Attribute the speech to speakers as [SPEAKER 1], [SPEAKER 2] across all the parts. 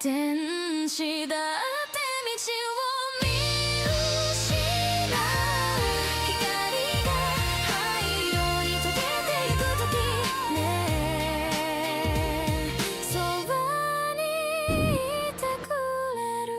[SPEAKER 1] 天使だって道を見失う光が灰色に溶けてゆく時ねそばにいてくれる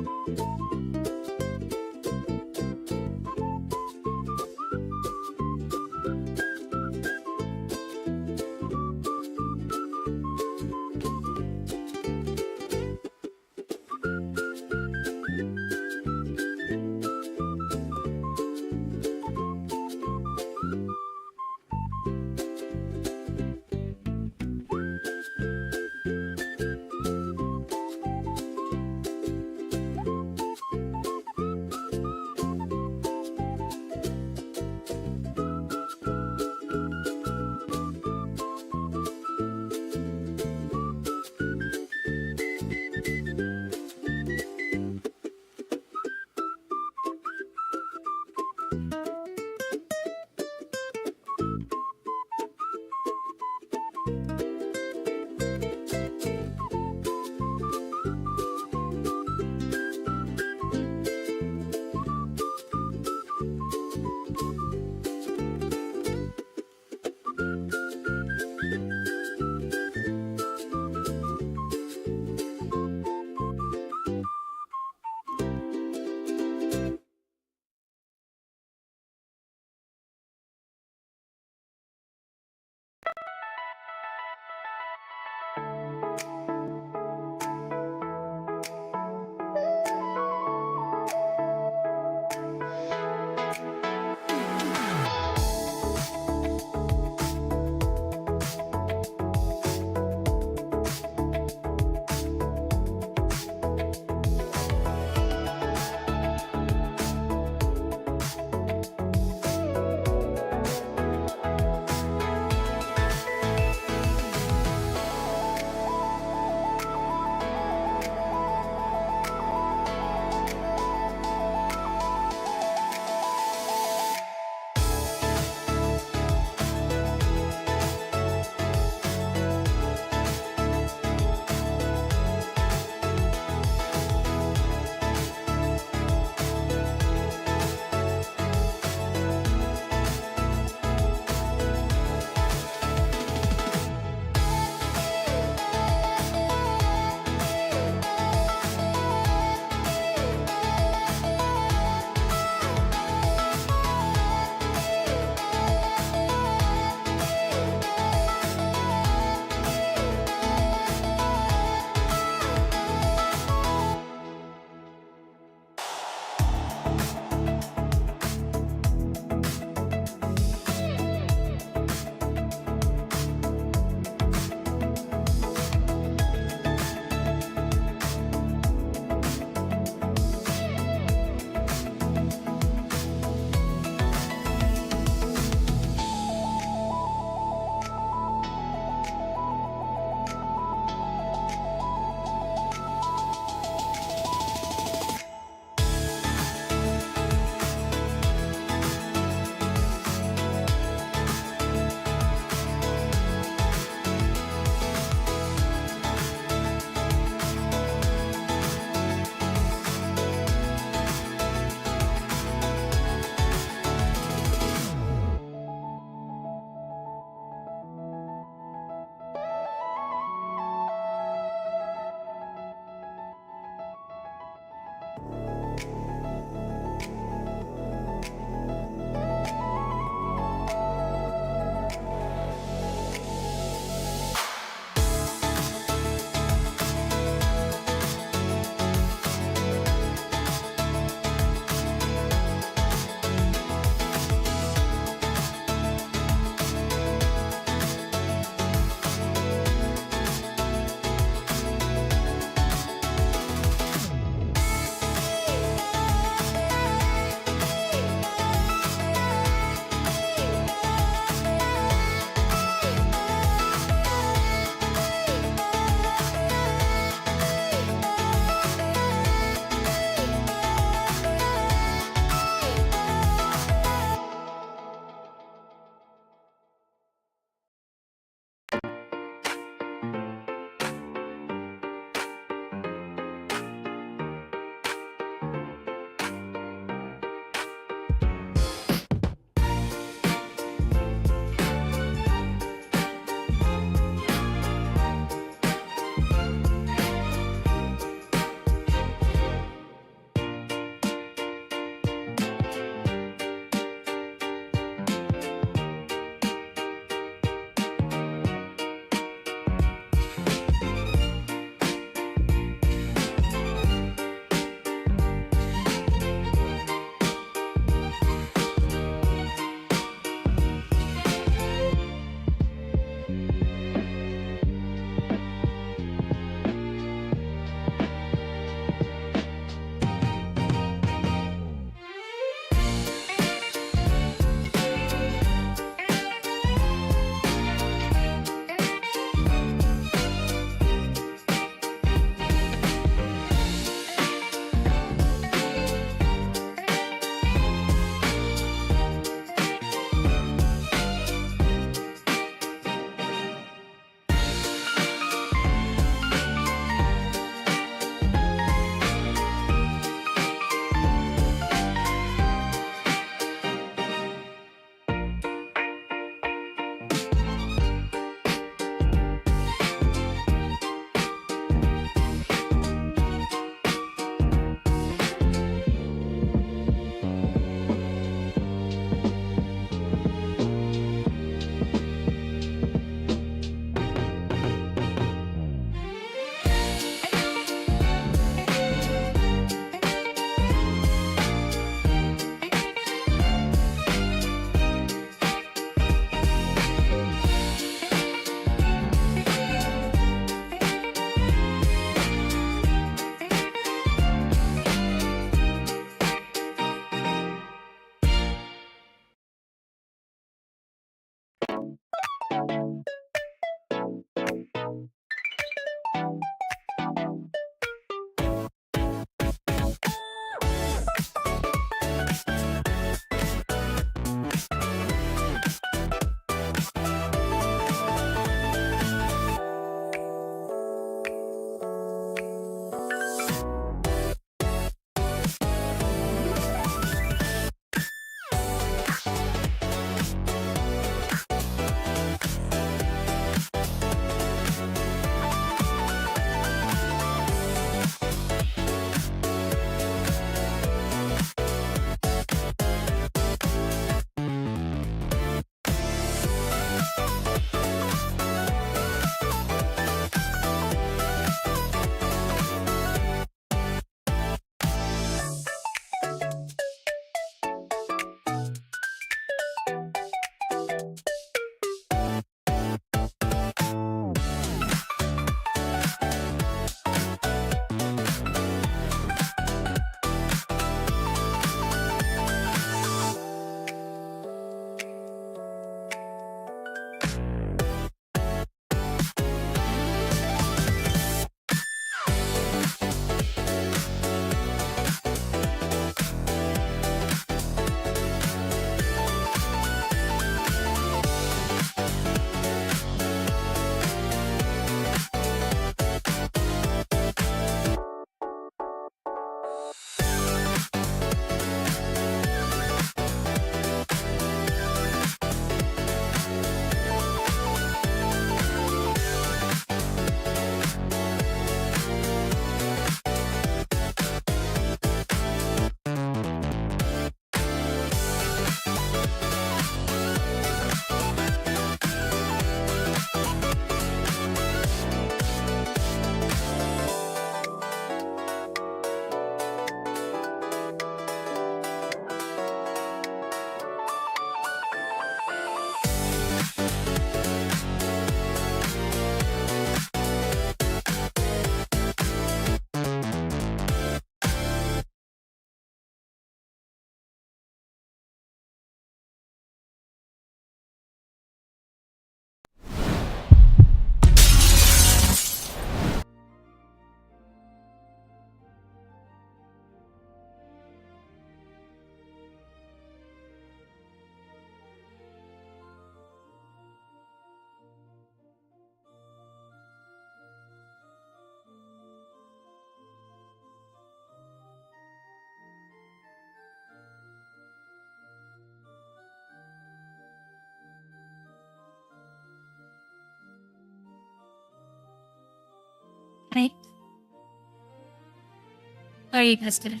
[SPEAKER 2] sorry you guys didn't.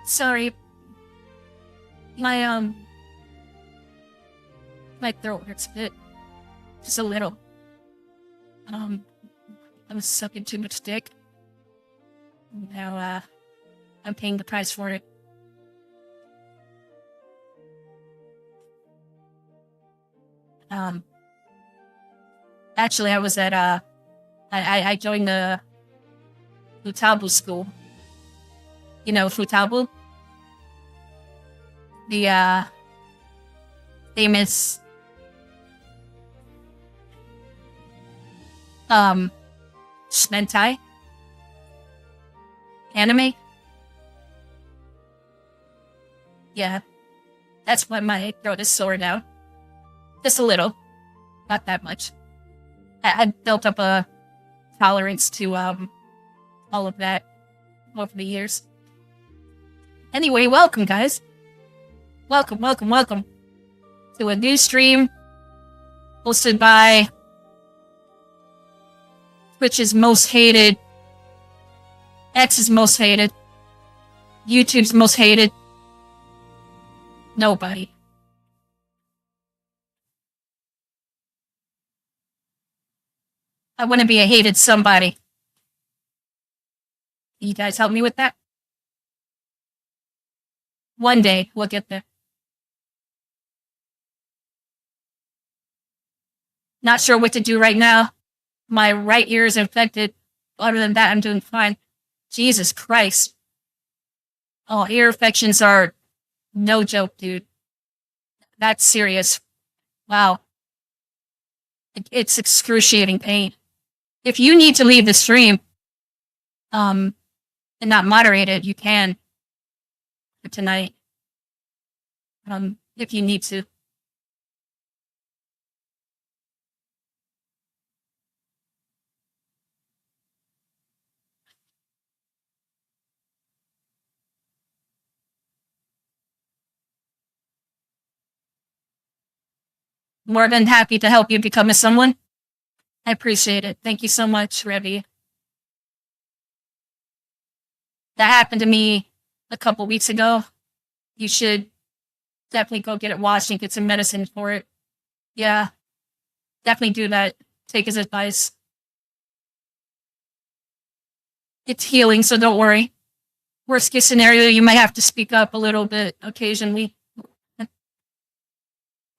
[SPEAKER 2] Sorry. My throat hurts a bit. Just a little. I was sucking too much dick. Now, I'm paying the price for it. Actually, I was at, I joined the Futabu school. You know, Futabu? The, famous, Shentai anime. Yeah, that's why my throat is sore now. Just a little, not that much. I built up a tolerance to all of that over the years. Anyway, welcome guys. Welcome to a new stream hosted by Twitch's most hated, X's most hated, YouTube's most hated. Nobody. I want to be a hated somebody. You guys help me with that? One day, we'll get there. Not sure what to do right now. My right ear is infected. Other than that, I'm doing fine. Jesus Christ. Oh, ear infections are no joke, dude. That's serious. Wow. It's excruciating pain. If you need to leave the stream, and not moderate it, you can for tonight. If you need to. More than happy to help you become a someone. I appreciate it. Thank you so much, Revy. That happened to me a couple weeks ago. You should definitely go get it washed and get some medicine for it. Yeah, definitely do that. Take his advice. It's healing, so don't worry. Worst case scenario, you might have to speak up a little bit occasionally.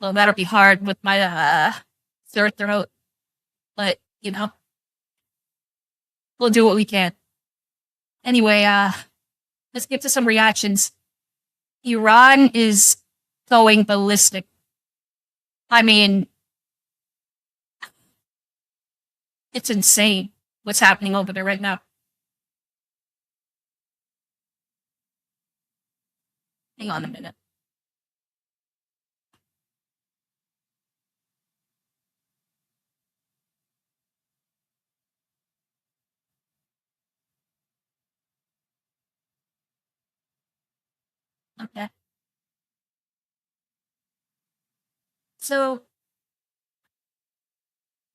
[SPEAKER 2] Well, that'll be hard with my sore throat. But, you know, we'll do what we can. Anyway, let's get to some reactions. Iran is going ballistic. I mean, it's insane what's happening over there right now. Hang on a minute. Okay. So,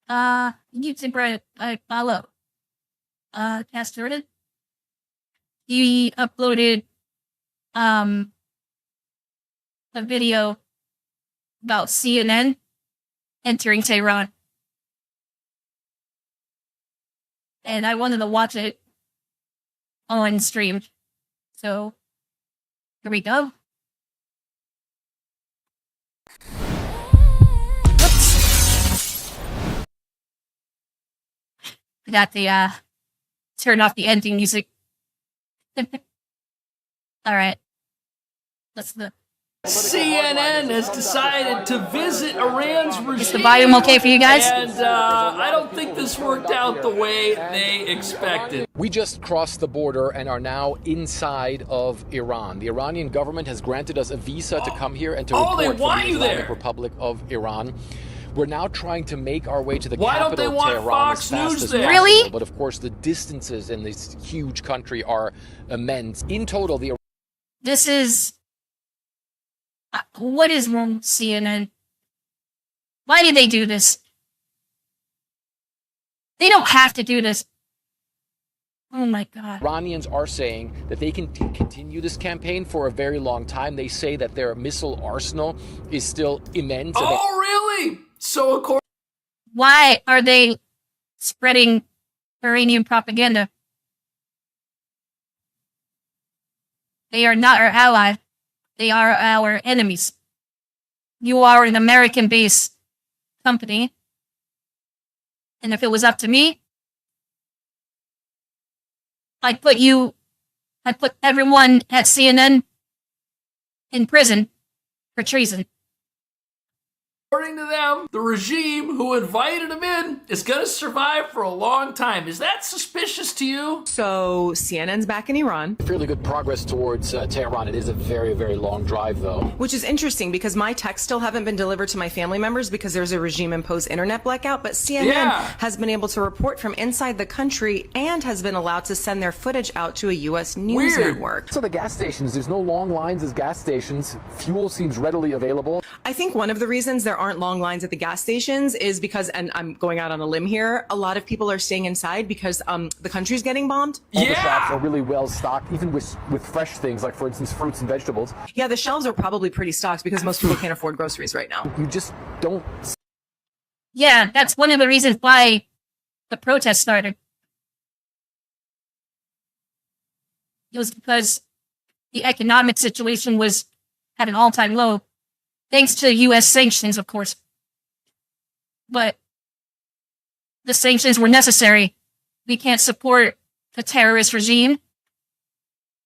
[SPEAKER 2] YouTuber I follow, Castorted, he uploaded, a video about CNN entering Tehran. And I wanted to watch it on stream. So, here we go. Whoops. I got the, turn off the ending music. Alright. Let's look.
[SPEAKER 3] CNN has decided to visit Iran's regime.
[SPEAKER 2] Is the volume okay for you guys?
[SPEAKER 3] And I don't think this worked out the way they expected.
[SPEAKER 4] We just crossed the border and are now inside of Iran. The Iranian government has granted us a visa to come here and to report from the Islamic Republic of Iran. We're now trying to make our way to the capital, Tehran, as fast as possible.
[SPEAKER 2] Really?
[SPEAKER 4] But of course, the distances in this huge country are immense. In total,
[SPEAKER 2] This is... what is wrong with CNN? Why do they do this? They don't have to do this. Oh my God.
[SPEAKER 4] Iranians are saying that they can continue this campaign for a very long time. They say that their missile arsenal is still immense.
[SPEAKER 3] Oh, really? So, of course.
[SPEAKER 2] Why are they spreading Iranian propaganda? They are not our ally. They are our enemies. You are an American-based company. And if it was up to me, I'd put everyone at CNN in prison for treason.
[SPEAKER 3] According to them, the regime who invited him in is going to survive for a long time. Is that suspicious to you?
[SPEAKER 5] So CNN's back in Iran.
[SPEAKER 4] Fairly good progress towards Tehran. It is a very, very long drive, though.
[SPEAKER 5] Which is interesting because my texts still haven't been delivered to my family members because there's a regime-imposed internet blackout. But CNN has been able to report from inside the country and has been allowed to send their footage out to a U.S. news network.
[SPEAKER 4] So the gas stations, there's no long lines as gas stations. Fuel seems readily available.
[SPEAKER 5] I think one of the reasons there aren't long lines at the gas stations is because, and I'm going out on a limb here, a lot of people are staying inside because the country's getting bombed.
[SPEAKER 4] All the shops are really well stocked, even with fresh things like, for instance, fruits and vegetables.
[SPEAKER 5] Yeah, the shelves are probably pretty stocked because most people can't afford groceries right now.
[SPEAKER 4] You just don't.
[SPEAKER 2] Yeah, that's one of the reasons why the protest started. It was because the economic situation was at an all-time low. Thanks to U.S. sanctions, of course. But the sanctions were necessary. We can't support a terrorist regime,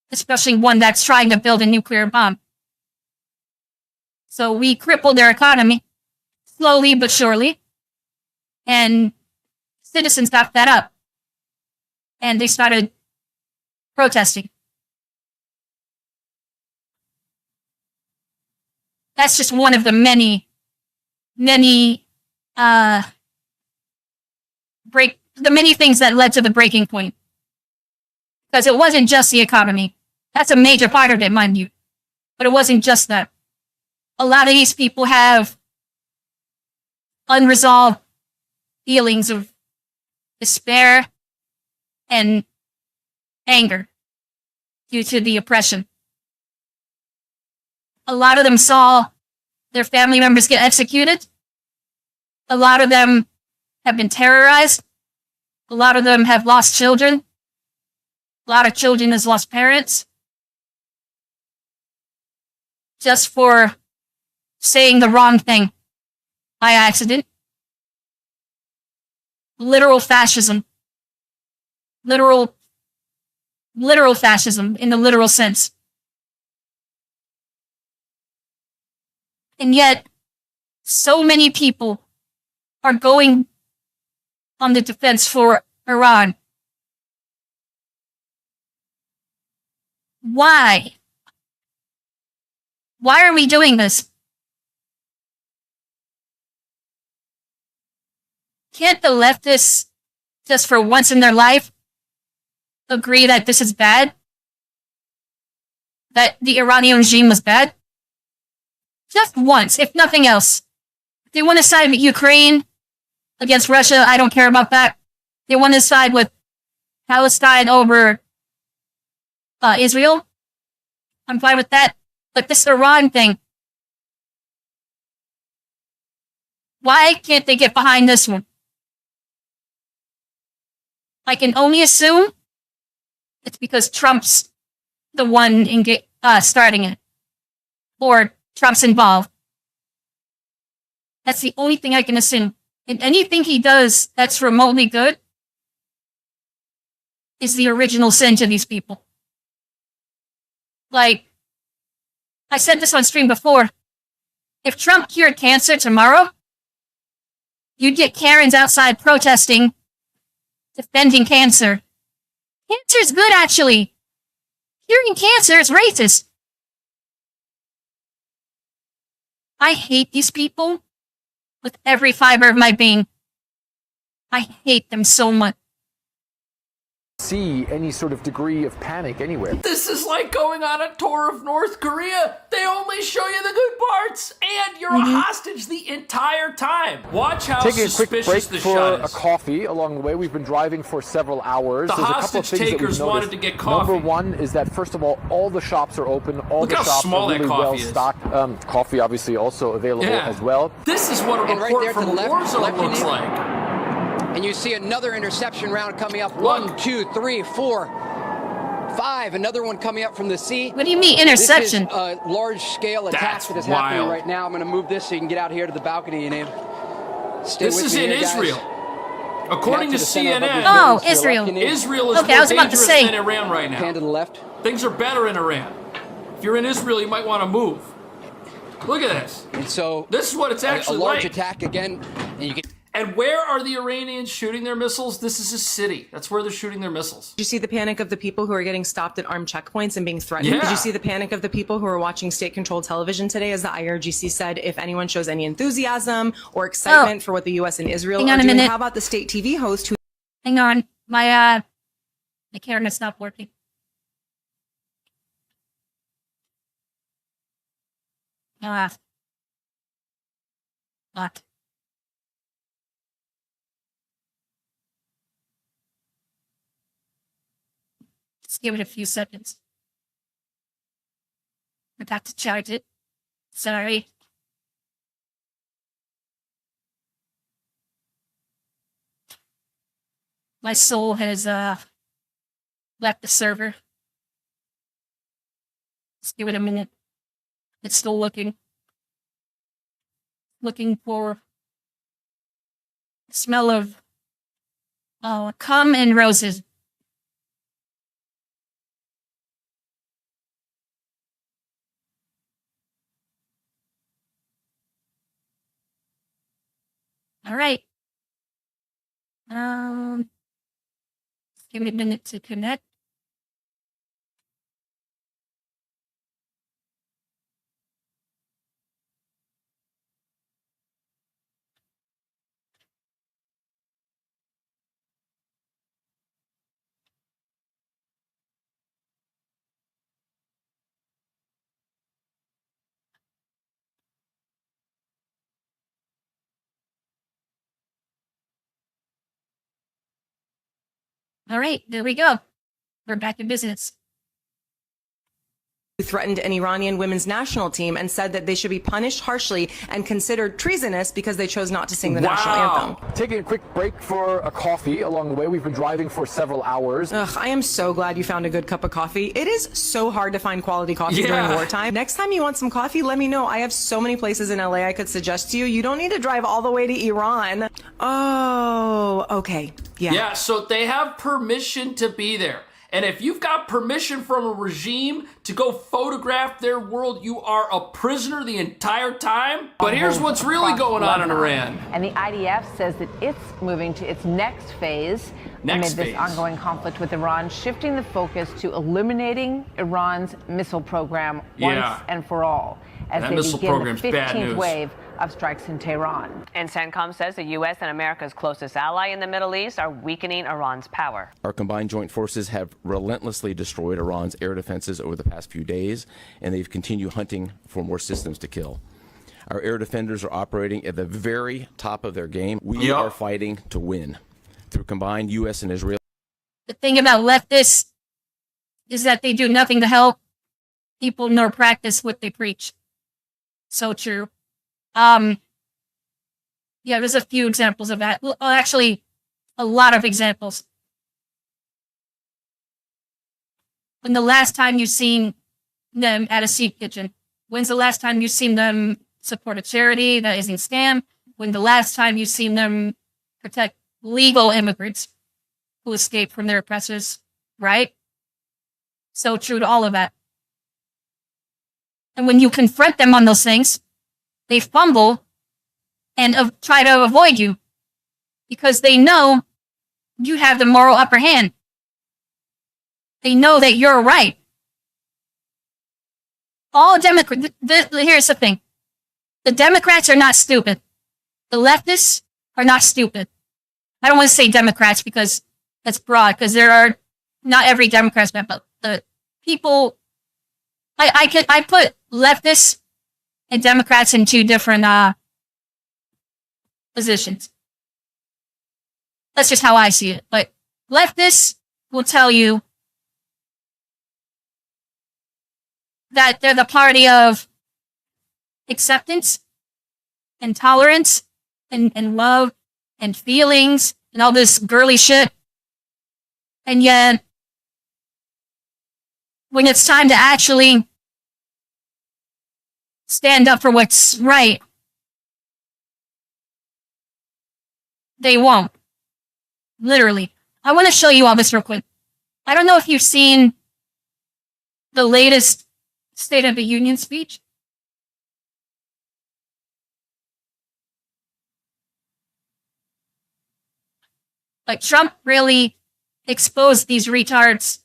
[SPEAKER 2] especially one that's trying to build a nuclear bomb. So we crippled their economy, slowly but surely, and citizens got fed up. And they started protesting. That's just one of the many things that led to the breaking point. Because it wasn't just the economy. That's a major part of it, mind you. But it wasn't just that. A lot of these people have unresolved feelings of despair and anger due to the oppression. A lot of them saw their family members get executed. A lot of them have been terrorized. A lot of them have lost children. A lot of children have lost parents. Just for saying the wrong thing by accident. Literal fascism. Literal fascism in the literal sense. And yet, so many people are going on the defense for Iran. Why? Why are we doing this? Can't the leftists, just for once in their life, agree that this is bad? That the Iranian regime was bad? Just once, if nothing else. If they want to side with Ukraine against Russia, I don't care about that. They want to side with Palestine over Israel, I'm fine with that. But this Iran thing, why can't they get behind this one? I can only assume it's because Trump's the one starting it. Or Trump's involved. That's the only thing I can assume. And anything he does that's remotely good is the original sin to these people. Like, I said this on stream before. If Trump cured cancer tomorrow, you'd get Karens outside protesting, defending cancer. Cancer's good, actually. Curing cancer is racist. I hate these people with every fiber of my being. I hate them so much.
[SPEAKER 4] see any sort of degree of panic anywhere.
[SPEAKER 3] This is like going on a tour of North Korea. They only show you the good parts, and you're a hostage the entire time. Watch how
[SPEAKER 4] Taking a quick break
[SPEAKER 3] suspicious the
[SPEAKER 4] for
[SPEAKER 3] shot
[SPEAKER 4] a
[SPEAKER 3] is.
[SPEAKER 4] coffee along the way. We've been driving for several hours.
[SPEAKER 3] The
[SPEAKER 4] There's a couple of
[SPEAKER 3] hostage
[SPEAKER 4] things that we've
[SPEAKER 3] takers wanted
[SPEAKER 4] noticed.
[SPEAKER 3] to get coffee.
[SPEAKER 4] Number one is that, first of all the shops are open. All
[SPEAKER 3] Look
[SPEAKER 4] the
[SPEAKER 3] how
[SPEAKER 4] shops
[SPEAKER 3] small
[SPEAKER 4] are
[SPEAKER 3] that
[SPEAKER 4] really well
[SPEAKER 3] coffee is.
[SPEAKER 4] stocked. Coffee obviously also available as well.
[SPEAKER 3] This is what a
[SPEAKER 6] And right
[SPEAKER 3] report
[SPEAKER 6] there to
[SPEAKER 3] from
[SPEAKER 6] the left,
[SPEAKER 3] Warzone
[SPEAKER 6] left
[SPEAKER 3] looks
[SPEAKER 6] hand.
[SPEAKER 3] like.
[SPEAKER 6] And you see another interception round coming up.
[SPEAKER 3] Look.
[SPEAKER 6] 1, 2, 3, 4, 5. Another one coming up from the sea.
[SPEAKER 2] What do you mean interception?
[SPEAKER 6] This is a large-scale attack
[SPEAKER 3] That's
[SPEAKER 6] that is happening
[SPEAKER 3] wild.
[SPEAKER 6] right now. I'm going to move this so you can get out here to the balcony. You know, stay
[SPEAKER 3] This
[SPEAKER 6] with
[SPEAKER 3] is
[SPEAKER 6] me
[SPEAKER 3] in
[SPEAKER 6] here, guys.
[SPEAKER 3] Israel. According to
[SPEAKER 6] Now to the center of
[SPEAKER 3] CNN,
[SPEAKER 2] Oh,
[SPEAKER 6] building.
[SPEAKER 2] Israel.
[SPEAKER 3] Israel is
[SPEAKER 2] Okay, I
[SPEAKER 3] more
[SPEAKER 2] was about to
[SPEAKER 3] dangerous
[SPEAKER 2] say.
[SPEAKER 3] than Iran right
[SPEAKER 6] Hand to
[SPEAKER 3] now.
[SPEAKER 6] the left.
[SPEAKER 3] Things are better in Iran. If you're in Israel, you might want to move. Look at this.
[SPEAKER 6] And so
[SPEAKER 3] This is what it's
[SPEAKER 6] a
[SPEAKER 3] actually
[SPEAKER 6] large
[SPEAKER 3] like.
[SPEAKER 6] attack again. And you can
[SPEAKER 3] And where are the Iranians shooting their missiles? This is a city. That's where they're shooting their missiles.
[SPEAKER 5] Did you see the panic of the people who are getting stopped at armed checkpoints and being threatened?
[SPEAKER 3] Yeah.
[SPEAKER 5] Did you see the panic of the people who are watching state-controlled television today as the IRGC said if anyone shows any enthusiasm or excitement for what the U.S. and Israel
[SPEAKER 2] Hang
[SPEAKER 5] are
[SPEAKER 2] on a
[SPEAKER 5] doing?
[SPEAKER 2] minute.
[SPEAKER 5] How about the state TV host who
[SPEAKER 2] Hang on. My camera stopped working. What? Just give it a few seconds. I have to charge it. Sorry. My soul has left the server. Just give it a minute. It's still looking for the smell of cum and roses. All right. Give me a minute to connect. All right, there we go. We're back in business.
[SPEAKER 5] threatened an Iranian women's national team and said that they should be punished harshly and considered treasonous because they chose not to sing the national anthem.
[SPEAKER 4] Taking a quick break for a coffee along the way. We've been driving for several hours.
[SPEAKER 5] Ugh, I am so glad you found a good cup of coffee. It is so hard to find quality coffee during wartime. Next time you want some coffee, let me know. I have so many places in LA I could suggest to you. You don't need to drive all the way to Iran. Oh, okay.
[SPEAKER 3] Yeah, so they have permission to be there. And if you've got permission from a regime to go photograph their world, you are a prisoner the entire time. But here's what's really going on in Iran.
[SPEAKER 7] And the IDF says that it's moving to its next phase amid this ongoing conflict with Iran, shifting the focus to eliminating Iran's missile program once and for all as
[SPEAKER 3] that
[SPEAKER 7] they
[SPEAKER 3] missile
[SPEAKER 7] begin the
[SPEAKER 3] program's bad
[SPEAKER 7] 15th
[SPEAKER 3] news.
[SPEAKER 7] wave of strikes in Tehran.
[SPEAKER 8] And CENTCOM says the U.S. and America's closest ally in the Middle East are weakening Iran's power.
[SPEAKER 9] Our combined joint forces have relentlessly destroyed Iran's air defenses over the past few days, and they've continued hunting for more systems to kill. Our air defenders are operating at the very top of their game. We are fighting to win through combined U.S. and Israel.
[SPEAKER 2] The thing about leftists is that they do nothing to help people nor practice what they preach. So true. Yeah, there's a few examples of that. Well, actually, a lot of examples. When the last time you've seen them at a soup kitchen? When's the last time you've seen them support a charity that isn't scam? When the last time you've seen them protect legal immigrants who escape from their oppressors, right? So true to all of that. And when you confront them on those things, they fumble and try to avoid you because they know you have the moral upper hand. They know that you're right. All Democrats, here's the thing. The Democrats are not stupid. The leftists are not stupid. I don't want to say Democrats because that's broad, because there are not every Democrat, but the people, I put leftists and Democrats in two different positions. That's just how I see it. But leftists will tell you that they're the party of acceptance and tolerance and love and feelings and all this girly shit. And yet, when it's time to actually stand up for what's right, they won't. Literally. I want to show you all this real quick. I don't know if you've seen the latest State of the Union speech. Like, Trump really exposed these retards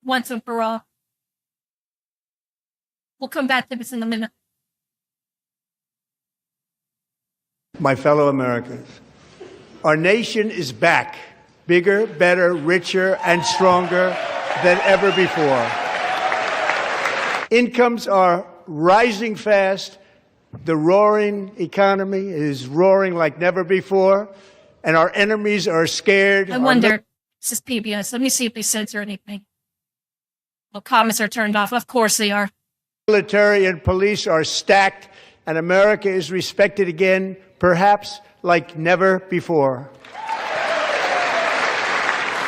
[SPEAKER 2] once and for all. We'll come back to this in a minute.
[SPEAKER 10] My fellow Americans, our nation is back, bigger, better, richer, and stronger than ever before. Incomes are rising fast. The roaring economy is roaring like never before, and our enemies are scared.
[SPEAKER 2] I wonder, this is PBS. Let me see if they censor anything. Well, comments are turned off. Of course they are.
[SPEAKER 10] Military and police are stacked, and America is respected again, perhaps like never before.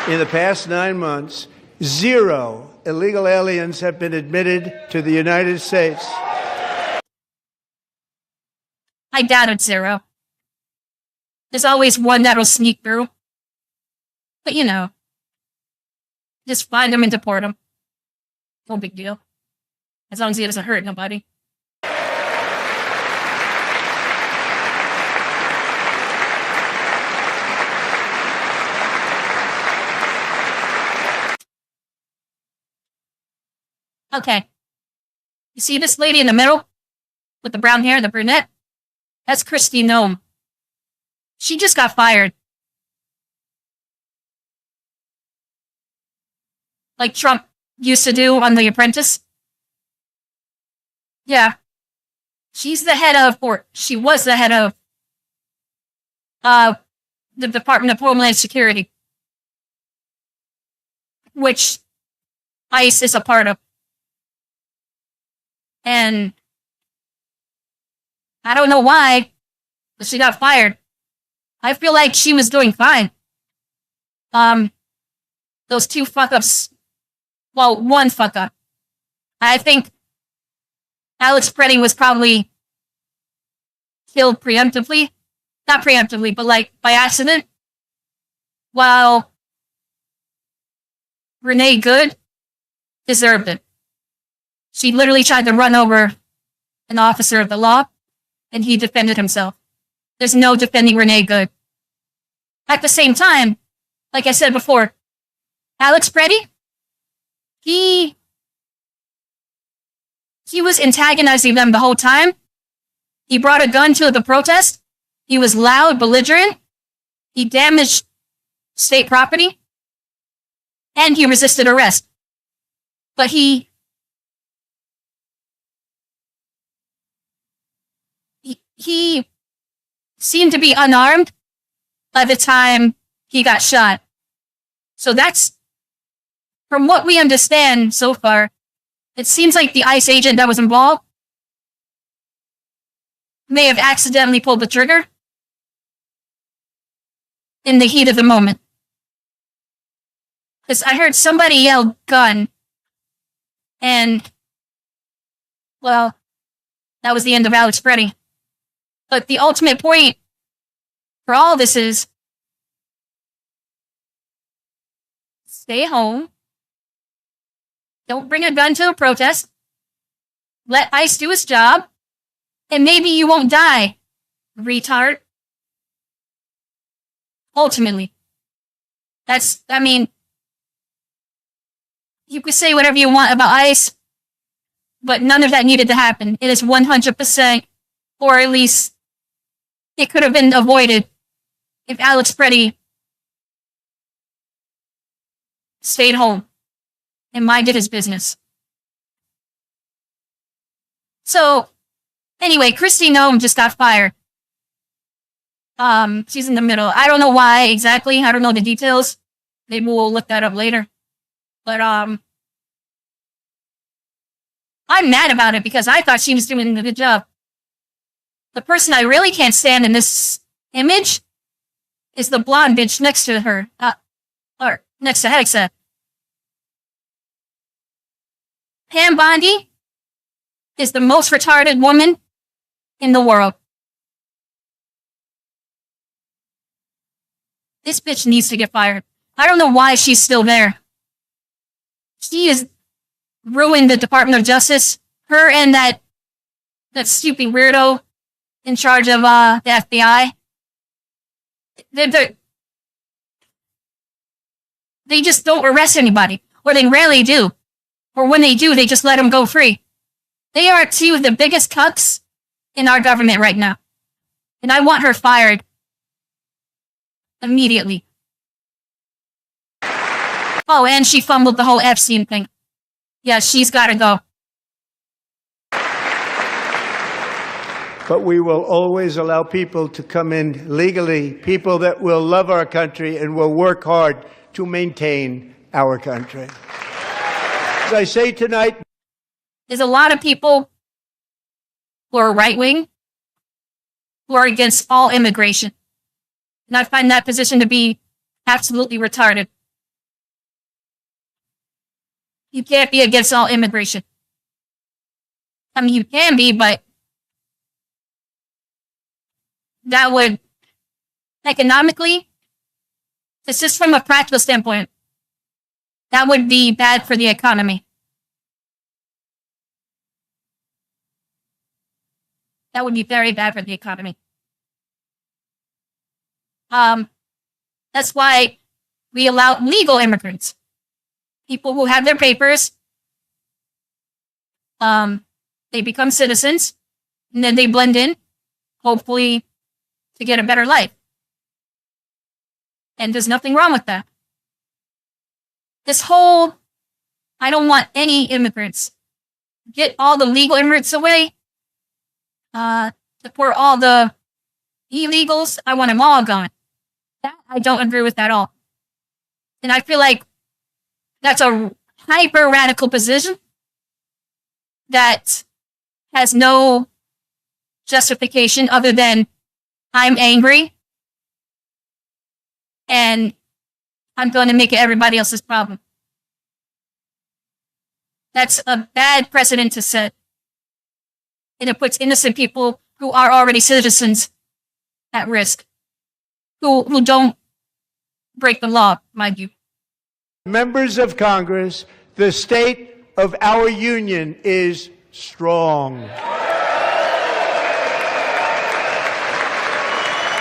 [SPEAKER 10] In the past 9 months, 0 illegal aliens have been admitted to the United States.
[SPEAKER 2] I doubted 0. There's always one that'll sneak through. But you know, just find them and deport them. No big deal. As long as he doesn't hurt nobody. Okay. You see this lady in the middle? With the brown hair, the brunette? That's Kristi Noem. She just got fired. Like Trump used to do on The Apprentice. Yeah. She's the head of, or she was the head of, the Department of Homeland Security. Which ICE is a part of. And I don't know why, but she got fired. I feel like she was doing fine. Those 2 fuck-ups, well, 1 fuck-up. I think Alex Preddy was probably killed preemptively. Not preemptively, but like by accident. While Renee Good deserved it. She literally tried to run over an officer of the law, and he defended himself. There's no defending Renee Good. At the same time, like I said before, Alex Preddy, he was antagonizing them the whole time. He brought a gun to the protest. He was loud, belligerent. He damaged state property. And he resisted arrest. But he seemed to be unarmed by the time he got shot. So that's, from what we understand so far, it seems like the ICE agent that was involved may have accidentally pulled the trigger in the heat of the moment. Because I heard somebody yell gun, and, well, that was the end of Alex Preddy. But the ultimate point for all this is stay home. Don't bring a gun to a protest. Let ICE do its job. And maybe you won't die, retard. Ultimately. I mean, you could say whatever you want about ICE, but none of that needed to happen. It is 100%, or at least it could have been avoided if Alex Preddy stayed home and minded his business. So, anyway, Kristi Noem just got fired. She's in the middle. I don't know why exactly. I don't know the details. Maybe we'll look that up later. But, I'm mad about it because I thought she was doing a good job. The person I really can't stand in this image is the blonde bitch next to her, or next to Hexa. Pam Bondi is the most retarded woman in the world. This bitch needs to get fired. I don't know why she's still there. She has ruined the Department of Justice. Her and that stupid weirdo in charge of the FBI. They just don't arrest anybody, or they rarely do. Or when they do, they just let them go free. They are two of the biggest cucks in our government right now. And I want her fired immediately. Oh, and she fumbled the whole Epstein thing. Yeah, she's gotta go.
[SPEAKER 10] But we will always allow people to come in legally, people that will love our country and will work hard to maintain our country. As I say tonight,
[SPEAKER 2] there's a lot of people who are right-wing, who are against all immigration. And I find that position to be absolutely retarded. You can't be against all immigration. I mean, you can be, but that would, economically, it's just from a practical standpoint, that would be bad for the economy. That would be very bad for the economy. That's why we allow legal immigrants. People who have their papers, they become citizens, and then they blend in, hopefully to get a better life. And there's nothing wrong with that. This whole, I don't want any immigrants. Get all the legal immigrants away. Deport all the illegals. I want them all gone. That I don't agree with at all. And I feel like that's a hyper radical position that has no justification other than I'm angry and I'm going to make it everybody else's problem. That's a bad precedent to set. And it puts innocent people who are already citizens at risk, who don't break the law, mind you.
[SPEAKER 10] members of Congress, the state of our union is strong.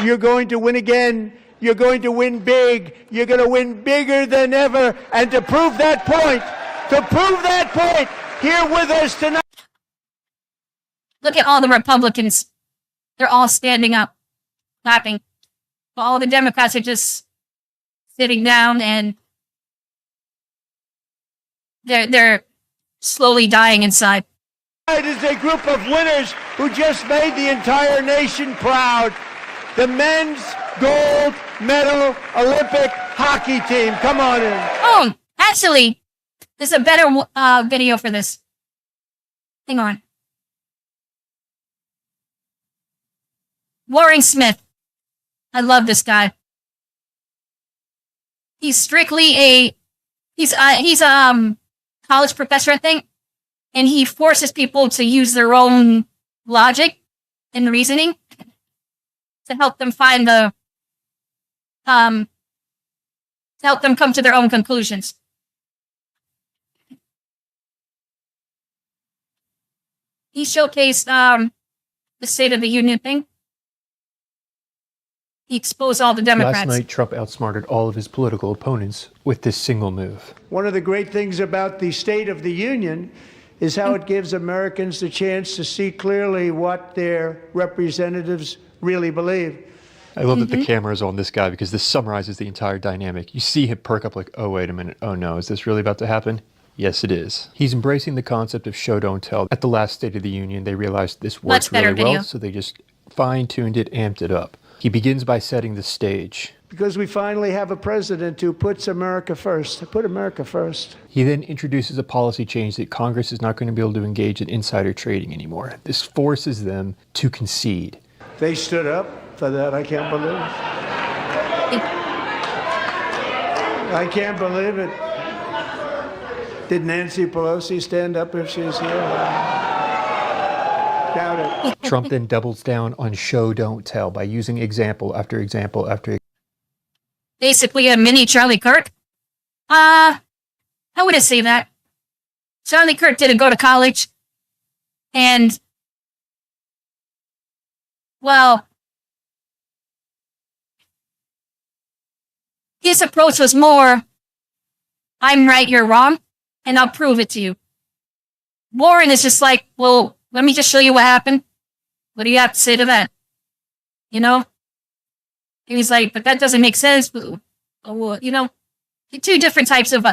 [SPEAKER 10] You're going to win again. You're going to win big. You're going to win bigger than ever. And to prove that point, here with us tonight.
[SPEAKER 2] Look at all the Republicans. They're all standing up, clapping. All the Democrats are just sitting down and they're slowly dying inside.
[SPEAKER 10] It is a group of winners who just made the entire nation proud. The men's gold medal Olympic hockey team. Come on in.
[SPEAKER 2] Oh, actually, there's a better video for this. Hang on. Warren Smith. I love this guy. He's strictly he's a college professor, I think, and he forces people to use their own logic and reasoning to help them find to help them come to their own conclusions. He showcased the State of the Union thing. He exposed all the Democrats.
[SPEAKER 11] Last night, Trump outsmarted all of his political opponents with this single move.
[SPEAKER 10] One of the great things about the State of the Union is how it gives Americans the chance to see clearly what their representatives really believe.
[SPEAKER 11] I love that the camera is on this guy because this summarizes the entire dynamic. You see him perk up like, oh, wait a minute. Oh, no. Is this really about to happen? Yes, it is. He's embracing the concept of show, don't tell. At the last State of the Union, they realized this worked really well, so they just fine-tuned it, amped it up. He begins by setting the stage.
[SPEAKER 10] Because we finally have a president who puts America first. Put America first.
[SPEAKER 11] He then introduces a policy change that Congress is not going to be able to engage in insider trading anymore. This forces them to concede.
[SPEAKER 10] They stood up for that. I can't believe it. I can't believe it. Did Nancy Pelosi stand up if she's here? Doubt it.
[SPEAKER 11] Trump then doubles down on show, don't tell by using example after example after example.
[SPEAKER 2] Basically a mini Charlie Kirk. How would I say that? Charlie Kirk didn't go to college. And, well, his approach was more, I'm right, you're wrong, and I'll prove it to you. Warren is just like, well, let me just show you what happened. What do you have to say to that? You know? And he's like, but that doesn't make sense. But, you know, two different types of...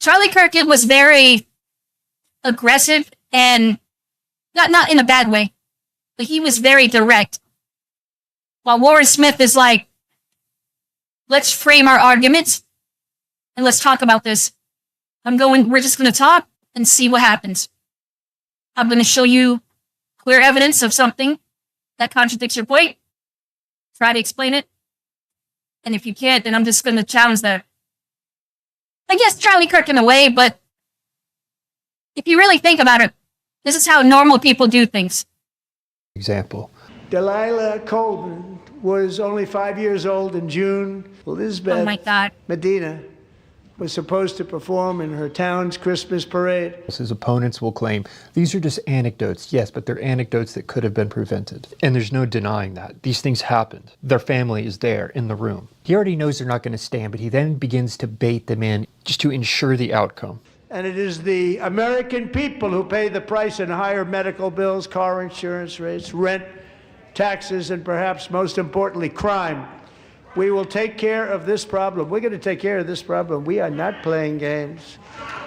[SPEAKER 2] Charlie Kirk was very aggressive and not in a bad way, but he was very direct. While Warren Smith is like, let's frame our arguments and let's talk about this. We're just going to talk and see what happens. I'm going to show you clear evidence of something that contradicts your point. Try to explain it. And if you can't, then I'm just going to challenge that. I guess Charlie Kirk in a way, but if you really think about it, this is how normal people do things.
[SPEAKER 11] Example.
[SPEAKER 10] Delilah Coleman was only 5 years old in June. Elizabeth
[SPEAKER 2] oh my God.
[SPEAKER 10] Medina was supposed to perform in her town's Christmas parade.
[SPEAKER 11] His opponents will claim, these are just anecdotes. Yes, but they're anecdotes that could have been prevented. And there's no denying that. These things happened. Their family is there in the room. He already knows they're not going to stand, but he then begins to bait them in just to ensure the outcome.
[SPEAKER 10] And it is the American people who pay the price in higher medical bills, car insurance rates, rent, taxes, and perhaps most importantly, crime. We will take care of this problem. We're going to take care of this problem. We are not playing games.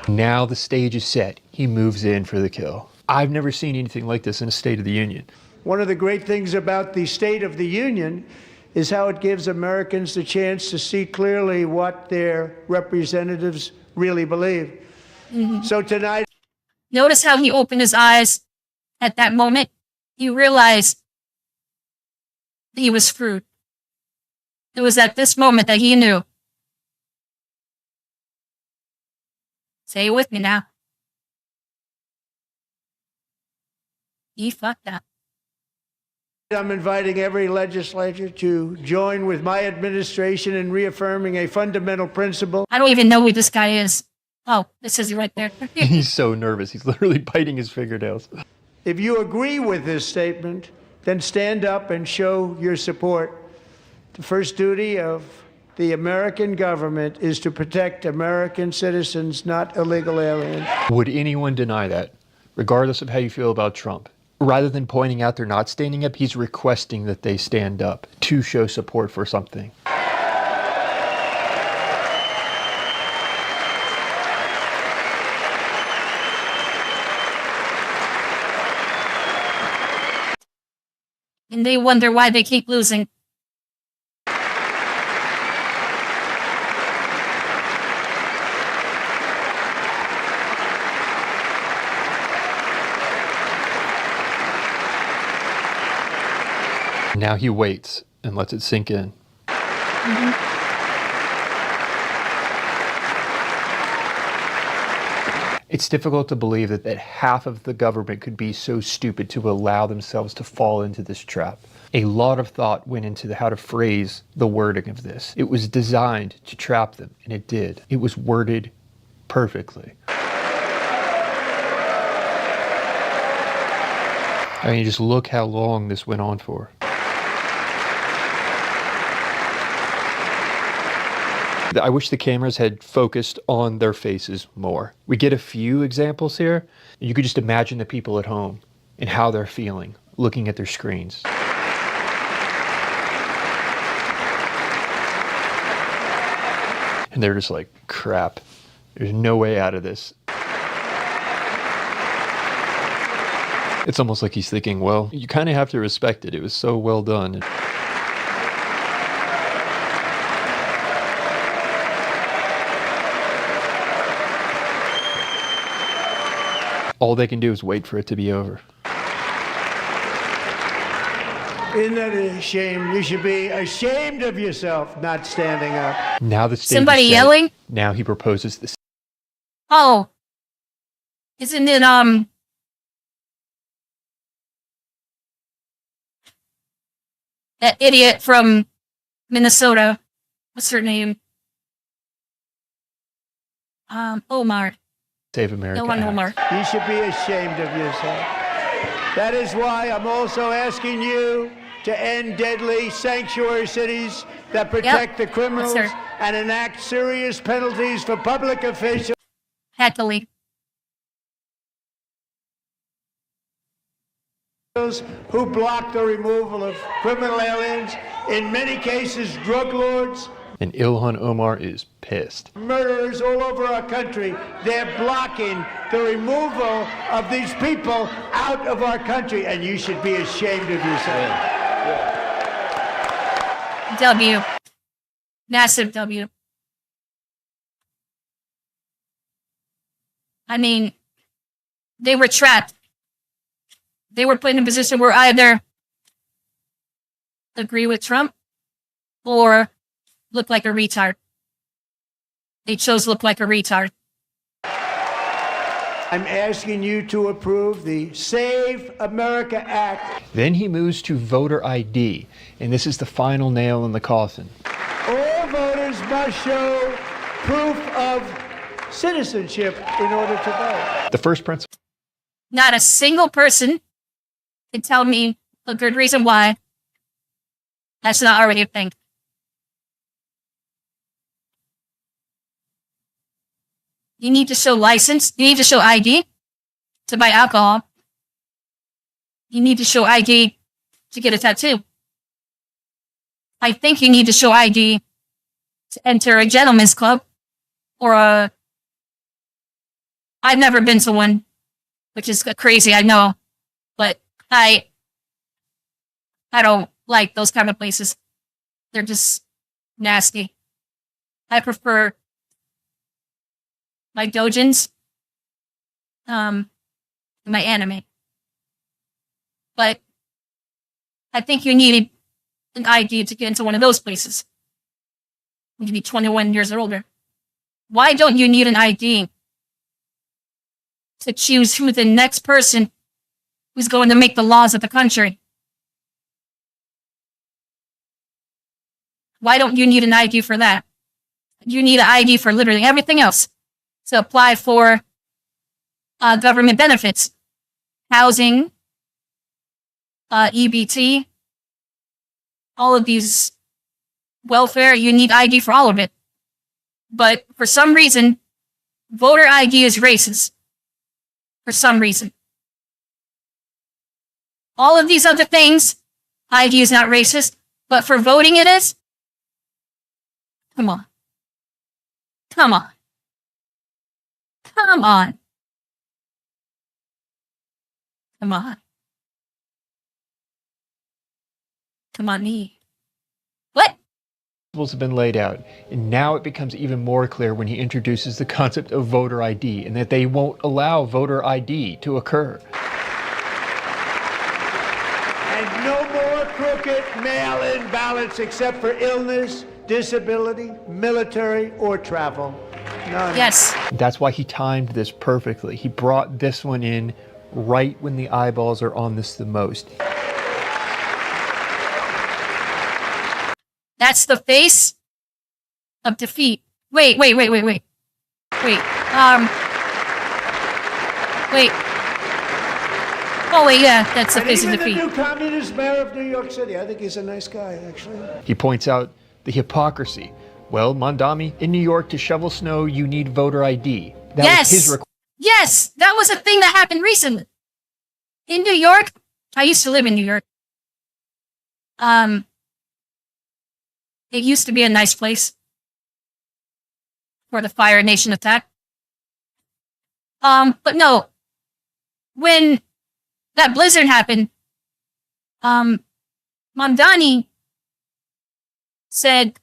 [SPEAKER 11] Now the stage is set. He moves in for the kill. I've never seen anything like this in a State of the Union.
[SPEAKER 10] One of the great things about the State of the Union is how it gives Americans the chance to see clearly what their representatives really believe. So tonight...
[SPEAKER 2] Notice how he opened his eyes at that moment. He realized that he was screwed. It was at this moment that he knew. Say it with me now. He fucked up.
[SPEAKER 10] I'm inviting every legislator to join with my administration in reaffirming a fundamental principle.
[SPEAKER 2] I don't even know who this guy is. Oh, this is right there.
[SPEAKER 11] He's so nervous. He's literally biting his fingernails.
[SPEAKER 10] If you agree with this statement, then stand up and show your support. The first duty of the American government is to protect American citizens, not illegal aliens.
[SPEAKER 11] Would anyone deny that, regardless of how you feel about Trump? Rather than pointing out they're not standing up, he's requesting that they stand up to show support for something.
[SPEAKER 2] And they wonder why they keep losing.
[SPEAKER 11] Now he waits and lets it sink in. It's difficult to believe that half of the government could be so stupid to allow themselves to fall into this trap. A lot of thought went into how to phrase the wording of this. It was designed to trap them, and it did. It was worded perfectly. I mean, just look how long this went on for. I wish the cameras had focused on their faces more. We get a few examples here. You could just imagine the people at home and how they're feeling looking at their screens. And they're just like, crap, there's no way out of this. It's almost like he's thinking, well, you kind of have to respect it. It was so well done. All they can do is wait for it to be over.
[SPEAKER 10] Isn't that a shame? You should be ashamed of yourself not standing up.
[SPEAKER 11] Now the stage
[SPEAKER 2] somebody
[SPEAKER 11] is set.
[SPEAKER 2] yelling?
[SPEAKER 11] Now he proposes this.
[SPEAKER 2] Oh. Isn't it, that idiot from Minnesota? What's her name? Omar.
[SPEAKER 11] Save America.
[SPEAKER 2] No one, Omar.
[SPEAKER 10] You should be ashamed of yourself. That is why I'm also asking you to end deadly sanctuary cities that protect the criminals and enact serious penalties for public officials
[SPEAKER 2] Happily.
[SPEAKER 10] who block the removal of criminal aliens, in many cases drug lords,
[SPEAKER 11] And Ilhan Omar is pissed.
[SPEAKER 10] murderers all over our country. They're blocking the removal of these people out of our country, and you should be ashamed of yourself.
[SPEAKER 2] W. Massive W. I mean, they were trapped. They were put in a position where either agree with Trump or look like a retard. They chose to look like a retard.
[SPEAKER 10] I'm asking you to approve the Save America Act.
[SPEAKER 11] Then he moves to voter ID, and this is the final nail in the coffin.
[SPEAKER 10] All voters must show proof of citizenship in order to vote.
[SPEAKER 11] The first principle.
[SPEAKER 2] Not a single person can tell me a good reason why that's not already a thing. You need to show license. You need to show ID to buy alcohol. You need to show ID to get a tattoo. I think you need to show ID to enter a gentleman's club or a... I've never been to one, which is crazy, I know. But I don't like those kind of places. They're just nasty. I prefer my dojins, my anime. But I think you need an ID to get into one of those places. You need to be 21 years or older. Why don't you need an ID to choose who the next person who's going to make the laws of the country? Why don't you need an ID for that? You need an ID for literally everything else. To apply for government benefits, housing, EBT, all of these welfare, you need ID for all of it. But for some reason, voter ID is racist. For some reason. All of these other things, ID is not racist, but for voting it is? Come on. Come on. Come on. Come on. Come on, me. What?
[SPEAKER 11] Principles have been laid out, and now it becomes even more clear when he introduces the concept of voter ID and that they won't allow voter ID to occur.
[SPEAKER 10] And no more crooked mail-in ballots except for illness, disability, military, or travel. None.
[SPEAKER 2] Yes.
[SPEAKER 11] That's why he timed this perfectly. He brought this one in right when the eyeballs are on this the most.
[SPEAKER 2] That's the face of defeat. Wait. Wait. Wait, oh wait, yeah, that's the face of defeat.
[SPEAKER 10] Even the new communist mayor of New York City, I think he's a nice guy, actually.
[SPEAKER 11] He points out the hypocrisy. Well, Mondami, in New York to shovel snow, you need voter ID. That was his request.
[SPEAKER 2] Yes, that was a thing that happened recently. In New York, I used to live in New York. It used to be a nice place. for the Fire Nation attack. But no, when that blizzard happened, Mamdani said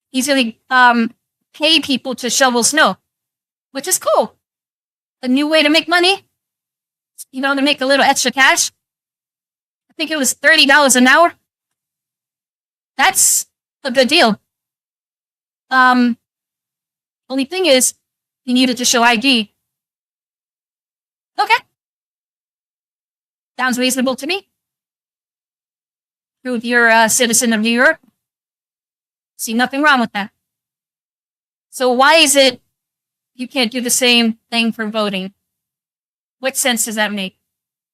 [SPEAKER 2] he's going to pay people to shovel snow, which is cool. A new way to make money, you know, to make a little extra cash. I think it was $30 an hour. That's a good deal. Only thing is, you needed to show ID. Okay. Sounds reasonable to me. Prove you're a citizen of New York. See nothing wrong with that. So why is it you can't do the same thing for voting? What sense does that make?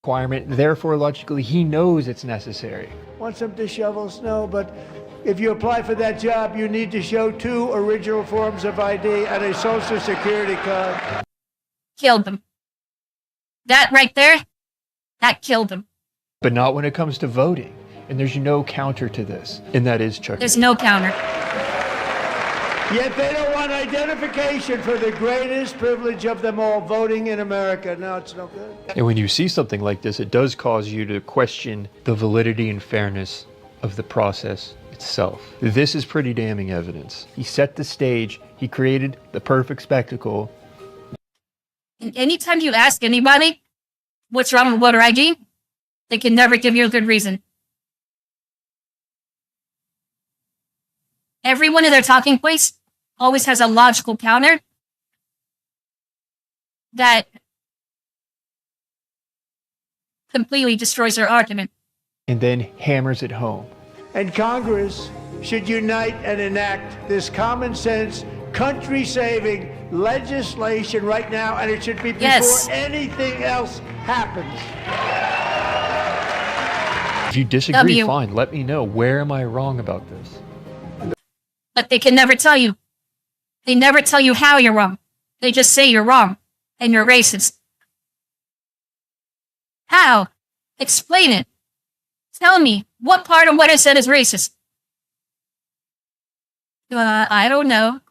[SPEAKER 11] Requirement, therefore, logically, he knows it's necessary.
[SPEAKER 10] Wants them to shovel snow, but if you apply for that job, you need to show 2 original forms of ID and a social security card.
[SPEAKER 2] Killed them. That right there, that killed them.
[SPEAKER 11] But not when it comes to voting. And there's no counter to this. And that is Chuck.
[SPEAKER 2] There's no counter.
[SPEAKER 10] Yet they don't want identification for the greatest privilege of them all, voting in America. No, it's no good.
[SPEAKER 11] And when you see something like this, it does cause you to question the validity and fairness of the process itself. This is pretty damning evidence. He set the stage. He created the perfect spectacle.
[SPEAKER 2] And anytime you ask anybody what's wrong with voter ID, they can never give you a good reason. Every one of their talking points always has a logical counter that completely destroys their argument.
[SPEAKER 11] And then hammers it home.
[SPEAKER 10] And Congress should unite and enact this common sense, country-saving legislation right now, and it should be before anything else happens.
[SPEAKER 11] If you disagree, fine, let me know. Where am I wrong about this?
[SPEAKER 2] But they can never tell you. They never tell you how you're wrong. They just say you're wrong and you're racist. How? Explain it. Tell me, what part of what I said is racist? I don't know.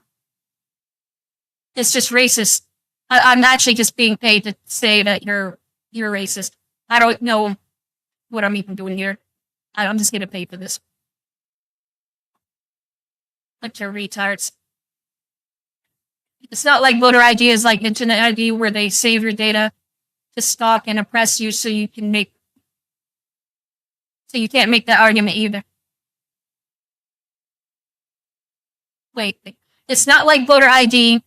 [SPEAKER 2] It's just racist. I'm actually just being paid to say that you're racist. I don't know what I'm even doing here. I'm just getting paid for this. Bunch of retards. It's not like voter ID is like internet ID where they save your data to stalk and oppress you so you can't make that argument either. Wait. It's not like voter ID.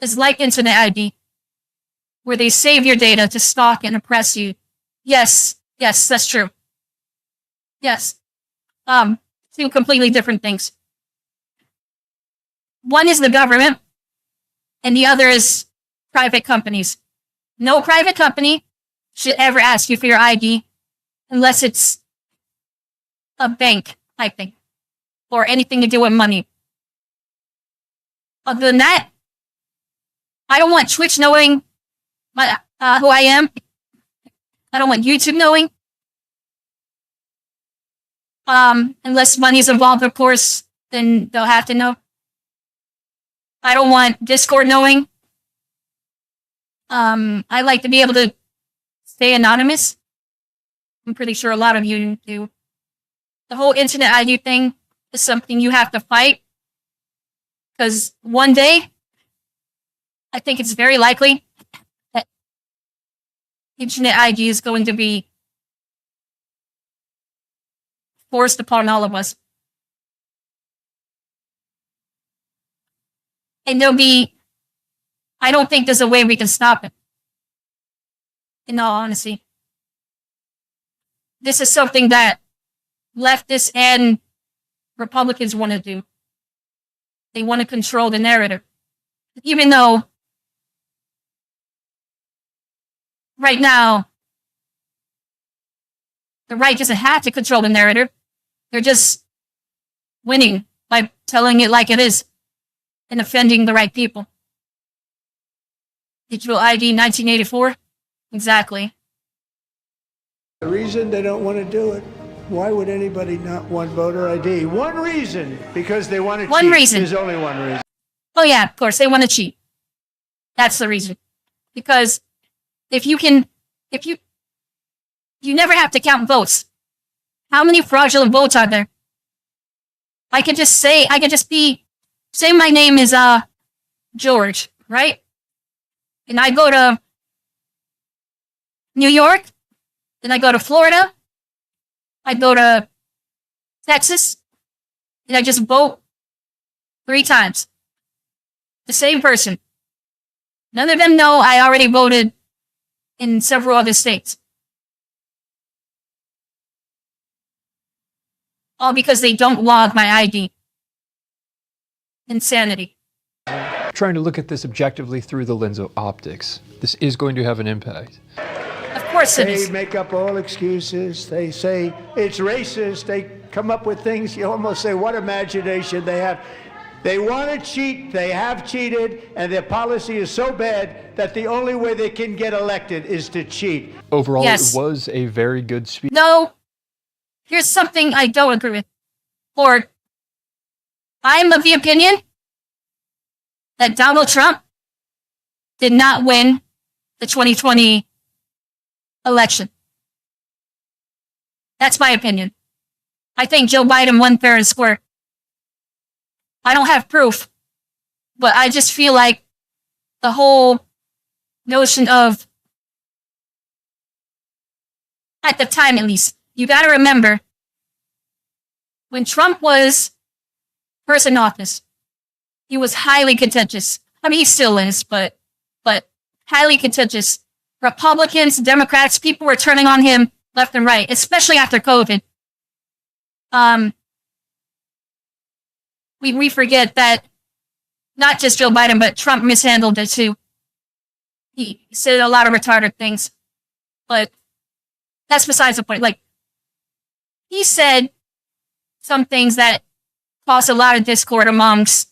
[SPEAKER 2] It's like internet ID where they save your data to stalk and oppress you. Yes, that's true. Yes. 2 completely different things. One is the government, and the other is private companies. No private company should ever ask you for your ID unless it's a bank, I think, or anything to do with money. Other than that, I don't want Twitch knowing who I am. I don't want YouTube knowing. Unless money's involved, of course, then they'll have to know. I don't want Discord knowing. I like to be able to stay anonymous. I'm pretty sure a lot of you do. The whole internet ID thing is something you have to fight. Because one day, I think it's very likely that internet ID is going to be forced upon all of us. And I don't think there's a way we can stop it. In all honesty. This is something that leftists and Republicans want to do. They want to control the narrative. Even though right now, the right doesn't have to control the narrative. They're just winning by telling it like it is and offending the right people. Digital ID 1984? Exactly.
[SPEAKER 10] The reason they don't want to do it, why would anybody not want voter ID? One reason, because they want to cheat.
[SPEAKER 2] One reason.
[SPEAKER 10] There's only one reason.
[SPEAKER 2] Oh yeah, of course, they want to cheat. That's the reason. Because if you never have to count votes. How many fraudulent votes are there? I can just say my name is George, right? And I go to New York, then I go to Florida, I go to Texas, and I just vote 3 times. The same person. None of them know I already voted in several other states. All because they don't log my ID. Insanity.
[SPEAKER 11] Trying to look at this objectively through the lens of optics. This is going to have an impact.
[SPEAKER 2] Of course it is.
[SPEAKER 10] They make up all excuses. They say it's racist. They come up with things. You almost say, what imagination they have. They want to cheat. They have cheated. And their policy is so bad that the only way they can get elected is to cheat.
[SPEAKER 11] Overall,
[SPEAKER 2] Yes.
[SPEAKER 11] It was a very good speech.
[SPEAKER 2] No. Here's something I don't agree with. Or, I'm of the opinion that Donald Trump did not win the 2020 election. That's my opinion. I think Joe Biden won fair and square. I don't have proof, but I just feel like the whole notion of, at the time at least, you gotta remember, when Trump was first in office, he was highly contentious. I mean, he still is, but highly contentious. Republicans, Democrats, people were turning on him left and right, especially after COVID. We forget that not just Joe Biden, but Trump mishandled it too. He said a lot of retarded things, but that's besides the point. Like, he said some things that caused a lot of discord amongst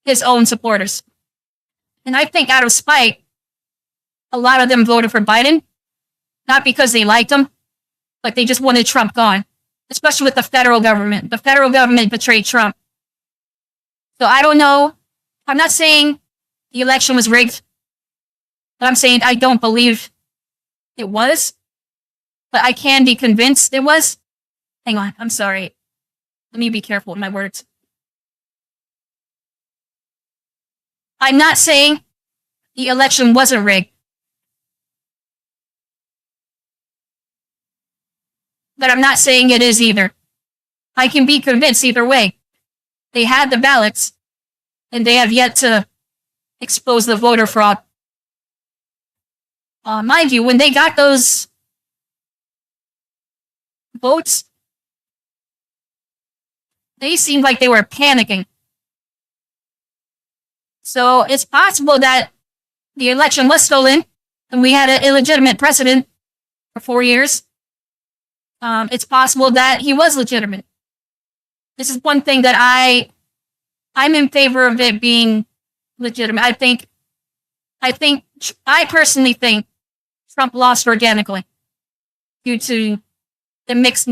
[SPEAKER 2] his own supporters. And I think out of spite, a lot of them voted for Biden, not because they liked him, but they just wanted Trump gone, especially with the federal government. The federal government betrayed Trump. So I don't know. I'm not saying the election was rigged, but I'm saying I don't believe it was, but I can be convinced it was. Hang on, I'm sorry. Let me be careful with my words. I'm not saying the election wasn't rigged, but I'm not saying it is either. I can be convinced either way. They had the ballots, and they have yet to expose the voter fraud. Mind you, when they got those votes, they seemed like they were panicking. So it's possible that the election was stolen, and we had an illegitimate president for 4 years. It's possible that he was legitimate. This is one thing that I'm in favor of it being legitimate. I personally think Trump lost organically due to the mixed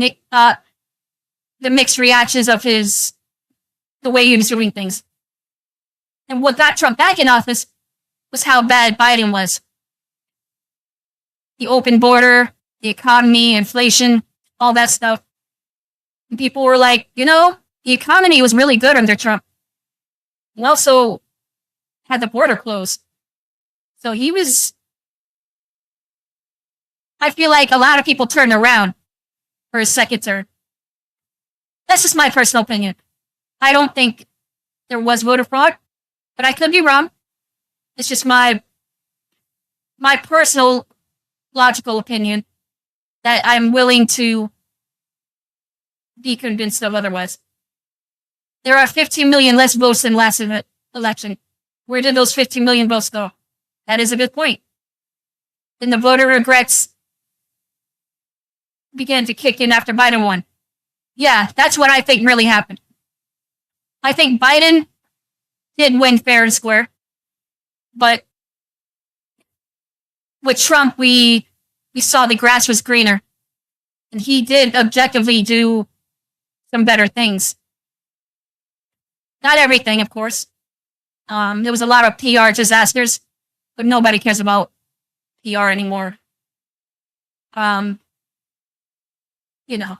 [SPEAKER 2] reactions of the way he was doing things. And what got Trump back in office was how bad Biden was. The open border, the economy, inflation, all that stuff. And people were like, the economy was really good under Trump. He also had the border closed. So I feel like a lot of people turned around for his second term. That's just my personal opinion. I don't think there was voter fraud, but I could be wrong. It's just my personal logical opinion that I'm willing to be convinced of otherwise. There are 15 million less votes than last election. Where did those 15 million votes go? That is a good point. Then the voter regrets began to kick in after Biden won. Yeah, that's what I think really happened. I think Biden did win fair and square, but with Trump, we saw the grass was greener, and he did objectively do some better things. Not everything, of course. There was a lot of PR disasters, but nobody cares about PR anymore. You know,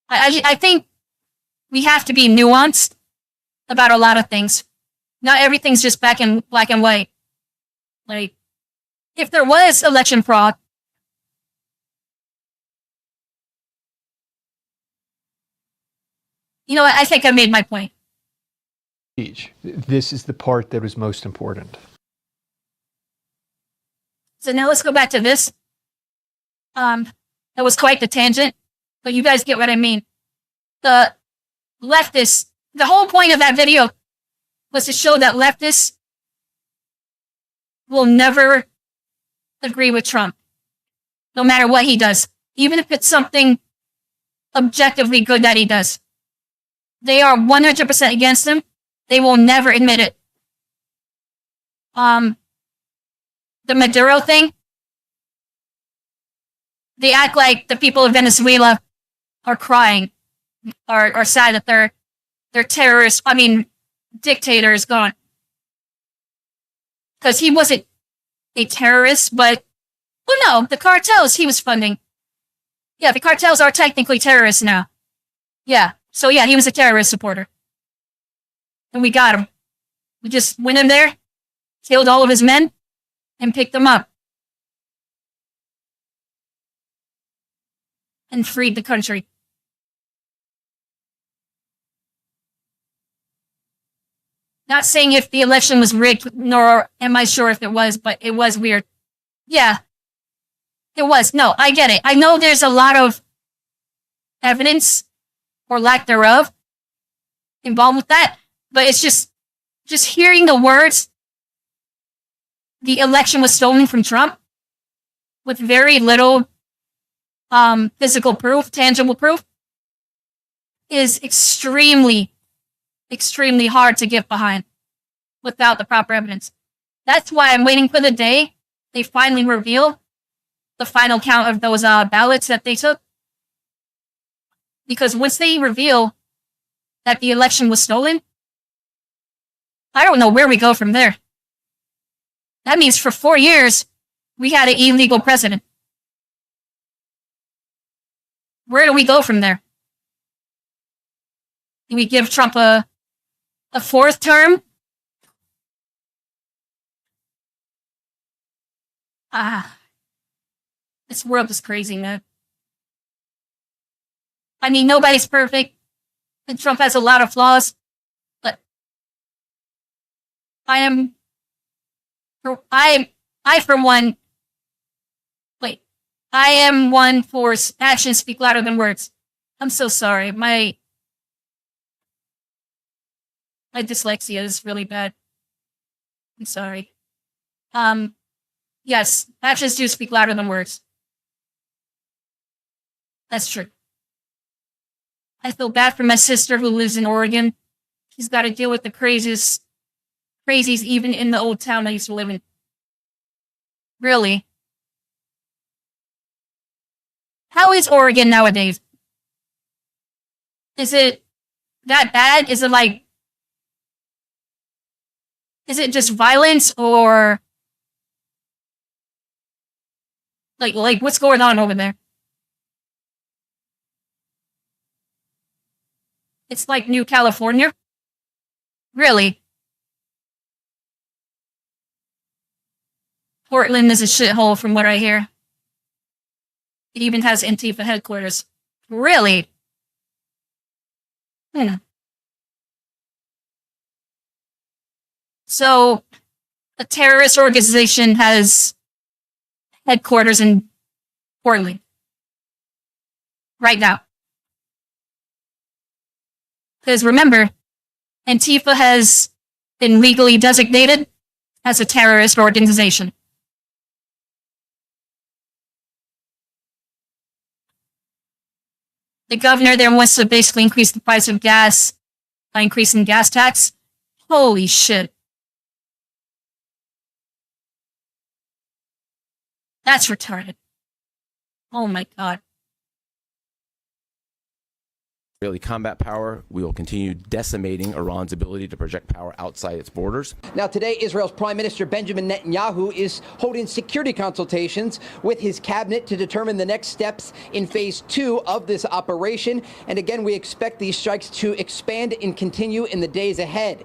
[SPEAKER 2] I think we have to be nuanced about a lot of things. Not everything's just black and white. Like, if there was election fraud, you know what? I think I made my point.
[SPEAKER 11] This is the part that was most important.
[SPEAKER 2] So now let's go back to this. That was quite the tangent, but you guys get what I mean. The leftists, the whole point of that video was to show that leftists will never agree with Trump, no matter what he does, even if it's something objectively good that he does. They are 100% against him. They will never admit it. The Maduro thing, they act like the people of Venezuela are crying, are sad that their terrorist, dictator is gone. Because he wasn't a terrorist, but, well, no, the cartels he was funding. Yeah, the cartels are technically terrorists now. Yeah, so yeah, he was a terrorist supporter. And we got him. We just went in there, killed all of his men, and picked them up. And freed the country. Not saying if the election was rigged, nor am I sure if it was, but it was weird. Yeah. It was. No, I get it. I know there's a lot of evidence, or lack thereof, involved with that, but it's just hearing the words, the election was stolen from Trump, with very little physical proof, tangible proof, is extremely hard to get behind without the proper evidence. That's why I'm waiting for the day they finally reveal the final count of those ballots that they took. Because once they reveal that the election was stolen, I don't know where we go from there. That means for 4 years, we had an illegal president. Where do we go from there? Do we give Trump a fourth term? This world is crazy, man. I mean, nobody's perfect, and Trump has a lot of flaws, but I am one for actions speak louder than words. I'm so sorry. My dyslexia is really bad. I'm sorry. Yes, actions do speak louder than words. That's true. I feel bad for my sister who lives in Oregon. She's got to deal with the crazies even in the old town I used to live in. Really? How is Oregon nowadays? Is it that bad? Is it just violence, or like what's going on over there? It's like New California? Really? Portland is a shithole from what I hear. It even has Antifa headquarters. Really? So, a terrorist organization has headquarters in Portland. Right now. Because remember, Antifa has been legally designated as a terrorist organization. The governor there wants to basically increase the price of gas by increasing gas tax. Holy shit. That's retarded. Oh my god.
[SPEAKER 9] Israeli combat power, we will continue decimating Iran's ability to project power outside its borders.
[SPEAKER 6] Now, today, Israel's Prime Minister Benjamin Netanyahu is holding security consultations with his cabinet to determine the next steps in phase 2 of this operation. And again, we expect these strikes to expand and continue in the days ahead.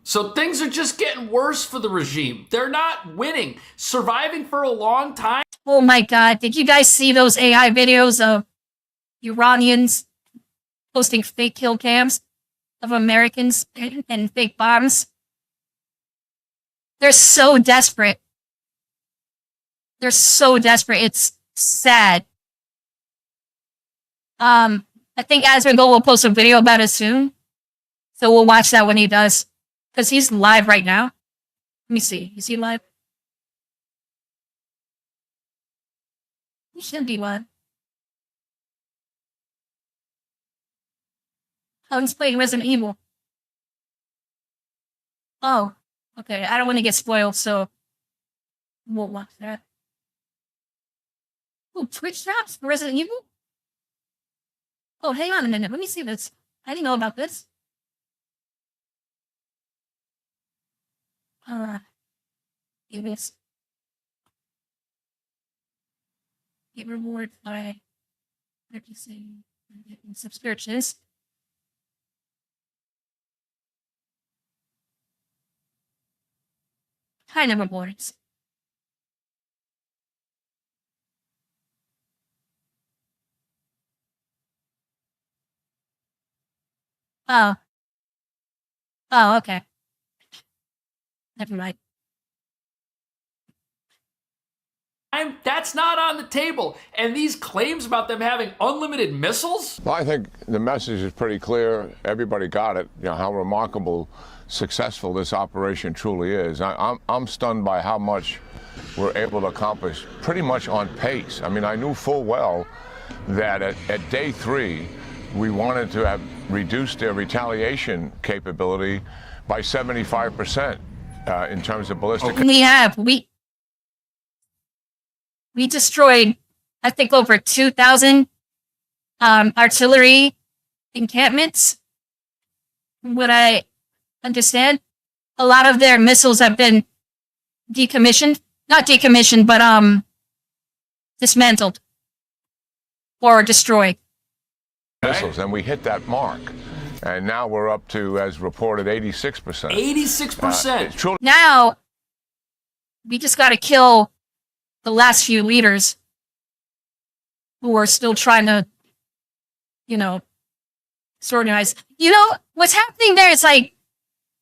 [SPEAKER 3] So things are just getting worse for the regime. They're not winning, surviving for a long time.
[SPEAKER 2] Oh my God, did you guys see those AI videos of Iranians posting fake kill cams of Americans and fake bombs? They're so desperate. They're so desperate. It's sad. I think Asmongold will post a video about it soon. So we'll watch that when he does. Because he's live right now. Let me see. Is he live? He should be live. Oh, he's playing Resident Evil. Oh, okay. I don't want to get spoiled, so we'll watch that. Oh, Twitch drops for Resident Evil? Oh, hang on a minute. Let me see this. I didn't know about this. Give this. Get rewards by purchasing subscriptions. Kind of rewards. Oh. Oh, okay. Never mind.
[SPEAKER 3] That's not on the table. And these claims about them having unlimited missiles?
[SPEAKER 12] Well, I think the message is pretty clear. Everybody got it. You know, how remarkable, successful this operation truly is. I'm stunned by how much we're able to accomplish pretty much on pace. I mean, I knew full well that at day 3, we wanted to have reduced their retaliation capability by 75%. In terms of ballistic.
[SPEAKER 2] We destroyed, I think, over 2,000 artillery encampments. What I understand, a lot of their missiles have been decommissioned. Not decommissioned, but dismantled or destroyed.
[SPEAKER 12] Missiles, and we hit that mark. And now we're up to, as reported, 86%.
[SPEAKER 3] 86%.
[SPEAKER 2] Now, we just got to kill the last few leaders who are still trying to, organize. What's happening there is like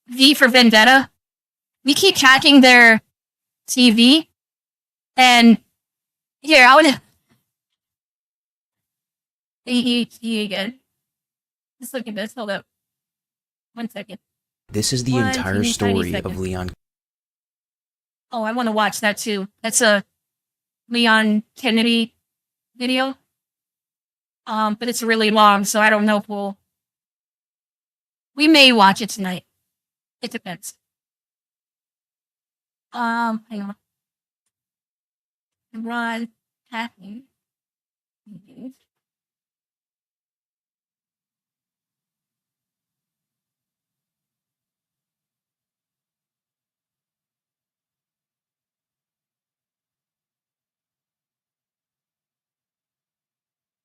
[SPEAKER 2] V for Vendetta. We keep hacking their TV. And here, I want to... again. Just look at this. Hold up. 1 second.
[SPEAKER 13] This is the entire story of Leon.
[SPEAKER 2] Oh, I want to watch that too. That's a Leon Kennedy video. But it's really long, so I don't know if we may watch it tonight. It depends. Hang on. Run. Hacking.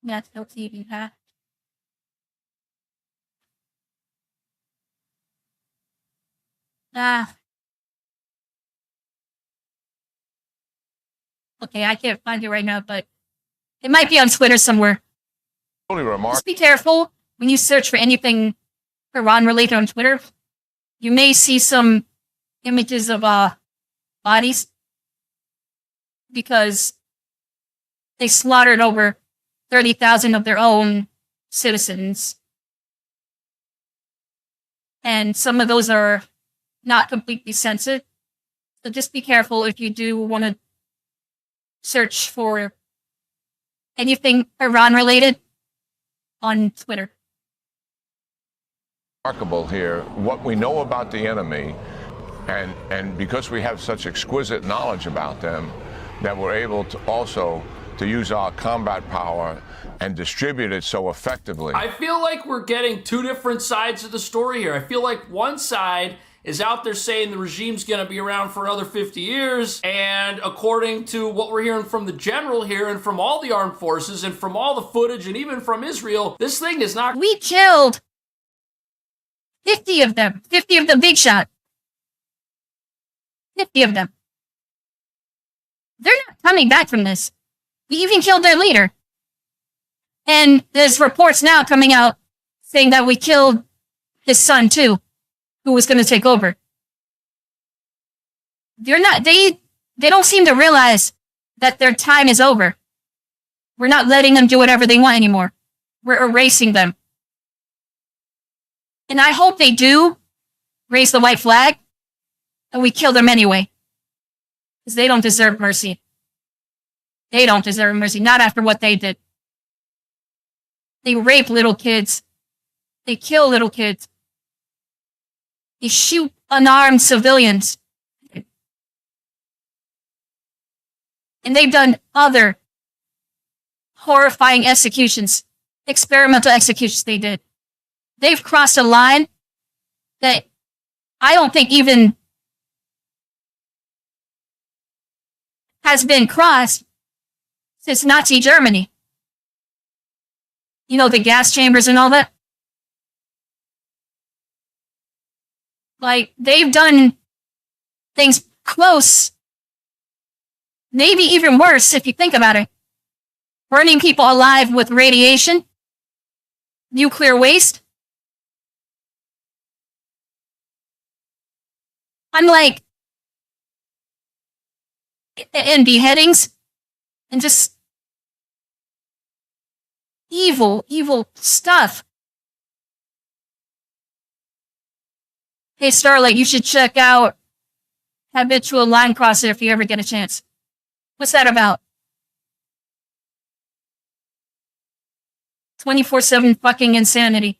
[SPEAKER 2] That's no TV, huh? Okay, I can't find it right now, but it might be on Twitter somewhere. Just be careful when you search for anything Iran related on Twitter. You may see some images of bodies because they slaughtered over 30,000 of their own citizens. And some of those are not completely censored. So just be careful if you do want to search for anything Iran related on Twitter.
[SPEAKER 12] Remarkable here, what we know about the enemy, and because we have such exquisite knowledge about them, that we're able to also to use our combat power and distribute it so effectively.
[SPEAKER 3] I feel like we're getting two different sides of the story here. I feel like one side is out there saying the regime's going to be around for another 50 years, and according to what we're hearing from the general here and from all the armed forces and from all the footage and even from Israel, this thing is not...
[SPEAKER 2] We killed 50 of them big shot. 50 of them. They're not coming back from this. We even killed their leader. And there's reports now coming out saying that we killed his son too, who was going to take over. They don't seem to realize that their time is over. We're not letting them do whatever they want anymore. We're erasing them. And I hope they do raise the white flag and we kill them anyway. Because they don't deserve mercy. They don't deserve mercy, not after what they did. They rape little kids. They kill little kids. They shoot unarmed civilians. And they've done other horrifying executions, experimental executions they did. They've crossed a line that I don't think even has been crossed since Nazi Germany. You know, the gas chambers and all that. Like, they've done things close, maybe even worse if you think about it. Burning people alive with radiation, nuclear waste. Unlike, and beheadings, and just evil stuff. Hey, Starlight, you should check out Habitual Line Crosser if you ever get a chance. What's that about? 24/7 fucking insanity.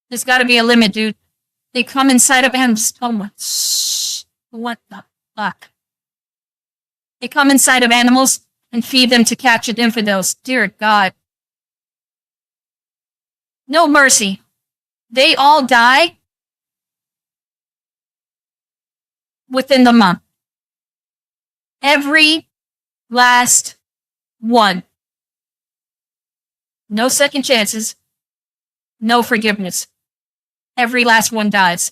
[SPEAKER 2] There's gotta be a limit, dude. They come inside of animals. Oh my, shh. What the fuck? They come inside of animals and feed them to captured infidels. Dear God. No mercy. They all die within the month. Every last one. No second chances. No forgiveness. Every last one dies.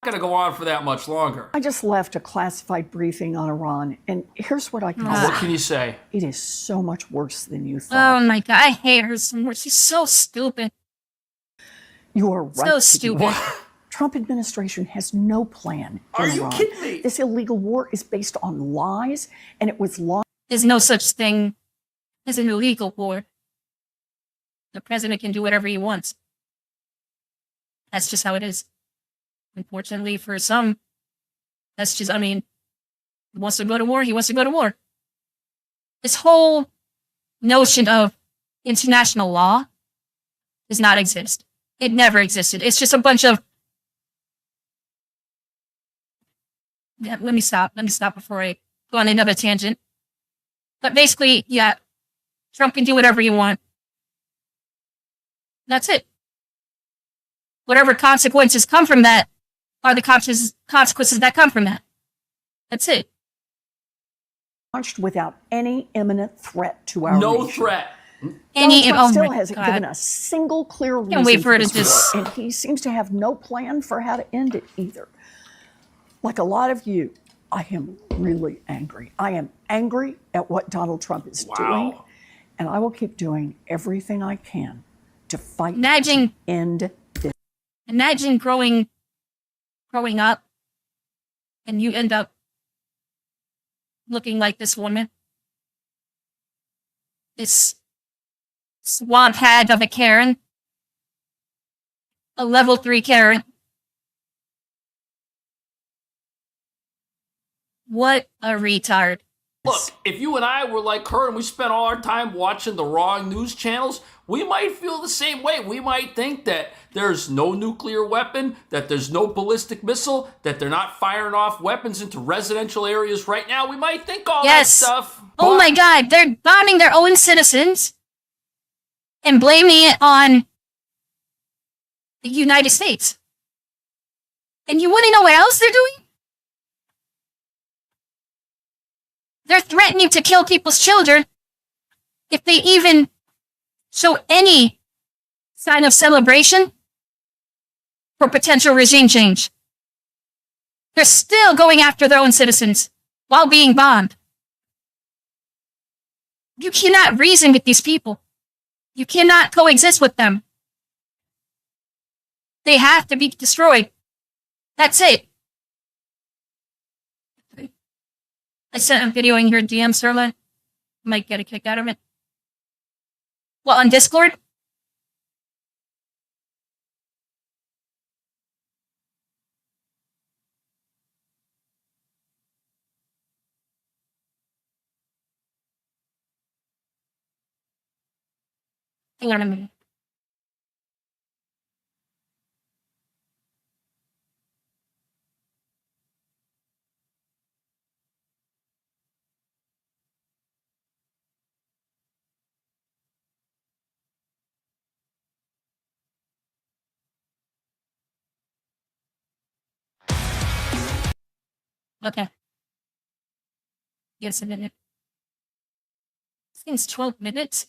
[SPEAKER 3] Not going to go on for that much longer.
[SPEAKER 14] I just left a classified briefing on Iran, and here's what I can say.
[SPEAKER 3] What can you say?
[SPEAKER 14] It is so much worse than you thought.
[SPEAKER 2] Oh my God, I hate her so much. She's so stupid.
[SPEAKER 14] You are right.
[SPEAKER 2] So stupid.
[SPEAKER 14] Trump administration has no plan.
[SPEAKER 3] Are you kidding me?
[SPEAKER 14] This illegal war is based on lies, and it was launched.
[SPEAKER 2] There's no such thing as an illegal war. The president can do whatever he wants. That's just how it is. Unfortunately for some, that's just, I mean, he wants to go to war, he wants to go to war. This whole notion of international law does not exist. It never existed. It's just a bunch of... Yeah, let me stop before I go on another tangent. But basically, yeah, Trump can do whatever you want. That's it. Whatever consequences come from that are the consequences that come from that. That's it.
[SPEAKER 14] Launched without any imminent threat to our
[SPEAKER 3] No
[SPEAKER 14] nation.
[SPEAKER 3] threat.
[SPEAKER 14] Donald Trump still hasn't given a single clear reason.
[SPEAKER 2] Can't wait for her to
[SPEAKER 14] this
[SPEAKER 2] just...
[SPEAKER 14] war, and he seems to have no plan for how to end it either. Like a lot of you, I am really angry. I am angry at what Donald Trump is doing, and I will keep doing everything I can to fight to end this.
[SPEAKER 2] Imagine growing up and you end up looking like this woman. This swamp hag of a Karen. A level 3 Karen. What a retard.
[SPEAKER 3] Look, if you and I were like her and we spent all our time watching the wrong news channels, we might feel the same way. We might think that there's no nuclear weapon, that there's no ballistic missile, that they're not firing off weapons into residential areas right now. We might think all that stuff.
[SPEAKER 2] Oh my God, they're bombing their own citizens and blaming it on the United States. And you want to know what else they're doing? They're threatening to kill people's children if they even show any sign of celebration for potential regime change. They're still going after their own citizens while being bombed. You cannot reason with these people. You cannot coexist with them. They have to be destroyed. That's it. I sent a video in your DM, Serlin. Might get a kick out of it. Well, on Discord? Hang on a minute. Okay. Yes, a minute. Since 12 minutes.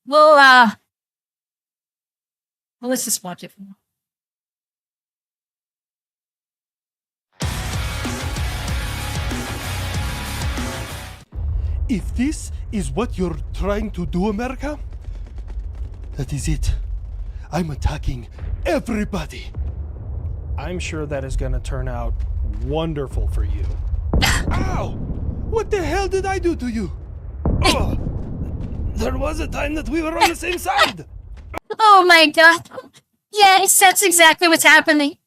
[SPEAKER 2] Well, let's just watch it for now.
[SPEAKER 15] If this is what you're trying to do, America, that is it. I'm attacking everybody.
[SPEAKER 16] I'm sure that is going to turn out wonderful for you.
[SPEAKER 15] Ow! What the hell did I do to you? Oh, there was a time that we were on the same side.
[SPEAKER 2] Oh my God. Yes, that's exactly what's happening.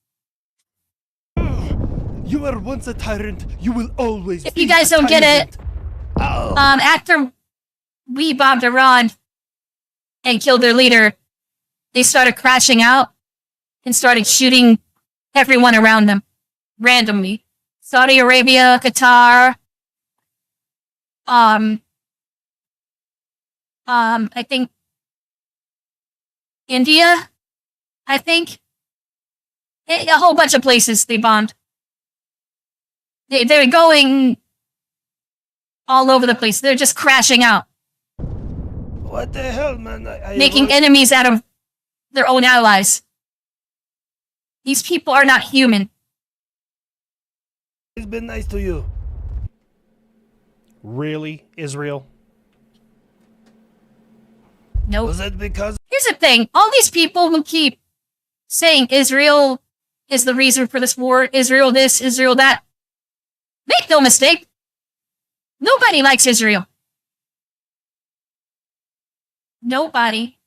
[SPEAKER 15] You were once a tyrant. You will always
[SPEAKER 2] If
[SPEAKER 15] be
[SPEAKER 2] you guys
[SPEAKER 15] a
[SPEAKER 2] don't get
[SPEAKER 15] tyrant.
[SPEAKER 2] it, after we bombed Iran and killed their leader, they started crashing out and started shooting everyone around them randomly. Saudi Arabia, Qatar, I think India, a whole bunch of places they bombed. They're going all over the place. They're just crashing out.
[SPEAKER 15] What the hell, man?
[SPEAKER 2] Making enemies out of their own allies. These people are not human.
[SPEAKER 15] It's been nice to you.
[SPEAKER 16] Really, Israel?
[SPEAKER 2] Nope.
[SPEAKER 15] Was it because...
[SPEAKER 2] Here's the thing. All these people who keep saying Israel is the reason for this war, Israel this, Israel that. Make no mistake. Nobody likes Israel. Nobody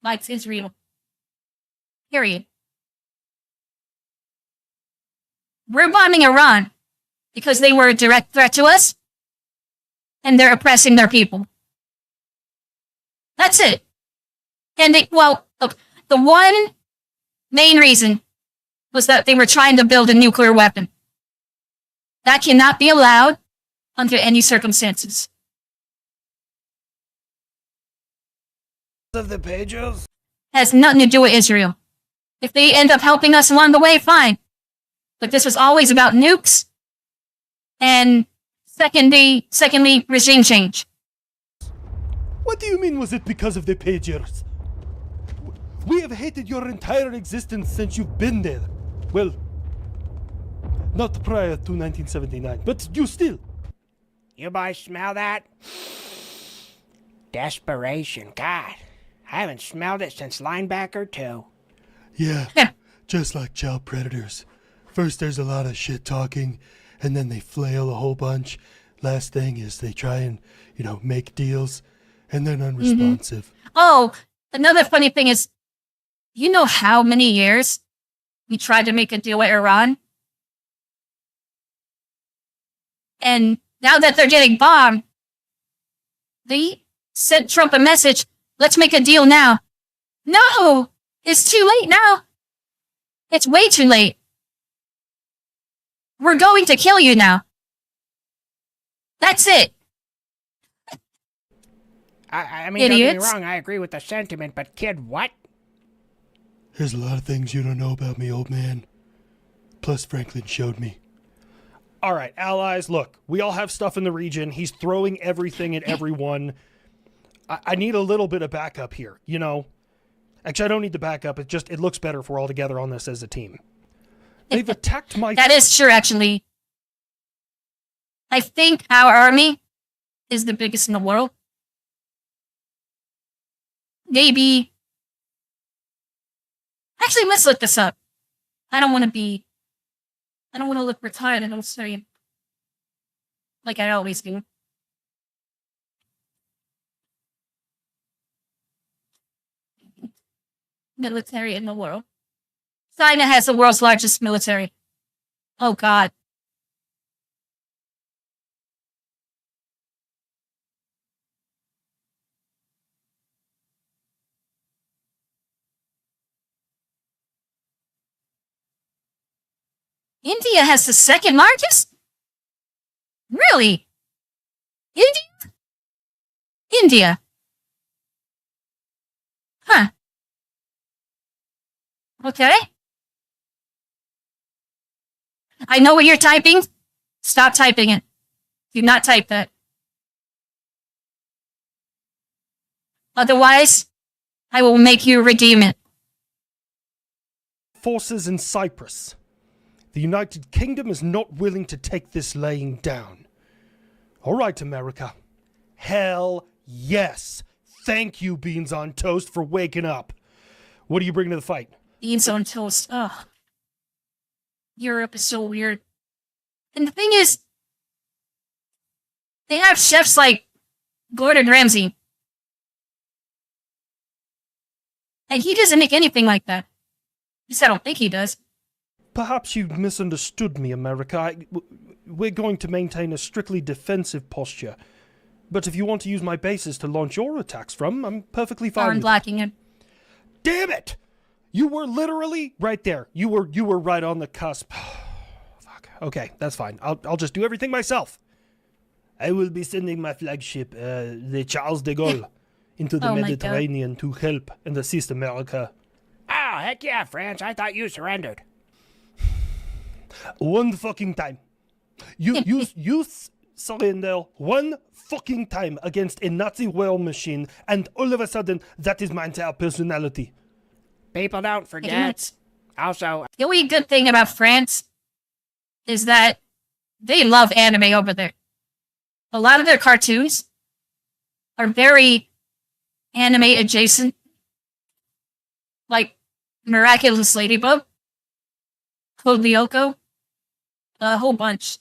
[SPEAKER 2] likes Israel. Period. We're bombing Iran because they were a direct threat to us and they're oppressing their people. That's it. And look, the one main reason was that they were trying to build a nuclear weapon. That cannot be allowed under any circumstances.
[SPEAKER 15] Of the pages?
[SPEAKER 2] Has nothing to do with Israel. If they end up helping us along the way, fine. But this was always about nukes and secondly, regime change.
[SPEAKER 15] What do you mean was it because of the pagers? We have hated your entire existence since you've been there. Well, not prior to 1979, but you still.
[SPEAKER 17] You boys smell that? Desperation. God, I haven't smelled it since Linebacker 2.
[SPEAKER 15] Yeah, just like child predators. First there's a lot of shit talking, and then they flail a whole bunch. Last thing is they try and, make deals, and they're unresponsive.
[SPEAKER 2] Mm-hmm. Oh, another funny thing is, you know how many years we tried to make a deal with Iran? And now that they're getting bombed, They sent Trump a message. Let's make a deal now. No! It's too late now. It's way too late. We're going to kill you now. That's it.
[SPEAKER 17] I mean,
[SPEAKER 2] Idiots.
[SPEAKER 17] don't get me wrong, I agree with the sentiment, but kid, what?
[SPEAKER 15] There's a lot of things you don't know about me, old man. Plus, Franklin showed me.
[SPEAKER 16] All right, allies, look, we all have stuff in the region. He's throwing everything at everyone. I need a little bit of backup here, you know? Actually, I don't need the backup. It looks better if we're all together on this as a team. They've attacked my...
[SPEAKER 2] That is true, actually. I think our army is the biggest in the world. Maybe... Actually, let's look this up. I don't want to look retired and say like I always do. Military in the world. China has the world's largest military. Oh God. India has the second largest? Really? India? India. Huh. Okay. I know what you're typing. Stop typing it. Do not type that. Otherwise, I will make you redeem it.
[SPEAKER 16] Forces in Cyprus. The United Kingdom is not willing to take this laying down. All right, America. Hell yes. Thank you, Beans on Toast, for waking up. What do you bring to the fight?
[SPEAKER 2] Beans on toast. Ugh. Europe is so weird. And the thing is, they have chefs like Gordon Ramsay. And he doesn't make anything like that. At least I don't think he does.
[SPEAKER 16] Perhaps you misunderstood me, America. We're going to maintain a strictly defensive posture. But if you want to use my bases to launch your attacks from, I'm perfectly fine with it.
[SPEAKER 2] Blocking him.
[SPEAKER 16] Damn it! You were literally right there. You were right on the cusp. Fuck. Okay, that's fine. I'll just do everything myself. I will be sending my flagship, the Charles de Gaulle, into the Mediterranean to help and assist America.
[SPEAKER 17] Oh, heck yeah, France. I thought you surrendered.
[SPEAKER 15] One fucking time. You surrender one fucking time against a Nazi war machine, and all of a sudden, that is my entire personality.
[SPEAKER 17] People don't forget. Also,
[SPEAKER 2] the only good thing about France is that they love anime over there. A lot of their cartoons are very anime adjacent, like Miraculous Ladybug, Code Lyoko, a whole bunch.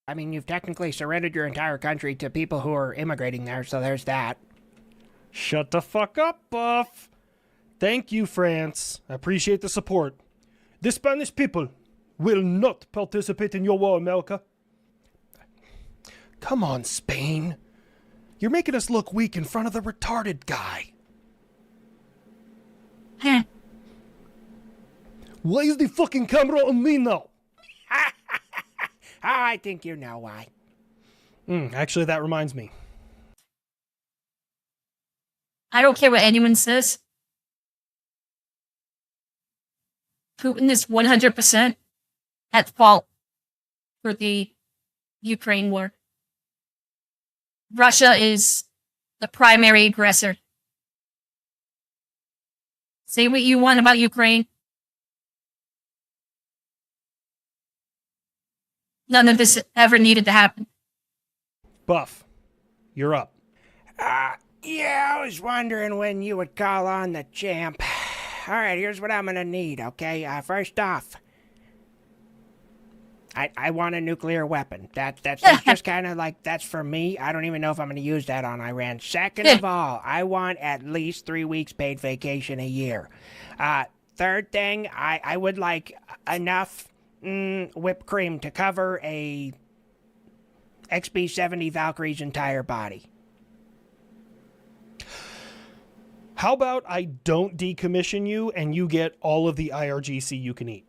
[SPEAKER 17] I mean, you've technically surrendered your entire country to people who are immigrating there, so there's that.
[SPEAKER 16] Shut the fuck up, Buff. Thank you, France. I appreciate the support. The Spanish people will not participate in your war, America. Come on, Spain. You're making us look weak in front of the retarded guy. Why is the fucking camera on me now?
[SPEAKER 17] I think you know why.
[SPEAKER 16] Actually, that reminds me.
[SPEAKER 2] I don't care what anyone says. Putin is 100% at fault for the Ukraine war. Russia is the primary aggressor. Say what you want about Ukraine. None of this ever needed to happen.
[SPEAKER 16] Buff, you're up.
[SPEAKER 17] Yeah, I was wondering when you would call on the champ. All right, here's what I'm gonna need, okay? First off, I want a nuclear weapon. That's just kind of like, that's for me. I don't even know if I'm gonna use that on Iran. Second of all, I want at least 3 weeks paid vacation a year. Third thing, I would like enough whipped cream to cover a XB-70 Valkyrie's entire body.
[SPEAKER 16] How about I don't decommission you and you get all of the IRGC you can eat?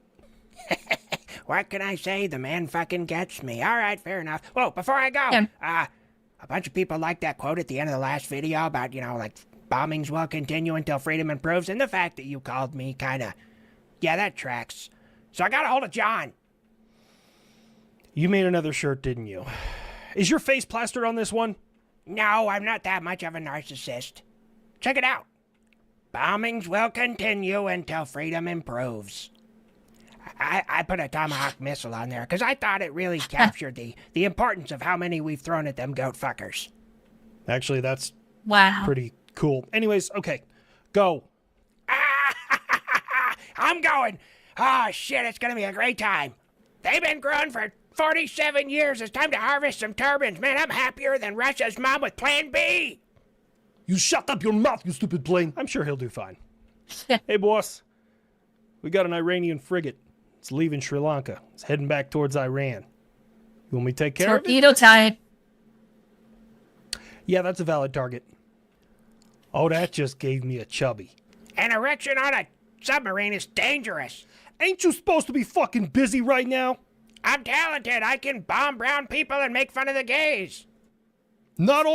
[SPEAKER 17] What can I say? The man fucking gets me. All right, fair enough. Whoa, before I go, a bunch of people liked that quote at the end of the last video about, you know, like, bombings will continue until freedom improves, and the fact that you called me kinda, yeah, that tracks. So I got a hold of John.
[SPEAKER 16] You made another shirt, didn't you? Is your face plastered on this one?
[SPEAKER 17] No, I'm not that much of a narcissist. Check it out. Bombings will continue until freedom improves. I put a Tomahawk missile on there because I thought it really captured the importance of how many we've thrown at them goat fuckers.
[SPEAKER 16] Actually, that's
[SPEAKER 2] wow,
[SPEAKER 16] pretty cool. Anyways, okay, go.
[SPEAKER 17] I'm going. Oh, shit, it's going to be a great time. They've been growing for 47 years. It's time to harvest some turbines. Man, I'm happier than Russia's mom with Plan B.
[SPEAKER 16] You shut up your mouth, you stupid plane. I'm sure he'll do fine. Hey, boss. We got an Iranian frigate. It's leaving Sri Lanka. It's heading back towards Iran. You want me to take care of it?
[SPEAKER 2] Torpedo time.
[SPEAKER 16] Yeah, that's a valid target. Oh, that just gave me a chubby.
[SPEAKER 17] An erection on a submarine is dangerous.
[SPEAKER 16] Ain't you supposed to be fucking busy right now?
[SPEAKER 17] I'm talented. I can bomb brown people and make fun of the gays.
[SPEAKER 16] Not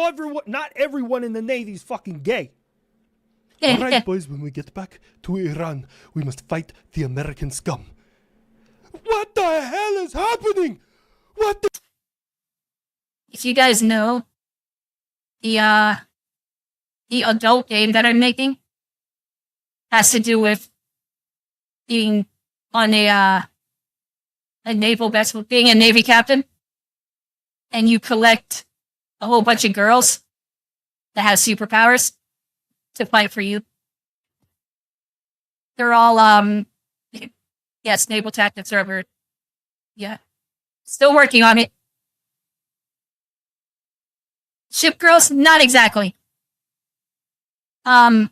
[SPEAKER 16] everyone in the Navy's fucking gay. All right, boys, when we get back to Iran, we must fight the American scum. What the hell is happening? What the...
[SPEAKER 2] If you guys know, the adult game that I'm making has to do with being on a naval vessel, being a Navy captain, and you collect a whole bunch of girls that have superpowers to fight for you. They're all, yes, Naval Tactics Server. Yeah. Still working on it. Ship girls? Not exactly. The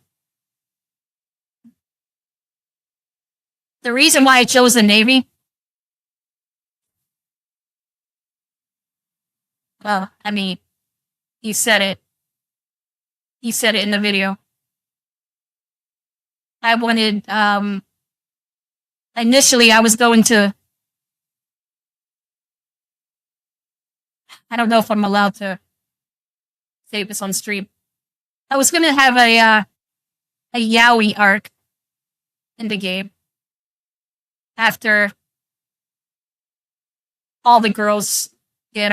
[SPEAKER 2] reason why I chose the Navy, well, I mean, he said it. He said it in the video. I wanted, initially I was going to, I don't know if I'm allowed to say this on stream. I was going to have a yaoi arc in the game after all the girls get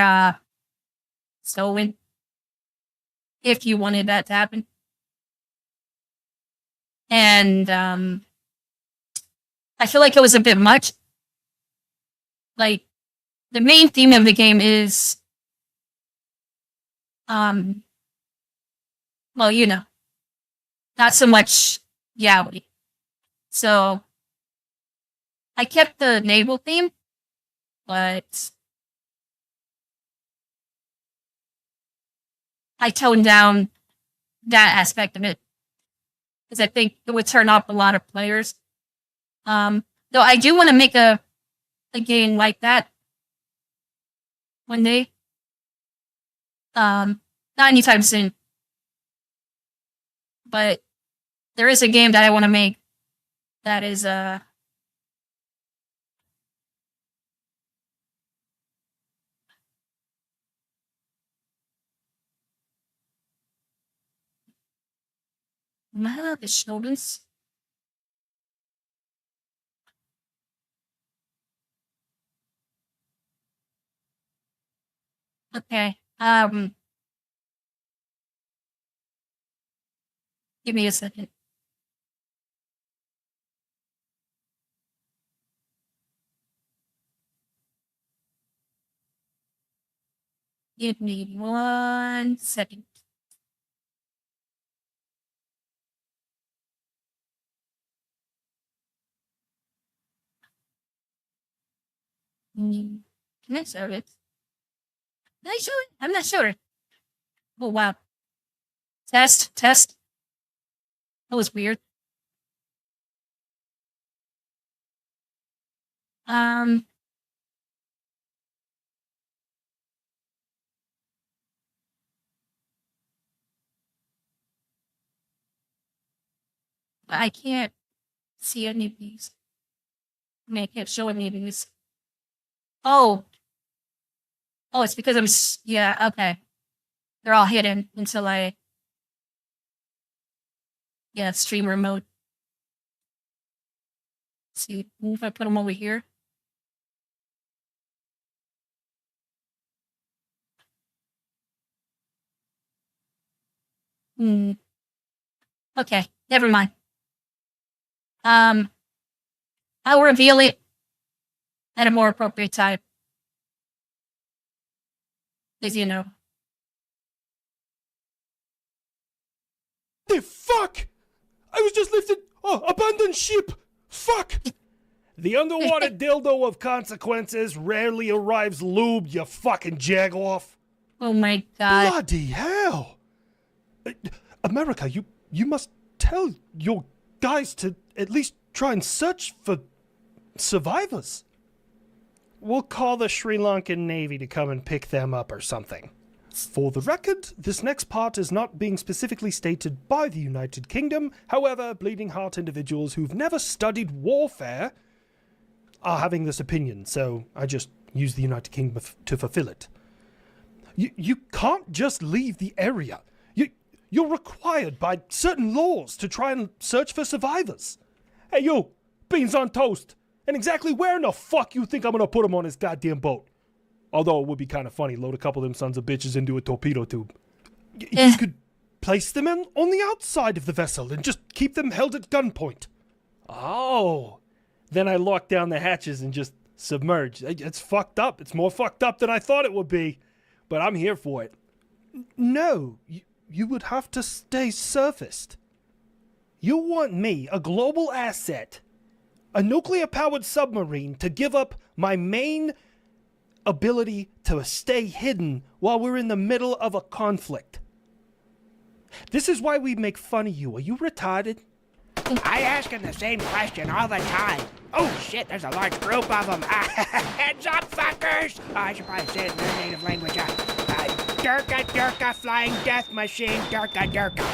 [SPEAKER 2] stolen, if you wanted that to happen. And I feel like it was a bit much. Like, the main theme of the game is, well, you know, not so much yaoi. So, I kept the naval theme, but I toned down that aspect of it because I think it would turn off a lot of players. Though I do want to make a game like that one day. Not anytime soon. But there is a game that I want to make that is the shoulders. Okay. Give me a second. Give me 1 second. Can I show it? Can I show it? I'm not sure. Oh, wow. Test. That was weird. But I can't see any of these. I mean, I can't show any of these. Oh. Oh, it's because yeah, okay. They're all hidden until yeah, streamer mode. Let's see, if I put them over here. Okay, never mind. I'll reveal it at a more appropriate time. As you know.
[SPEAKER 16] The fuck! I was just lifted. Oh, abandoned ship. Fuck! The underwater dildo of consequences rarely arrives lubed, you fucking jagoff.
[SPEAKER 2] Oh my god.
[SPEAKER 16] Bloody hell! America, you must tell your guys to at least try and search for survivors. We'll call the Sri Lankan Navy to come and pick them up or something. For the record, this next part is not being specifically stated by the United Kingdom. However, bleeding heart individuals who've never studied warfare are having this opinion, so I just use the United Kingdom to fulfill it. You can't just leave the area. You're required by certain laws to try and search for survivors. Hey, you, beans on toast. And exactly where in the fuck you think I'm gonna put them on this goddamn boat? Although it would be kind of funny, load a couple of them sons of bitches into a torpedo tube. You could place them on the outside of the vessel and just keep them held at gunpoint. Oh, then I lock down the hatches and just submerge. It's fucked up. It's more fucked up than I thought it would be, but I'm here for it. No, you would have to stay surfaced. You want me, a global asset, a nuclear-powered submarine, to give up my main ability to stay hidden while we're in the middle of a conflict. This is why we make fun of you. Are you retarded?
[SPEAKER 17] I ask him the same question all the time. Oh shit, there's a large group of them. Heads up, fuckers! Oh, I should probably say it in their native language. Durka, Durka, flying death machine, Durka, Durka.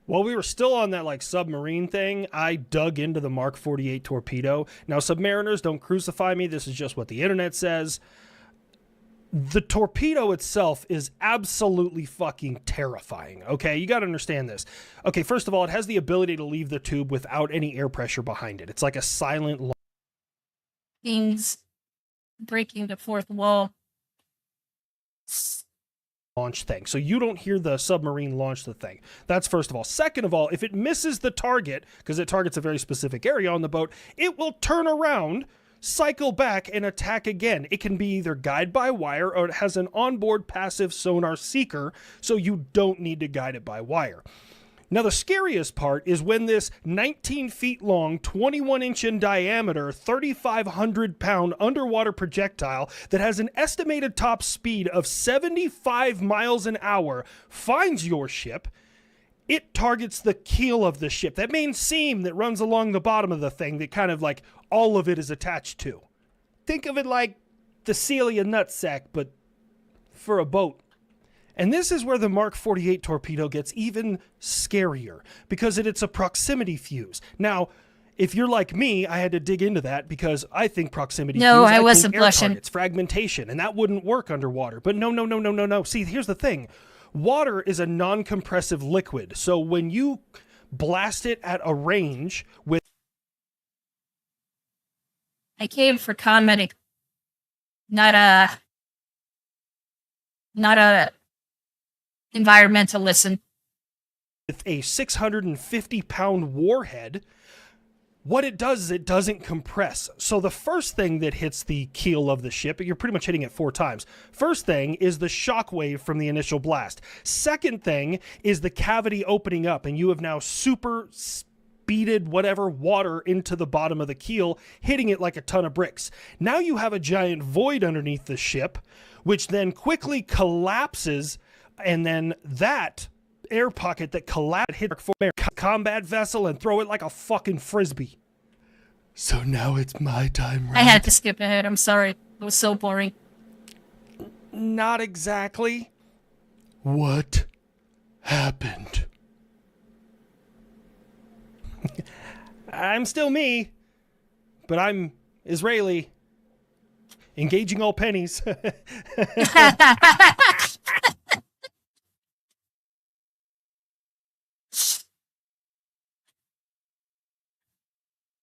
[SPEAKER 16] While we were still on that submarine thing, I dug into the Mark 48 torpedo. Now, submariners, don't crucify me. This is just what the internet says. The torpedo itself is absolutely fucking terrifying, okay? You gotta understand this. Okay, first of all, it has the ability to leave the tube without any air pressure behind it. It's like a silent
[SPEAKER 2] things breaking the fourth wall.
[SPEAKER 16] Launch thing. So you don't hear the submarine launch the thing. That's first of all. Second of all, if it misses the target, because it targets a very specific area on the boat, it will turn around, cycle back, and attack again. It can be either guide by wire or it has an onboard passive sonar seeker, so you don't need to guide it by wire. Now, the scariest part is when this 19 feet long, 21 inch in diameter, 3,500 pound underwater projectile that has an estimated top speed of 75 miles an hour finds your ship. It targets the keel of the ship, that main seam that runs along the bottom of the thing that kind of all of it is attached to. Think of it like the Celia nutsack, but for a boat. And this is where the Mark 48 torpedo gets even scarier, because it's a proximity fuse. Now, if you're like me, I had to dig into that because I think proximity fuse,
[SPEAKER 2] I wasn't blushing.
[SPEAKER 16] It's fragmentation, and that wouldn't work underwater. But no. See, here's the thing. Water is a non-compressive liquid, so when you blast it at a range with...
[SPEAKER 2] I came for commenting, not a environmentalist.
[SPEAKER 16] With a 650-pound warhead, what it does is it doesn't compress. So the first thing that hits the keel of the ship, you're pretty much hitting it 4 times. First thing is the shock wave from the initial blast. Second thing is the cavity opening up, and you have now super speeded whatever water into the bottom of the keel, hitting it like a ton of bricks. Now you have a giant void underneath the ship, which then quickly collapses, and then that air pocket that collapsed hit a combat vessel and throw it like a fucking frisbee. So now it's my time, right?
[SPEAKER 2] I had to skip ahead. I'm sorry. It was so boring.
[SPEAKER 16] Not exactly. What happened? I'm still me, but I'm Israeli. Engaging all pennies.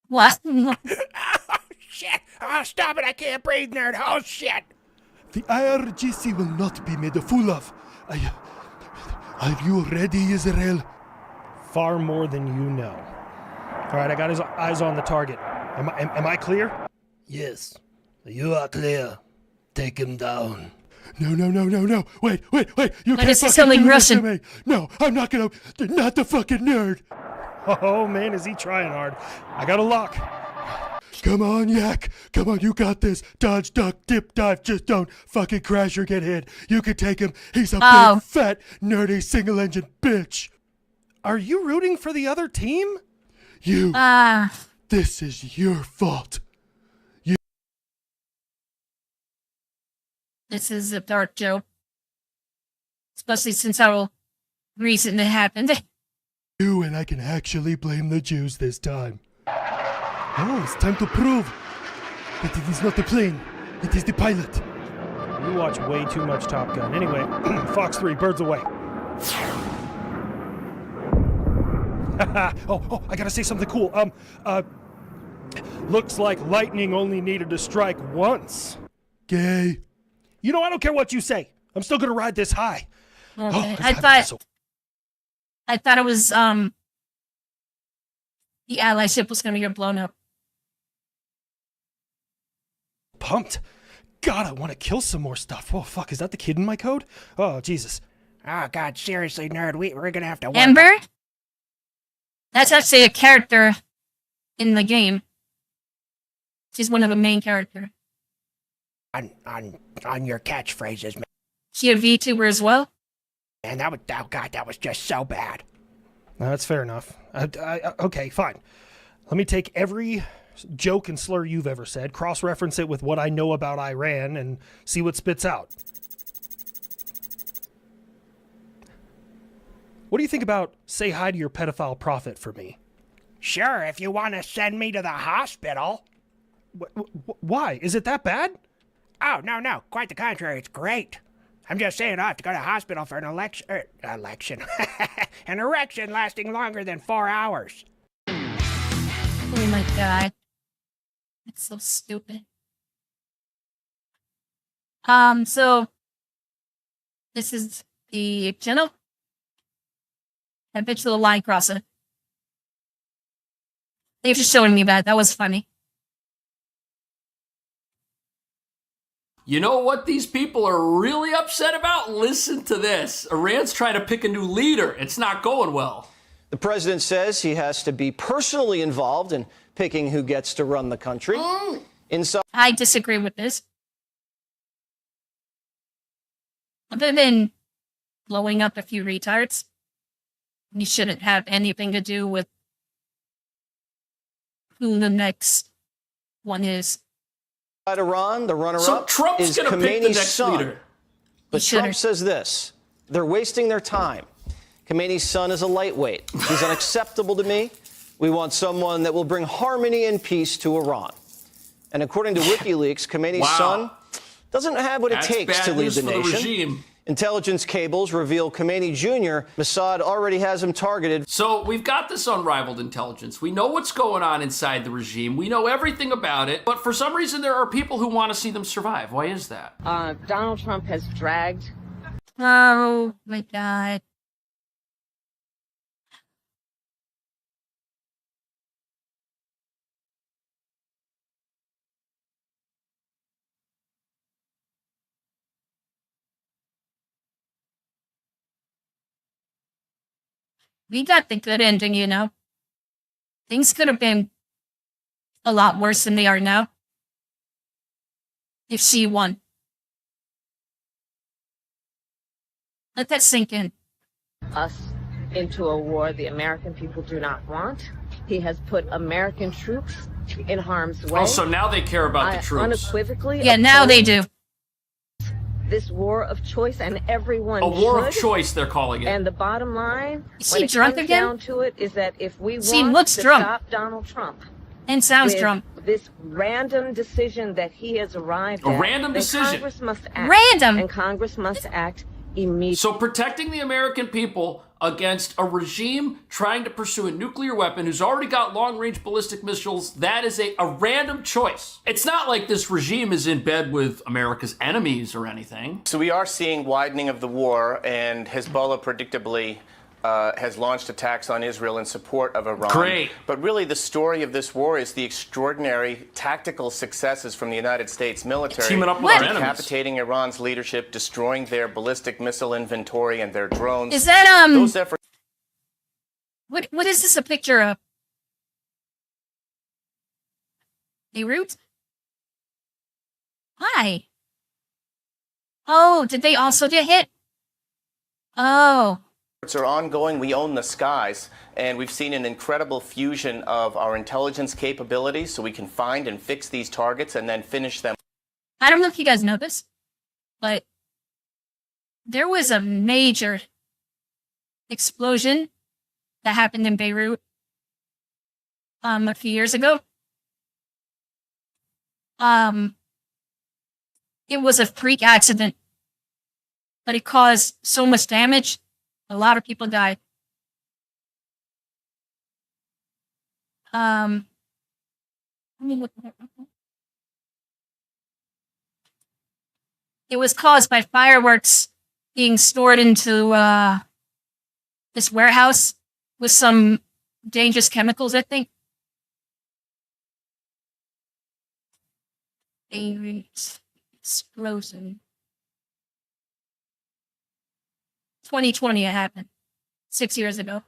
[SPEAKER 2] What?
[SPEAKER 17] Oh, shit. Oh, stop it. I can't breathe, nerd. Oh, shit.
[SPEAKER 15] The IRGC will not be made a fool of. Are you ready, Israel?
[SPEAKER 16] Far more than you know. All right, I got his eyes on the target. Am I clear?
[SPEAKER 15] Yes, you are clear. Take him down. No. Wait. You can't fucking do this to me. No, I'm not gonna. Not the fucking nerd.
[SPEAKER 16] Oh, man, is he trying hard. I got a lock.
[SPEAKER 15] Come on, Yak. Come on, you got this. Dodge, duck, dip, dive. Just don't fucking crash or get hit. You can take him. He's a big, fat, nerdy, single-engine bitch.
[SPEAKER 16] Are you rooting for the other team?
[SPEAKER 15] You. This is your fault.
[SPEAKER 2] This is a dark joke. Especially since how recent it happened.
[SPEAKER 15] You and I can actually blame the Jews this time. Oh, it's time to prove that it is not the plane, it is the pilot.
[SPEAKER 16] You watch way too much Top Gun. Anyway, Fox 3, birds away. Oh, I gotta say something cool. Looks like lightning only needed to strike once.
[SPEAKER 15] Gay.
[SPEAKER 16] You know, I don't care what you say. I'm still gonna ride this high.
[SPEAKER 2] Okay. I thought it was, the ally ship was gonna get blown up.
[SPEAKER 16] Pumped. God, I want to kill some more stuff. Oh, fuck, is that the kid in my code? Oh, Jesus.
[SPEAKER 17] Oh, God, seriously, nerd, we're gonna have to work.
[SPEAKER 2] Amber? That's actually a character in the game. She's one of the main characters.
[SPEAKER 17] On your catchphrases, man.
[SPEAKER 2] She a VTuber as well?
[SPEAKER 17] And that was just so bad.
[SPEAKER 16] No, that's fair enough. Okay, fine. Let me take every joke and slur you've ever said, cross-reference it with what I know about Iran, and see what spits out. What do you think about say hi to your pedophile prophet for me?
[SPEAKER 17] Sure, if you want to send me to the hospital.
[SPEAKER 16] Why? Is it that bad?
[SPEAKER 17] Oh, no. Quite the contrary. It's great. I'm just saying I have to go to the hospital for an election. An erection lasting longer than 4 hours.
[SPEAKER 2] Oh my God. It's so stupid. So this is the channel. Habitual line crosser. They're just showing me that. That was funny.
[SPEAKER 3] You know what these people are really upset about? Listen to this. Iran's trying to pick a new leader. It's not going well.
[SPEAKER 18] The president says he has to be personally involved in picking who gets to run the country.
[SPEAKER 2] I disagree with this. Other than blowing up a few retards, you shouldn't have anything to do with who the next one is.
[SPEAKER 18] Iran, the runner-up,
[SPEAKER 3] so Trump's
[SPEAKER 18] is Khomeini's son. Leader. But Trump says this: they're wasting their time. Khomeini's son is a lightweight. He's unacceptable to me. We want someone that will bring harmony and peace to Iran. And according to WikiLeaks, Khomeini's son doesn't have what it takes to lead the nation. Intelligence cables reveal Khomeini Jr. Mossad already has him targeted.
[SPEAKER 3] So we've got this unrivaled intelligence. We know what's going on inside the regime. We know everything about it. But for some reason, there are people who want to see them survive. Why is that?
[SPEAKER 19] Donald Trump has dragged.
[SPEAKER 2] Oh my God. We got the good ending, you know. Things could have been a lot worse than they are now. If she won. Let that sink in.
[SPEAKER 19] Us into a war the American people do not want. He has put American troops in harm's way.
[SPEAKER 3] Oh, so now they care about the troops.
[SPEAKER 19] Unequivocally.
[SPEAKER 2] Yeah, now they do.
[SPEAKER 19] this war of choice, and everyone
[SPEAKER 3] A war
[SPEAKER 19] should.
[SPEAKER 3] of choice, they're calling it.
[SPEAKER 19] And the bottom line,
[SPEAKER 2] Is
[SPEAKER 19] when
[SPEAKER 2] he
[SPEAKER 19] it
[SPEAKER 2] drunk
[SPEAKER 19] comes
[SPEAKER 2] again?
[SPEAKER 19] down to it, is that if we
[SPEAKER 2] He
[SPEAKER 19] want
[SPEAKER 2] looks
[SPEAKER 19] to
[SPEAKER 2] drunk.
[SPEAKER 19] stop Donald Trump
[SPEAKER 2] And sounds
[SPEAKER 19] with
[SPEAKER 2] drunk.
[SPEAKER 19] this random decision that he has arrived
[SPEAKER 3] A
[SPEAKER 19] at,
[SPEAKER 3] random
[SPEAKER 19] then
[SPEAKER 3] decision.
[SPEAKER 19] Congress must act.
[SPEAKER 2] Random.
[SPEAKER 19] And Congress must act immediately.
[SPEAKER 3] So protecting the American people against a regime trying to pursue a nuclear weapon who's already got long-range ballistic missiles, that is a random choice. It's not like this regime is in bed with America's enemies or anything.
[SPEAKER 20] So we are seeing widening of the war, and Hezbollah predictably has launched attacks on Israel in support of Iran.
[SPEAKER 3] Great.
[SPEAKER 20] But really the story of this war is the extraordinary tactical successes from the United States military.
[SPEAKER 3] Teaming up with our enemies.
[SPEAKER 20] Decapitating Iran's leadership, destroying their ballistic missile inventory and their drones.
[SPEAKER 2] Is that,
[SPEAKER 20] Those efforts.
[SPEAKER 2] What is this a picture of? Beirut? Hi. Oh, did they also get hit? Oh.
[SPEAKER 20] Are ongoing. We own the skies, and we've seen an incredible fusion of our intelligence capabilities so we can find and fix these targets and then finish them.
[SPEAKER 2] I don't know if you guys know this, but there was a major explosion that happened in Beirut a few years ago. It was a freak accident, but it caused so much damage. A lot of people died. Let me look at it. It was caused by fireworks being stored into this warehouse with some dangerous chemicals, I think. Beirut explosion. 2020 it happened. 6 years ago.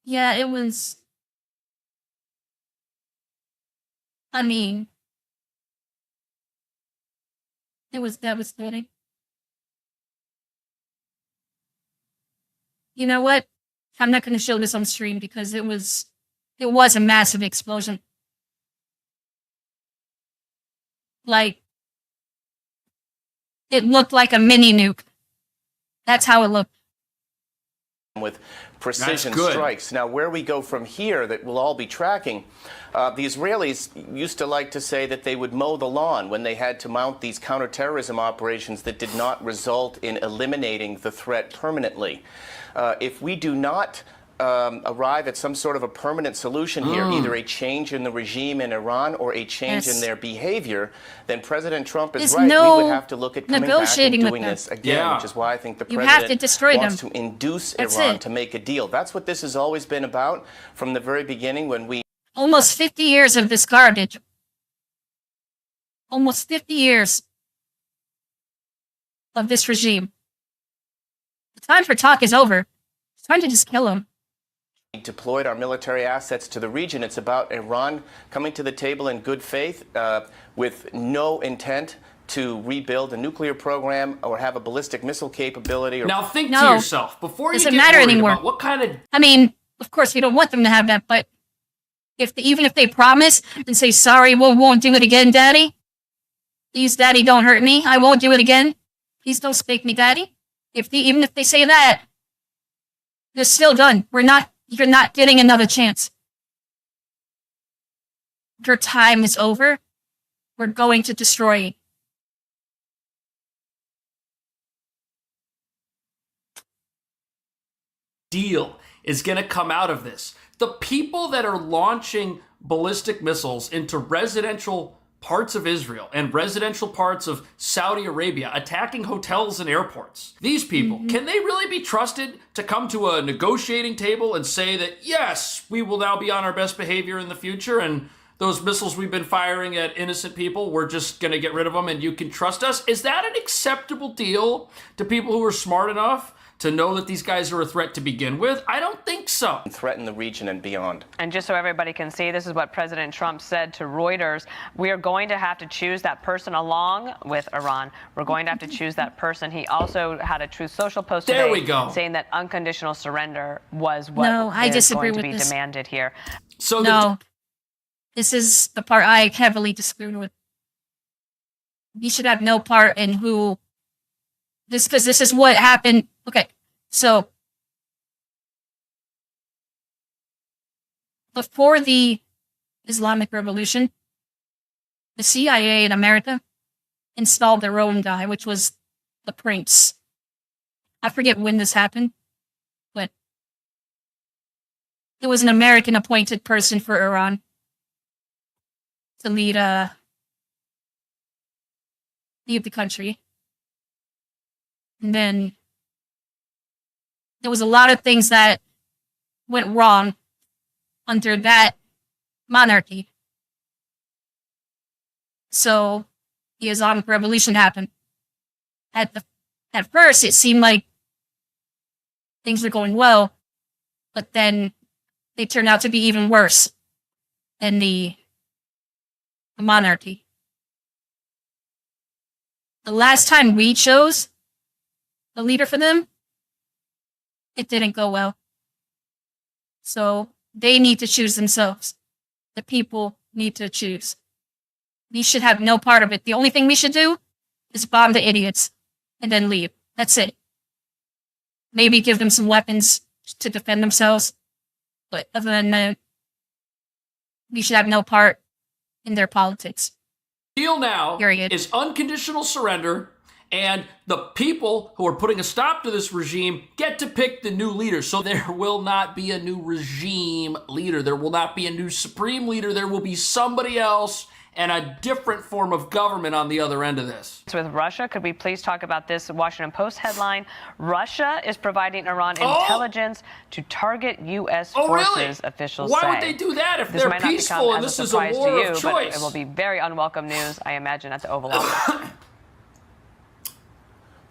[SPEAKER 2] Yeah, it was. I mean, it was devastating. You know what? I'm not going to show this on stream because it was a massive explosion. Like, it looked like a mini nuke. That's how it looked.
[SPEAKER 20] With precision
[SPEAKER 3] That's good.
[SPEAKER 20] strikes. Now, where we go from here that we'll all be tracking, the Israelis used to like to say that they would mow the lawn when they had to mount these counterterrorism operations that did not result in eliminating the threat permanently. If we do not arrive at some sort of a permanent solution here, either a change in the regime in Iran or a change in their behavior, then President Trump is right. We would have to look at coming back and doing this again, which is why I think the president wants to induce Iran to make a deal. That's what this has always been about from the very beginning when we...
[SPEAKER 2] Almost 50 years of this garbage. Almost 50 years of this regime. The time for talk is over. It's time to just kill him.
[SPEAKER 20] Deployed our military assets to the region. It's about Iran coming to the table in good faith with no intent to rebuild a nuclear program or have a ballistic missile capability. Or
[SPEAKER 3] now think to yourself, before you
[SPEAKER 2] doesn't
[SPEAKER 3] get
[SPEAKER 2] matter
[SPEAKER 3] worried
[SPEAKER 2] anymore.
[SPEAKER 3] about what kind of...
[SPEAKER 2] I mean, of course, we don't want them to have that, but even if they promise and say, sorry, we won't do it again, Daddy. Please, Daddy, don't hurt me. I won't do it again. Please don't spank me, Daddy. Even if they say that, they're still done. You're not getting another chance. Your time is over. We're going to destroy you.
[SPEAKER 3] Deal is going to come out of this. The people that are launching ballistic missiles into residential parts of Israel and residential parts of Saudi Arabia, attacking hotels and airports. These people, can they really be trusted to come to a negotiating table and say that, yes, we will now be on our best behavior in the future, and those missiles we've been firing at innocent people, we're just going to get rid of them and you can trust us? Is that an acceptable deal to people who are smart enough to know that these guys are a threat to begin with? I don't think so. so.
[SPEAKER 20] Threaten the region and beyond.
[SPEAKER 8] And just so everybody can see, this is what President Trump said to Reuters. We are going to have to choose that person along with Iran. We're going to have to choose that person. He also had a Truth Social post today saying that unconditional surrender was what is going to be demanded here.
[SPEAKER 3] So
[SPEAKER 2] this is the part I heavily disagree with. We should have no part in who this, because this is what happened. Okay, so before the Islamic Revolution, the CIA in America installed their own guy, which was the prince. I forget when this happened, but it was an American appointed person for Iran to lead the country. And then there was a lot of things that went wrong under that monarchy. So the Islamic Revolution happened. At first, it seemed like things were going well, but then they turned out to be even worse than the monarchy. The last time we chose a leader for them, it didn't go well. So they need to choose themselves. The people need to choose. We should have no part of it. The only thing we should do is bomb the idiots and then leave. That's it. Maybe give them some weapons to defend themselves. But other than that, we should have no part in their politics.
[SPEAKER 3] Deal now is unconditional surrender, and the people who are putting a stop to this regime get to pick the new leader. So there will not be a new regime leader. There will not be a new supreme leader. There will be somebody else and a different form of government on the other end of this.
[SPEAKER 8] With Russia, could we please talk about this Washington Post headline? Russia is providing Iran intelligence to target U.S. forces, officials say.
[SPEAKER 3] Why would they do that if they're peaceful and this is a war of choice?
[SPEAKER 8] It will be very unwelcome news, I imagine, at the Oval Office.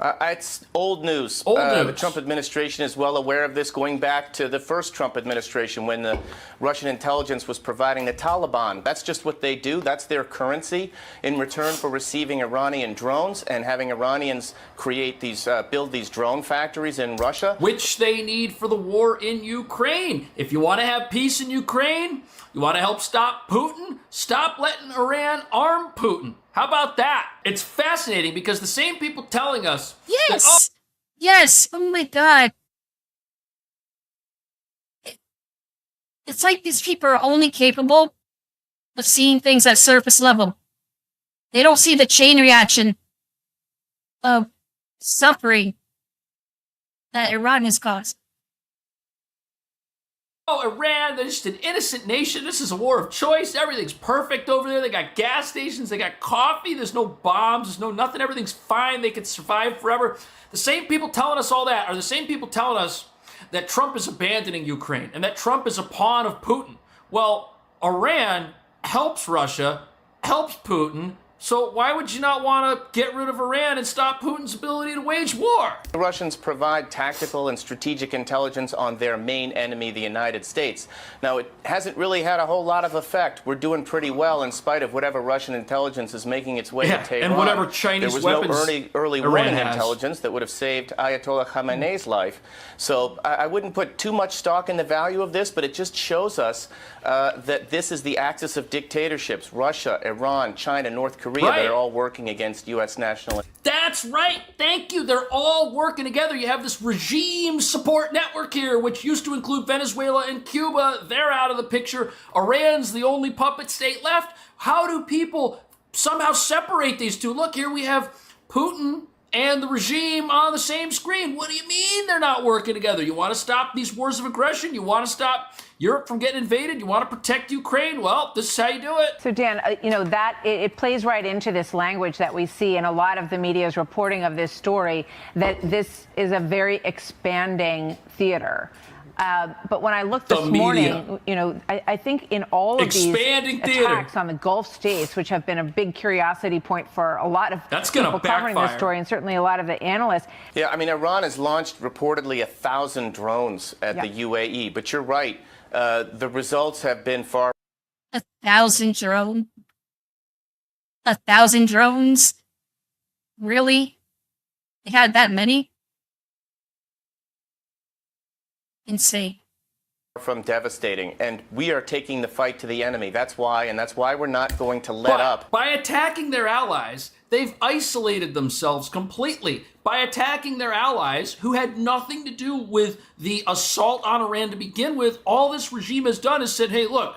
[SPEAKER 20] It's old news. The Trump administration is well aware of this, going back to the first Trump administration when the Russian intelligence was providing the Taliban. That's just what they do. That's their currency in return for receiving Iranian drones and having Iranians create these, build these drone factories in Russia.
[SPEAKER 3] Which they need for the war in Ukraine. If you want to have peace in Ukraine, you want to help stop Putin, stop letting Iran arm Putin. How about that? It's fascinating because the same people telling us...
[SPEAKER 2] Yes! Yes! Oh my god. It's like these people are only capable of seeing things at surface level. They don't see the chain reaction of suffering that Iran has caused.
[SPEAKER 3] Oh, Iran, they're just an innocent nation. This is a war of choice. Everything's perfect over there. They got gas stations. They got coffee. There's no bombs. There's no nothing. Everything's fine. They could survive forever. The same people telling us all that are the same people telling us that Trump is abandoning Ukraine and that Trump is a pawn of Putin. Well, Iran helps Russia, helps Putin. So why would you not want to get rid of Iran and stop Putin's ability to wage war?
[SPEAKER 20] The Russians provide tactical and strategic intelligence on their main enemy, the United States. Now, it hasn't really had a whole lot of effect. We're doing pretty well in spite of whatever Russian intelligence is making its way to Tehran.
[SPEAKER 3] And whatever Chinese weapons
[SPEAKER 20] there was no early warning intelligence that would have saved Ayatollah Khamenei's life. So I wouldn't put too much stock in the value of this, but it just shows us that this is the axis of dictatorships. Russia, Iran, China, North Korea. They're all working against U.S. national.
[SPEAKER 3] That's right. Thank you. They're all working together. You have this regime support network here, which used to include Venezuela and Cuba. They're out of the picture. Iran's the only puppet state left. How do people somehow separate these two? Look, here we have Putin and the regime on the same screen. What do you mean they're not working together? You want to stop these wars of aggression? You want to stop Europe from getting invaded? You want to protect Ukraine? Well, this is how you do it.
[SPEAKER 7] So, Dan, that it plays right into this language that we see in a lot of the media's reporting of this story, that this is a very expanding theater. But when I looked this morning, you know, I think in all of these attacks on the Gulf states, which have been a big curiosity point for a lot of people covering this story, and certainly a lot of the analysts.
[SPEAKER 20] Yeah, I mean, Iran has launched reportedly 1,000 drones at the UAE, but you're right. The results have been far.
[SPEAKER 2] 1,000 drones? 1,000 drones? Really? They had that many? Insane.
[SPEAKER 20] From devastating, and we are taking the fight to the enemy. That's why, and that's why we're not going to let up.
[SPEAKER 3] By attacking their allies, they've isolated themselves completely. By attacking their allies, who had nothing to do with the assault on Iran to begin with, all this regime has done is said, hey, look,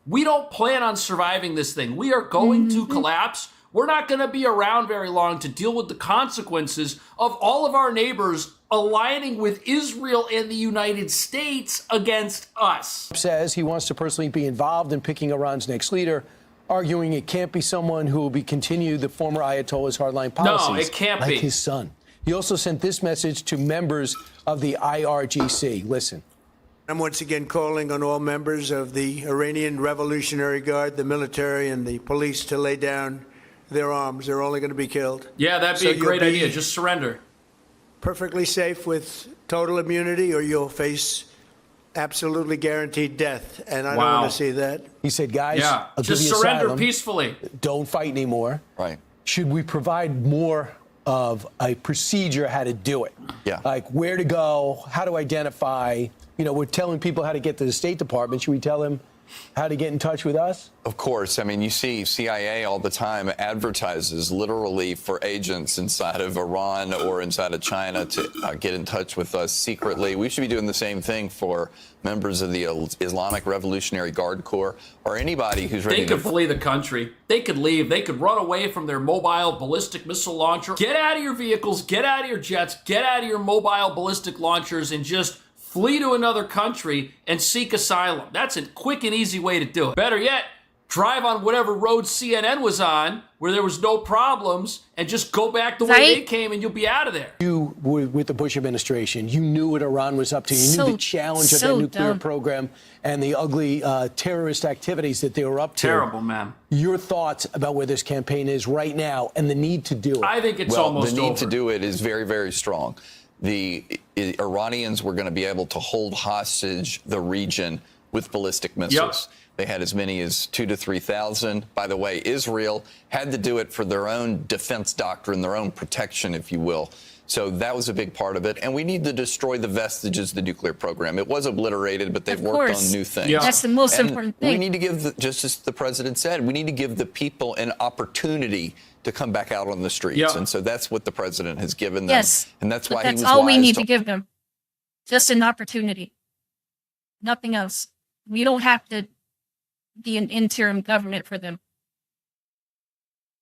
[SPEAKER 3] we don't plan on surviving this thing. We are going to collapse. We're not going to be around very long to deal with the consequences of all of our neighbors aligning with Israel and the United States against us.
[SPEAKER 21] Says he wants to personally be involved in picking Iran's next leader, arguing it can't be someone who will continue the former Ayatollah's hardline policies.
[SPEAKER 3] No, it can't
[SPEAKER 21] like
[SPEAKER 3] be.
[SPEAKER 21] His son. He also sent this message to members of the IRGC. Listen.
[SPEAKER 10] I'm once again calling on all members of the Iranian Revolutionary Guard, the military, and the police to lay down their arms. They're only going to be killed.
[SPEAKER 3] Yeah, that'd be a great idea. Just surrender.
[SPEAKER 10] Perfectly safe with total immunity, or you'll face absolutely guaranteed death. And I don't want to see that.
[SPEAKER 21] He said, guys, I'll
[SPEAKER 3] just
[SPEAKER 21] give you
[SPEAKER 3] surrender
[SPEAKER 21] asylum.
[SPEAKER 3] peacefully.
[SPEAKER 21] Don't fight anymore.
[SPEAKER 22] Right.
[SPEAKER 21] Should we provide more of a procedure how to do it?
[SPEAKER 22] Yeah.
[SPEAKER 21] Like where to go, how to identify. You know, we're telling people how to get to the State Department. Should we tell them how to get in touch with us?
[SPEAKER 22] Of course. I mean, you see CIA all the time advertises literally for agents inside of Iran or inside of China to get in touch with us secretly. We should be doing the same thing for members of the Islamic Revolutionary Guard Corps or anybody who's ready
[SPEAKER 3] to... They could flee the country. They could leave. They could run away from their mobile ballistic missile launcher. Get out of your vehicles. Get out of your jets. Get out of your mobile ballistic launchers and just flee to another country and seek asylum. That's a quick and easy way to do it. Better yet, drive on whatever road CNN was on where there was no problems and just go back the way they came and you'll be out of there.
[SPEAKER 21] You were with the Bush administration. You knew what Iran was up to. You knew the challenge of their nuclear program and the ugly terrorist activities that they were up to.
[SPEAKER 3] Terrible, man.
[SPEAKER 21] Your thoughts about where this campaign is right now and the need to do it?
[SPEAKER 3] I think it's almost
[SPEAKER 22] the need
[SPEAKER 3] over.
[SPEAKER 22] to do it is very, very strong. The Iranians were going to be able to hold hostage the region with ballistic missiles.
[SPEAKER 3] Yep.
[SPEAKER 22] They had as many as 2,000 to 3,000. By the way, Israel had to do it for their own defense doctrine, their own protection, if you will. So that was a big part of it. And we need to destroy the vestiges of the nuclear program. It was obliterated, but they've worked on new things.
[SPEAKER 2] Yeah. That's the most important thing.
[SPEAKER 22] We need to give, just as the president said, we need to give the people an opportunity to come back out on the streets.
[SPEAKER 3] Yeah.
[SPEAKER 22] And so that's what the president has given them.
[SPEAKER 2] Yes.
[SPEAKER 22] And that's
[SPEAKER 2] But
[SPEAKER 22] why
[SPEAKER 2] that's
[SPEAKER 22] he was
[SPEAKER 2] all we
[SPEAKER 22] wise
[SPEAKER 2] need to give them. Just an opportunity. Nothing else. We don't have to be an interim government for them.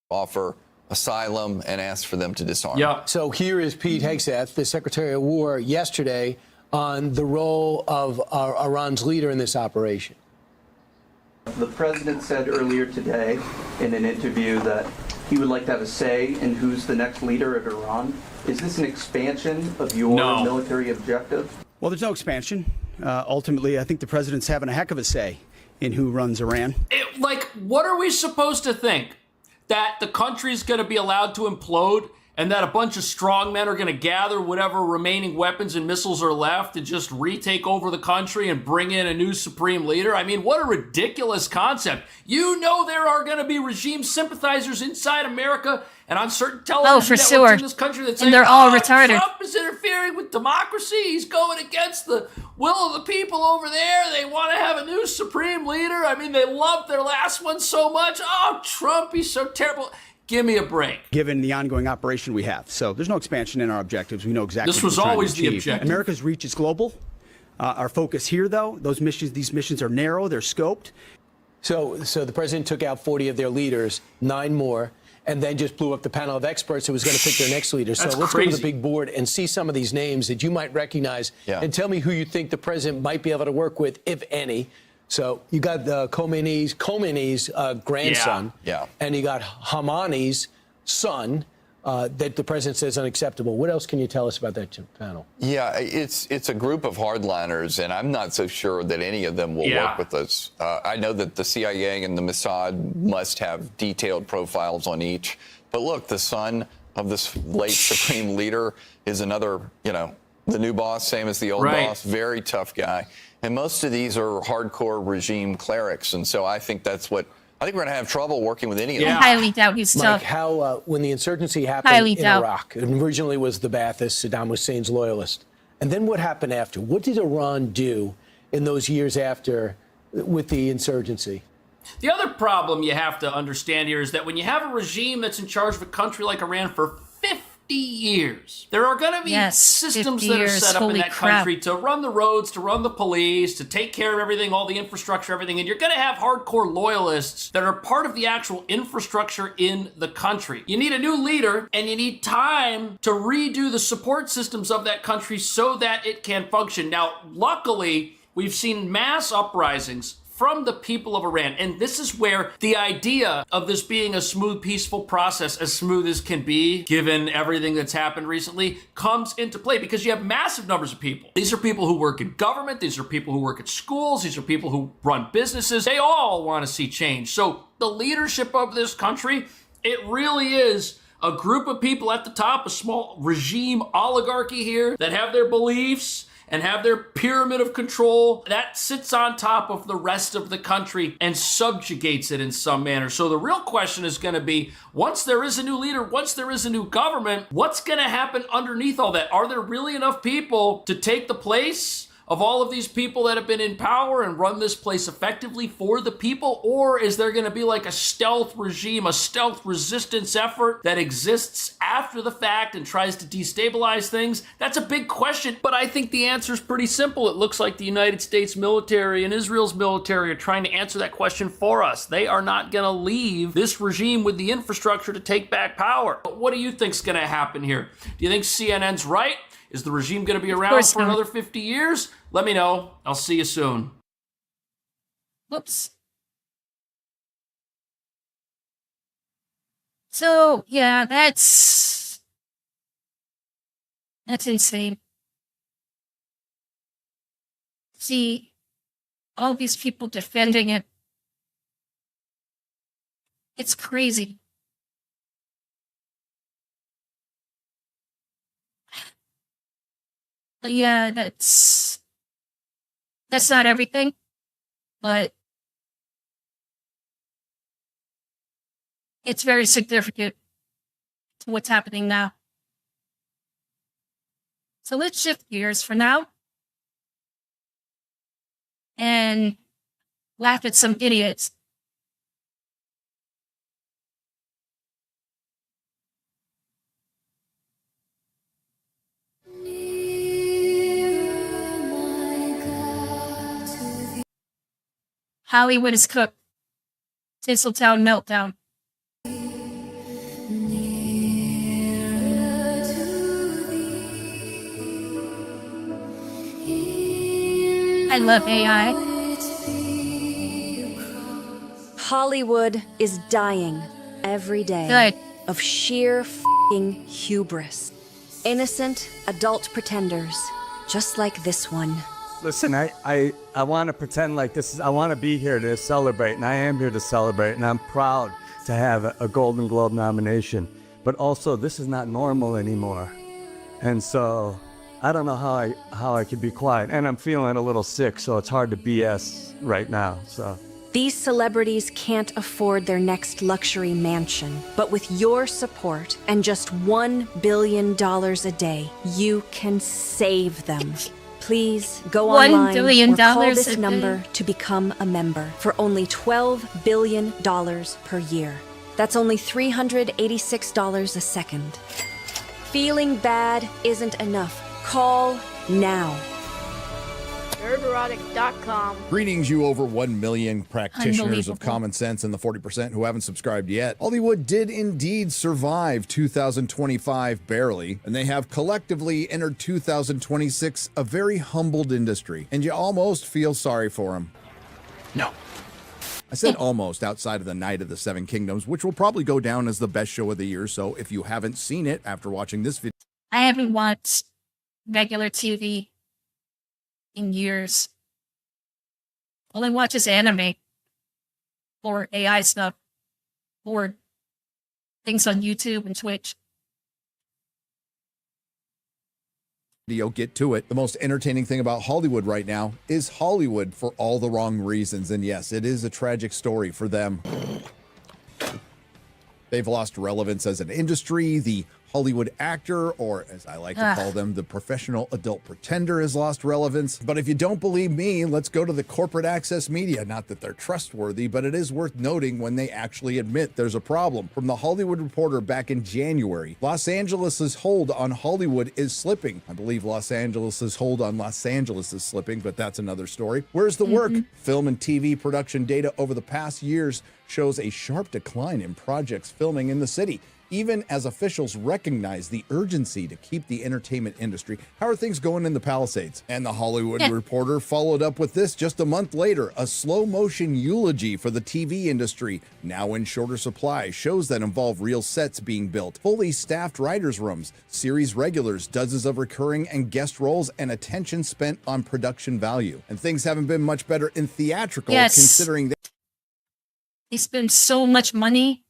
[SPEAKER 22] Offer asylum and ask for them to disarm.
[SPEAKER 21] Yeah. So here is Pete Hegseth, the Secretary of War, yesterday on the role of Iran's leader in this operation.
[SPEAKER 23] The president said earlier today in an interview that he would like to have a say in who's the next leader of Iran. Is this an expansion of your military objective?
[SPEAKER 24] Well, there's no expansion. Ultimately, I think the president's having a heck of a say in who runs Iran.
[SPEAKER 3] What are we supposed to think? That the country's going to be allowed to implode and that a bunch of strongmen are going to gather whatever remaining weapons and missiles are left and just retake over the country and bring in a new supreme leader? I mean, what a ridiculous concept. You know there are going to be regime sympathizers inside America and on certain television networks in this country that say,
[SPEAKER 2] they're all retarded.
[SPEAKER 3] Trump is interfering with democracy. He's going against the will of the people over there. They want to have a new supreme leader. I mean, they loved their last one so much. Oh, Trump, he's so terrible. Give me a break.
[SPEAKER 24] Given the ongoing operation we have. So there's no expansion in our objectives. We know exactly
[SPEAKER 3] this
[SPEAKER 24] what
[SPEAKER 3] was
[SPEAKER 24] we're trying
[SPEAKER 3] always
[SPEAKER 24] to
[SPEAKER 3] the
[SPEAKER 24] achieve.
[SPEAKER 3] objective.
[SPEAKER 24] America's reach is global. Our focus here, though, these missions are narrow, they're scoped.
[SPEAKER 21] So the president took out 40 of their leaders, 9 more, and then just blew up the panel of experts who was going to pick their next leader. So let's go to the big board and see some of these names that you might recognize and tell me who you think the president might be able to work with, if any. So you got Khomeini's grandson, and you got Hamani's son, that the president says unacceptable. What else can you tell us about that panel?
[SPEAKER 22] Yeah, it's a group of hardliners, and I'm not so sure that any of them will work with us. I know that the CIA and the Mossad must have detailed profiles on each. But look, the son of this late supreme leader is another, the new boss, same as the old boss, very tough guy. And most of these are hardcore regime clerics. And so I think we're going to have trouble working with any of them.
[SPEAKER 2] I highly doubt he's
[SPEAKER 21] Mike,
[SPEAKER 2] tough.
[SPEAKER 21] how, when the insurgency happened in Iraq, it originally was the Baathists, Saddam Hussein's loyalists. And then what happened after? What did Iran do in those years after with the insurgency?
[SPEAKER 3] The other problem you have to understand here is that when you have a regime that's in charge of a country like Iran for 50 years, there are going to be systems that are set up in that country to run the roads, to run the police, to take care of everything, all the infrastructure, everything. And you're going to have hardcore loyalists that are part of the actual infrastructure in the country. You need a new leader, and you need time to redo the support systems of that country so that it can function. Now, luckily, we've seen mass uprisings from the people of Iran. And this is where the idea of this being a smooth, peaceful process, as smooth as can be, given everything that's happened recently, comes into play because you have massive numbers of people. These are people who work in government. These are people who work at schools. These are people who run businesses. They all want to see change. So the leadership of this country, it really is a group of people at the top, a small regime oligarchy here that have their beliefs and have their pyramid of control that sits on top of the rest of the country and subjugates it in some manner. So the real question is going to be, once there is a new leader, once there is a new government, what's going to happen underneath all that? Are there really enough people to take the place of all of these people that have been in power and run this place effectively for the people? Or is there going to be like a stealth regime, a stealth resistance effort that exists after the fact and tries to destabilize things? That's a big question, but I think the answer is pretty simple. It looks like the United States military and Israel's military are trying to answer that question for us. They are not going to leave this regime with the infrastructure to take back power. But what do you think's going to happen here? Do you think CNN's right? Is the regime going to be around for another 50 years? Let me know. I'll see you soon.
[SPEAKER 2] Whoops. So, yeah, that's insane. See, all these people defending it. It's crazy. Yeah, that's not everything, but it's very significant to what's happening now. So let's shift gears for now and laugh at some idiots. Hollywood is cooked. Tinseltown meltdown. I love AI.
[SPEAKER 1] Hollywood is dying every day of sheer f***ing hubris. Innocent adult pretenders, just like this one.
[SPEAKER 4] Listen, I want to pretend like this is, I want to be here to celebrate, and I am here to celebrate, and I'm proud to have a Golden Globe nomination. But also, this is not normal anymore. And so, I don't know how I could be quiet. And I'm feeling a little sick, so it's hard to BS right now, so.
[SPEAKER 1] These celebrities can't afford their next luxury mansion, but with your support and just $1 billion a day, you can save them. Please go online or call this number to become a member for only $12 billion per year. That's only $386 a second. Feeling bad isn't enough. Call now.
[SPEAKER 5] Nerderotic.com. Greetings, you over 1 million practitioners of common sense and the 40% who haven't subscribed yet. Hollywood did indeed survive 2025 barely, and they have collectively entered 2026 a very humbled industry, and you almost feel sorry for them.
[SPEAKER 11] No.
[SPEAKER 5] I said almost outside of the Night of the Seven Kingdoms, which will probably go down as the best show of the year. So if you haven't seen it after watching this video,
[SPEAKER 2] I haven't watched regular TV in years. All I watch is anime or AI stuff or things on YouTube and Twitch.
[SPEAKER 5] get to it. The most entertaining thing about Hollywood right now is Hollywood for all the wrong reasons. And yes, it is a tragic story for them. They've lost relevance as an industry. The Hollywood actor, or as I like to call them, the professional adult pretender, has lost relevance. But if you don't believe me, let's go to the corporate access media. Not that they're trustworthy, but it is worth noting when they actually admit there's a problem. From the Hollywood Reporter back in January, Los Angeles's hold on Hollywood is slipping. I believe Los Angeles's hold on Los Angeles is slipping, but that's another story. Where's the work? Film and TV production data over the past years shows a sharp decline in projects filming in the city, even as officials recognize the urgency to keep the entertainment industry. How are things going in the Palisades? And the Hollywood Reporter followed up with this just a month later, a slow motion eulogy for the TV industry, now in shorter supply, shows that involve real sets being built, fully staffed writers' rooms, series regulars, dozens of recurring and guest roles, and attention spent on production value. And things haven't been much better in theatrical, considering
[SPEAKER 2] they spend so much money.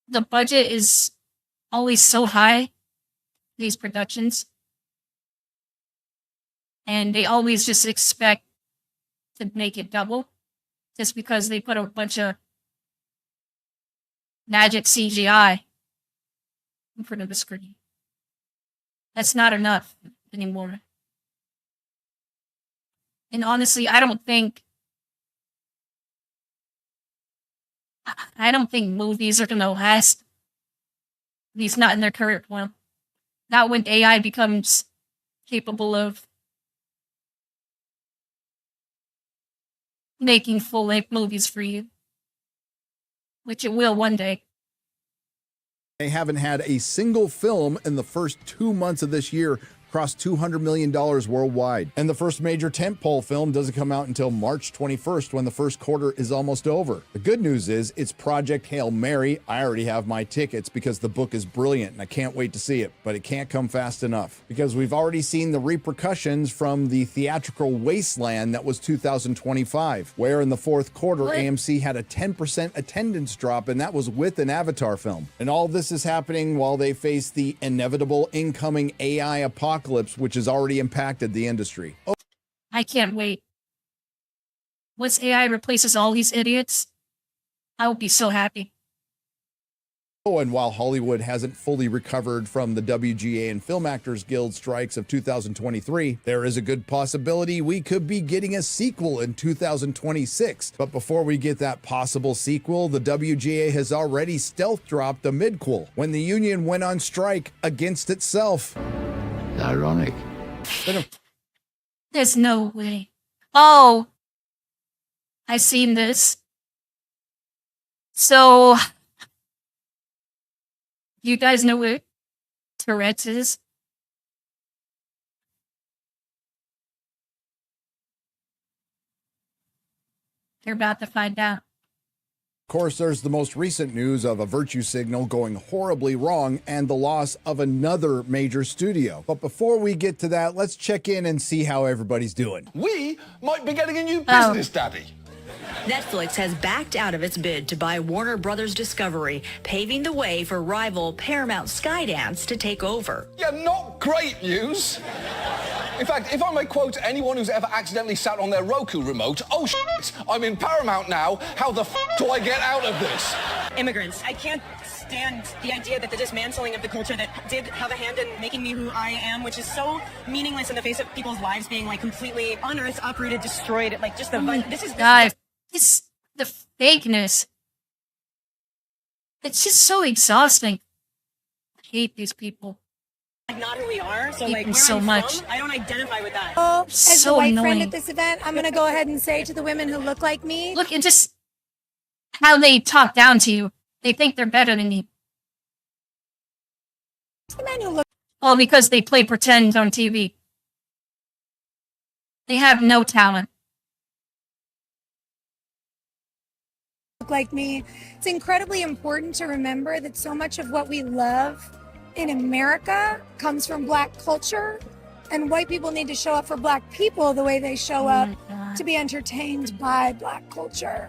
[SPEAKER 2] The budget is always so high, these productions. And they always just expect to make it double just because they put a bunch of magic CGI in front of the screen. That's not enough anymore. And honestly, I don't think movies are gonna last. At least not in their current form. Not when AI becomes capable of making full-length movies for you. Which it will one day.
[SPEAKER 5] They haven't had a single film in the first 2 months of this year cross $200 million worldwide. And the first major tentpole film doesn't come out until March 21st, when the first quarter is almost over. The good news is it's Project Hail Mary. I already have my tickets because the book is brilliant and I can't wait to see it, but it can't come fast enough because we've already seen the repercussions from the theatrical wasteland that was 2025, where in the fourth quarter, AMC had a 10% attendance drop, and that was with an Avatar film. And all this is happening while they face the inevitable incoming AI apocalypse, which has already impacted the industry.
[SPEAKER 2] I can't wait. Once AI replaces all these idiots, I will be so happy.
[SPEAKER 5] Oh, and while Hollywood hasn't fully recovered from the WGA and Film Actors Guild strikes of 2023, there is a good possibility we could be getting a sequel in 2026. But before we get that possible sequel, the WGA has already stealth dropped a midquel when the union went on strike against itself.
[SPEAKER 6] Ironic.
[SPEAKER 2] There's no way. Oh, I've seen this. So, you guys know what Tourette's is? You're about to find out.
[SPEAKER 5] Of course, there's the most recent news of a virtue signal going horribly wrong and the loss of another major studio. But before we get to that, let's check in and see how everybody's doing.
[SPEAKER 9] We might be getting a new business, Daddy.
[SPEAKER 11] Netflix has backed out of its bid to buy Warner Brothers Discovery, paving the way for rival Paramount Skydance to take over.
[SPEAKER 9] Yeah, not great news. In fact, if I may quote anyone who's ever accidentally sat on their Roku remote, oh shit, I'm in Paramount now, how the f do I get out of this?
[SPEAKER 13] Immigrants. I can't stand the idea that the dismantling of the culture that did have a hand in making me who I am, which is so meaningless in the face of people's lives being like completely unearthed, uprooted, destroyed, like just the
[SPEAKER 2] the fakeness. It's just so exhausting. I hate these people.
[SPEAKER 13] Like not who we are, so like where
[SPEAKER 2] so
[SPEAKER 13] I'm
[SPEAKER 2] much.
[SPEAKER 13] from, I don't identify with that.
[SPEAKER 25] Oh, as
[SPEAKER 2] So
[SPEAKER 25] the white
[SPEAKER 2] annoying.
[SPEAKER 25] friend at this event, I'm going to go ahead and say to the women who look like me.
[SPEAKER 2] Look, and just how they talk down to you. They think they're better than you.
[SPEAKER 25] The men who look.
[SPEAKER 2] All because they play pretend on TV. They have no talent.
[SPEAKER 25] look like me. It's incredibly important to remember that so much of what we love in America comes from Black culture, and white people need to show up for Black people the way they show up to be entertained by Black culture.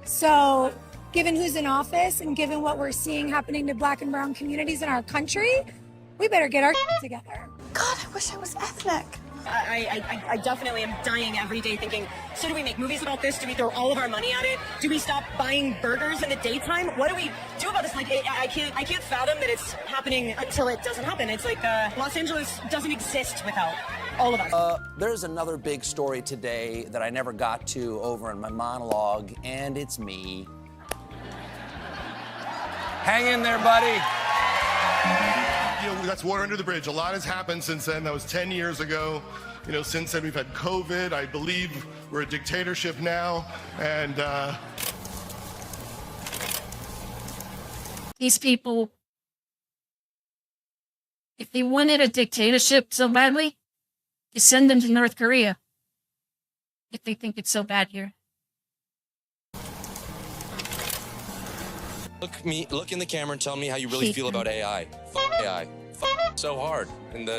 [SPEAKER 25] So given who's in office and given what we're seeing happening to Black and brown communities in our country, we better get our together.
[SPEAKER 13] God, I wish I was ethnic. I definitely am dying every day thinking, so do we make movies about this? Do we throw all of our money at it? Do we stop buying burgers in the daytime? What do we do about this? Like, I can't fathom that it's happening until it doesn't happen. It's like Los Angeles doesn't exist without all of us.
[SPEAKER 6] There's another big story today that I never got to over in my monologue, and it's me.
[SPEAKER 12] Hang in there, buddy.
[SPEAKER 14] You know, that's water under the bridge. A lot has happened since then. That was 10 years ago. You know, since then we've had COVID. I believe we're a dictatorship now. And
[SPEAKER 2] these people, if they wanted a dictatorship so badly, you send them to North Korea. If they think it's so bad here.
[SPEAKER 12] Look in the camera and tell me how you really feel about AI. AI. So hard. And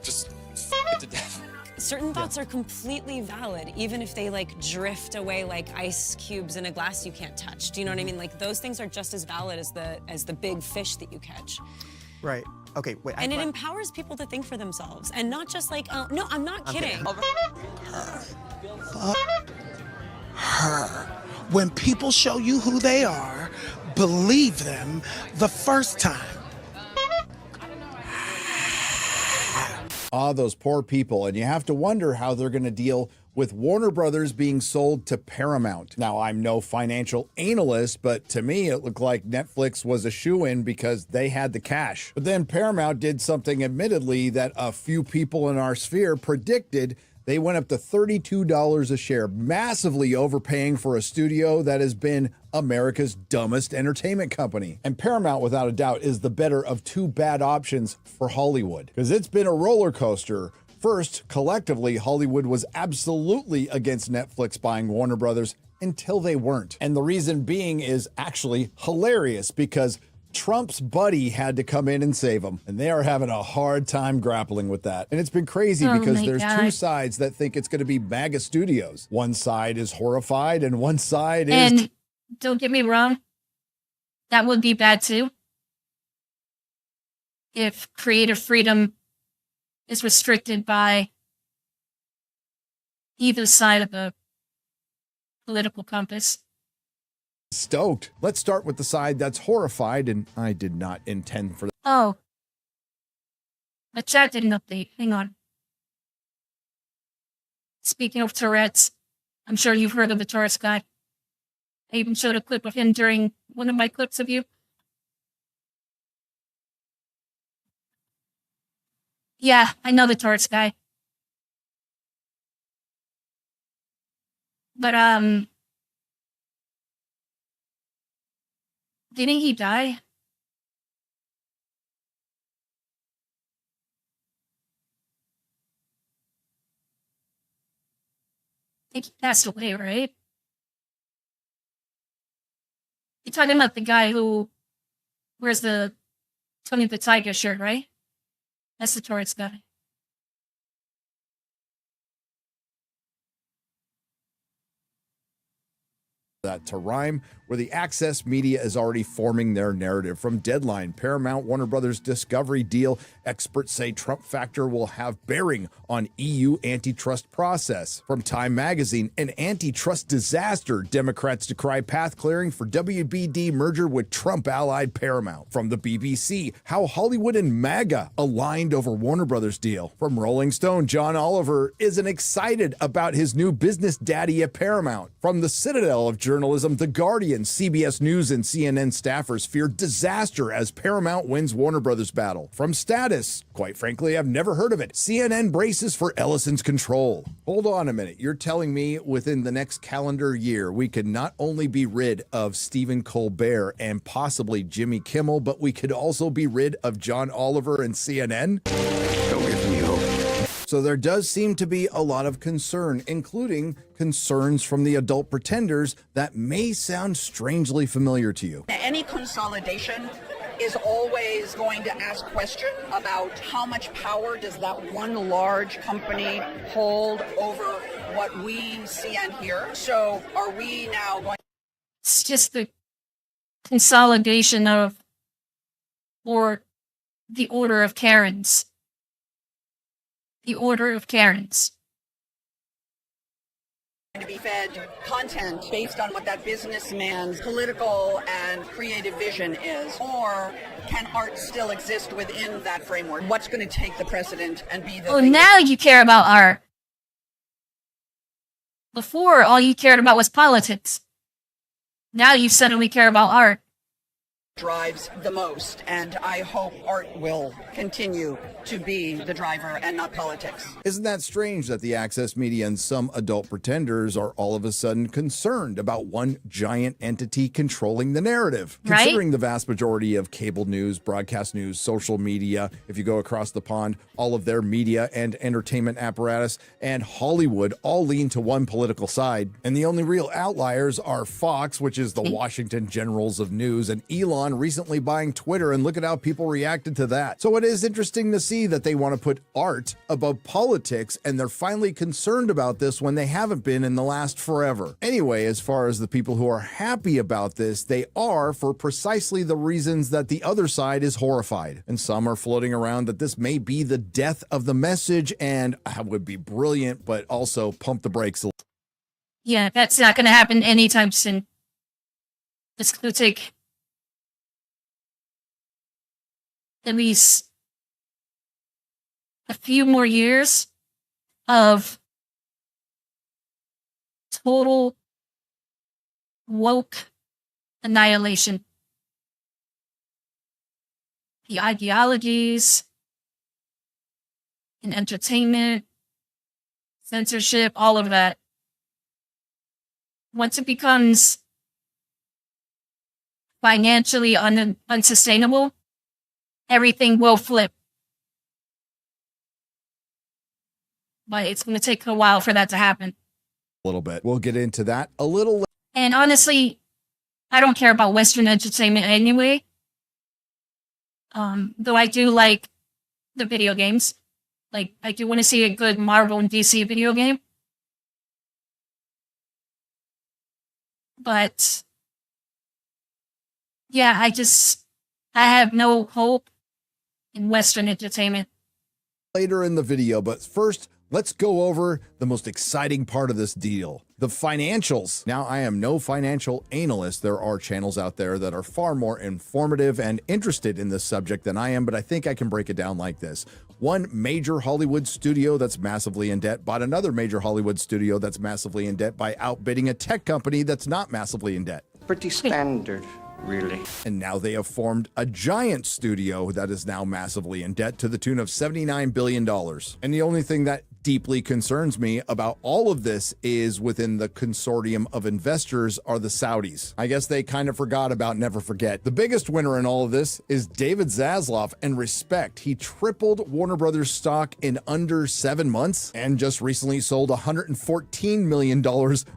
[SPEAKER 12] just it to death.
[SPEAKER 15] Certain thoughts are completely valid, even if they like drift away like ice cubes in a glass you can't touch. Do you know what I mean? Like those things are just as valid as the big fish that you catch.
[SPEAKER 16] Right. Okay, wait.
[SPEAKER 15] And it empowers people to think for themselves and not just like, no, I'm not kidding.
[SPEAKER 26] Her. When people show you who they are, believe them the first time.
[SPEAKER 5] Those poor people. And you have to wonder how they're going to deal with Warner Brothers being sold to Paramount. Now, I'm no financial analyst, but to me, it looked like Netflix was a shoo-in because they had the cash. But then Paramount did something, admittedly, that a few people in our sphere predicted. They went up to $32 a share, massively overpaying for a studio that has been America's dumbest entertainment company. And Paramount, without a doubt, is the better of two bad options for Hollywood, because it's been a roller coaster. First, collectively, Hollywood was absolutely against Netflix buying Warner Brothers until they weren't. And the reason being is actually hilarious, because Trump's buddy had to come in and save him, and they are having a hard time grappling with that. And it's been crazy because there's two sides that think it's going to be MAGA Studios. One side is horrified, and one side is...
[SPEAKER 2] And don't get me wrong, that would be bad too. If creative freedom is restricted by either side of the political compass.
[SPEAKER 5] Stoked. Let's start with the side that's horrified, and I did not intend for that.
[SPEAKER 2] Oh. The chat didn't update. Hang on. Speaking of Tourette's, I'm sure you've heard of the Tourette's guy. I even showed a clip of him during one of my clips of you. Yeah, I know the Tourette's guy. But, didn't he die? I think he passed away, right? You're talking about the guy who wears the Tony the Tiger shirt, right? That's the Tourette's guy.
[SPEAKER 5] That to rhyme, where the Access media is already forming their narrative. From Deadline, Paramount, Warner Brothers Discovery deal, experts say Trump factor will have bearing on EU antitrust process. From Time Magazine, an antitrust disaster, Democrats decry path clearing for WBD merger with Trump-allied Paramount. From the BBC, how Hollywood and MAGA aligned over Warner Brothers deal. From Rolling Stone, John Oliver isn't excited about his new business daddy at Paramount. From the Citadel of Journalism, The Guardian, CBS News and CNN staffers fear disaster as Paramount wins Warner Brothers battle. From Status, quite frankly, I've never heard of it. CNN braces for Ellison's control. Hold on a minute. You're telling me within the next calendar year, we could not only be rid of Stephen Colbert and possibly Jimmy Kimmel, but we could also be rid of John Oliver and CNN?
[SPEAKER 27] Don't give me hope.
[SPEAKER 5] So there does seem to be a lot of concern, including concerns from the adult pretenders that may sound strangely familiar to you.
[SPEAKER 7] Any consolidation is always going to ask questions about how much power does that one large company hold over what we see and hear. So are we now going...
[SPEAKER 2] It's just the consolidation of, or the order of Karens. The order of Karens.
[SPEAKER 7] To be fed content based on what that businessman's political and creative vision is? Or can art still exist within that framework? What's going to take the precedent and be the...
[SPEAKER 2] Oh, now you care about art. Before, all you cared about was politics. Now you suddenly care about art.
[SPEAKER 7] Drives the most, and I hope art will continue to be the driver and not politics.
[SPEAKER 5] Isn't that strange that the access media and some adult pretenders are all of a sudden concerned about one giant entity controlling the narrative?
[SPEAKER 2] Right?
[SPEAKER 5] Considering the vast majority of cable news, broadcast news, social media, if you go across the pond, all of their media and entertainment apparatus and Hollywood all lean to one political side. And the only real outliers are Fox, which is the Washington Generals of News, and Elon recently buying Twitter, and look at how people reacted to that. So it is interesting to see that they want to put art above politics, and they're finally concerned about this when they haven't been in the last forever. Anyway, as far as the people who are happy about this, they are for precisely the reasons that the other side is horrified. And some are floating around that this may be the death of the message, and would be brilliant, but also pump the brakes a little.
[SPEAKER 2] Yeah, that's not going to happen anytime soon. It's going to take at least a few more years of total woke annihilation. The ideologies in entertainment, censorship, all of that. Once it becomes financially unsustainable, everything will flip. But it's going to take a while for that to happen.
[SPEAKER 5] A little bit. We'll get into that a little later.
[SPEAKER 2] And honestly, I don't care about Western entertainment anyway. Though I do like the video games. Like, I do want to see a good Marvel and DC video game. But yeah, I have no hope in Western entertainment.
[SPEAKER 5] Later in the video, but first, let's go over the most exciting part of this deal, the financials. Now, I am no financial analyst. There are channels out there that are far more informative and interested in this subject than I am, but I think I can break it down like this. One major Hollywood studio that's massively in debt bought another major Hollywood studio that's massively in debt by outbidding a tech company that's not massively in debt.
[SPEAKER 8] Pretty standard, really.
[SPEAKER 5] And now they have formed a giant studio that is now massively in debt to the tune of $79 billion. And the only thing that deeply concerns me about all of this is within the consortium of investors are the Saudis. I guess they kind of forgot about Never Forget. The biggest winner in all of this is David Zaslav, and respect. He tripled Warner Brothers stock in under 7 months and just recently sold $114 million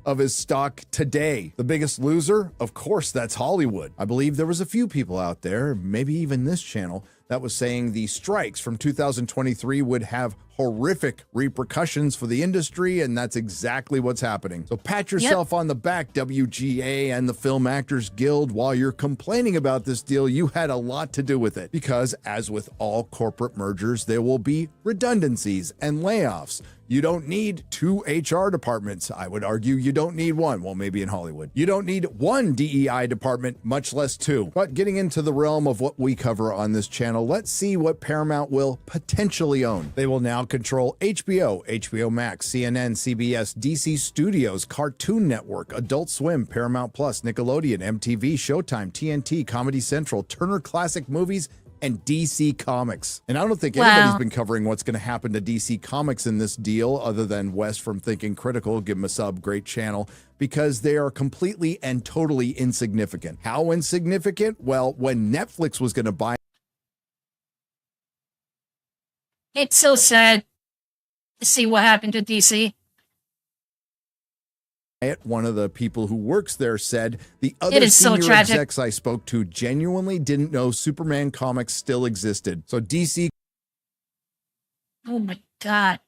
[SPEAKER 5] of his stock today. The biggest loser? Of course, that's Hollywood. I believe there was a few people out there, maybe even this channel, that was saying the strikes from 2023 would have horrific repercussions for the industry, and that's exactly what's happening. So pat yourself on the back, WGA and the Film Actors Guild. While you're complaining about this deal, you had a lot to do with it, because as with all corporate mergers, there will be redundancies and layoffs. You don't need 2 HR departments. I would argue you don't need one. Well, maybe in Hollywood. You don't need 1 DEI department, much less 2. But getting into the realm of what we cover on this channel, let's see what Paramount will potentially own. They will now control HBO, HBO Max, CNN, CBS, DC Studios, Cartoon Network, Adult Swim, Paramount Plus, Nickelodeon, MTV, Showtime, TNT, Comedy Central, Turner Classic Movies, and DC Comics. And I don't think anybody's been covering what's going to happen to DC Comics in this deal, other than Wes from Thinking Critical. Give him a sub, great channel, because they are completely and totally insignificant. How insignificant? Well, when Netflix was going to buy...
[SPEAKER 2] It's so sad to see what happened to DC.
[SPEAKER 5] One of the people who works there said the
[SPEAKER 2] It
[SPEAKER 5] other
[SPEAKER 2] is so
[SPEAKER 5] senior
[SPEAKER 2] tragic.
[SPEAKER 5] execs I spoke to genuinely didn't know Superman comics still existed. So DC
[SPEAKER 2] Oh my God.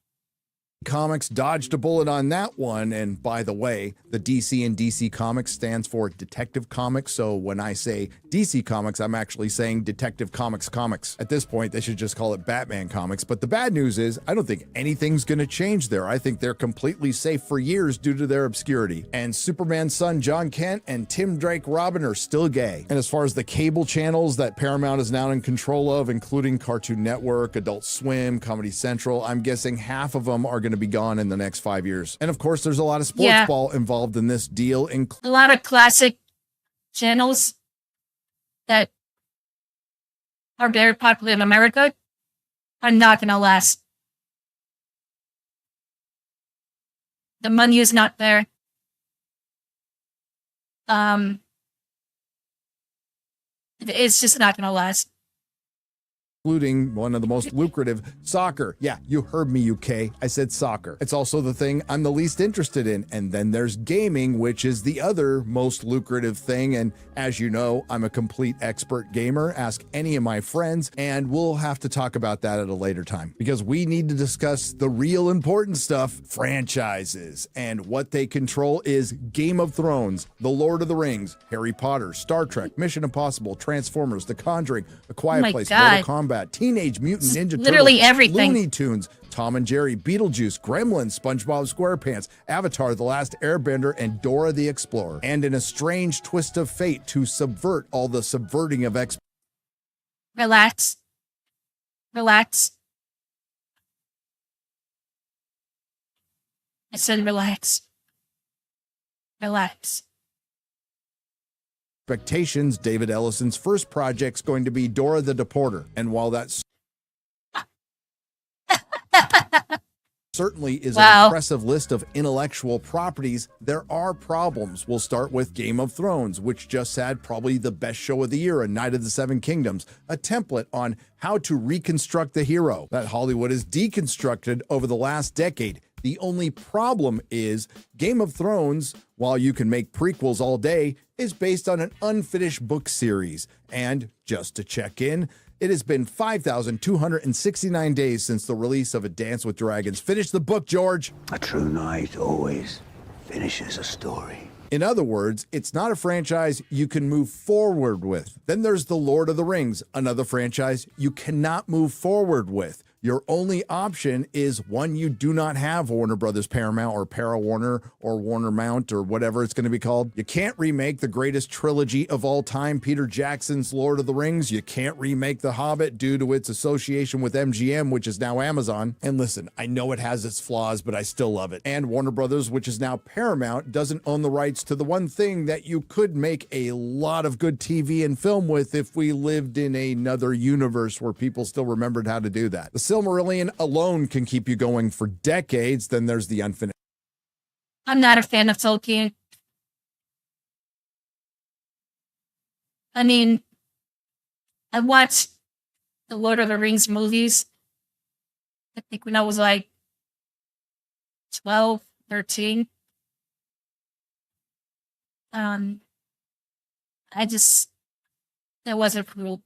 [SPEAKER 5] Comics dodged a bullet on that one. And by the way, the DC in DC Comics stands for Detective Comics. So when I say DC Comics, I'm actually saying Detective Comics Comics. At this point, they should just call it Batman Comics. But the bad news is, I don't think anything's going to change there. I think they're completely safe for years due to their obscurity. And Superman's son, John Kent, and Tim Drake Robin are still gay. And as far as the cable channels that Paramount is now in control of, including Cartoon Network, Adult Swim, Comedy Central, I'm guessing half of them are going to be gone in the next 5 years. And of course, there's a lot of sports ball involved in this deal.
[SPEAKER 2] A lot of classic channels that are very popular in America are not going to last. The money is not there. It's just not going to last.
[SPEAKER 5] Including one of the most lucrative, soccer. Yeah, you heard me, UK. I said soccer. It's also the thing I'm the least interested in. And then there's gaming, which is the other most lucrative thing. And as you know, I'm a complete expert gamer. Ask any of my friends, and we'll have to talk about that at a later time because we need to discuss the real important stuff, franchises. And what they control is Game of Thrones, The Lord of the Rings, Harry Potter, Star Trek, Mission Impossible, Transformers, The Conjuring, A Quiet Place, Mortal Kombat, Teenage Mutant Ninja Turtles,
[SPEAKER 2] literally everything.
[SPEAKER 5] Looney Tunes, Tom and Jerry, Beetlejuice, Gremlins, SpongeBob SquarePants, Avatar, The Last Airbender, and Dora the Explorer. And in a strange twist of fate to subvert all the subverting of
[SPEAKER 2] Relax. Relax. I said relax. Relax.
[SPEAKER 5] expectations, David Ellison's first project's going to be Dora the Deporter. And while that's certainly is an impressive list of intellectual properties, there are problems. We'll start with Game of Thrones, which just had probably the best show of the year, A Night of the Seven Kingdoms, a template on how to reconstruct the hero that Hollywood has deconstructed over the last decade. The only problem is Game of Thrones, while you can make prequels all day, is based on an unfinished book series. And just to check in, it has been 5,269 days since the release of A Dance with Dragons. Finish the book, George.
[SPEAKER 10] A true knight always finishes a story.
[SPEAKER 5] In other words, it's not a franchise you can move forward with. Then there's The Lord of the Rings, another franchise you cannot move forward with. Your only option is one you do not have, Warner Brothers Paramount or Para-Warner or Warner Mount or whatever it's going to be called. You can't remake the greatest trilogy of all time, Peter Jackson's Lord of the Rings. You can't remake The Hobbit due to its association with MGM, which is now Amazon. And listen, I know it has its flaws, but I still love it. And Warner Brothers, which is now Paramount, doesn't own the rights to the one thing that you could make a lot of good TV and film with if we lived in another universe where people still remembered how to do that. The Silmarillion alone can keep you going for decades. Then there's the unfinished.
[SPEAKER 2] I'm not a fan of Tolkien. I mean, I watched the Lord of the Rings movies, I think when I was like 12, 13. That wasn't cool.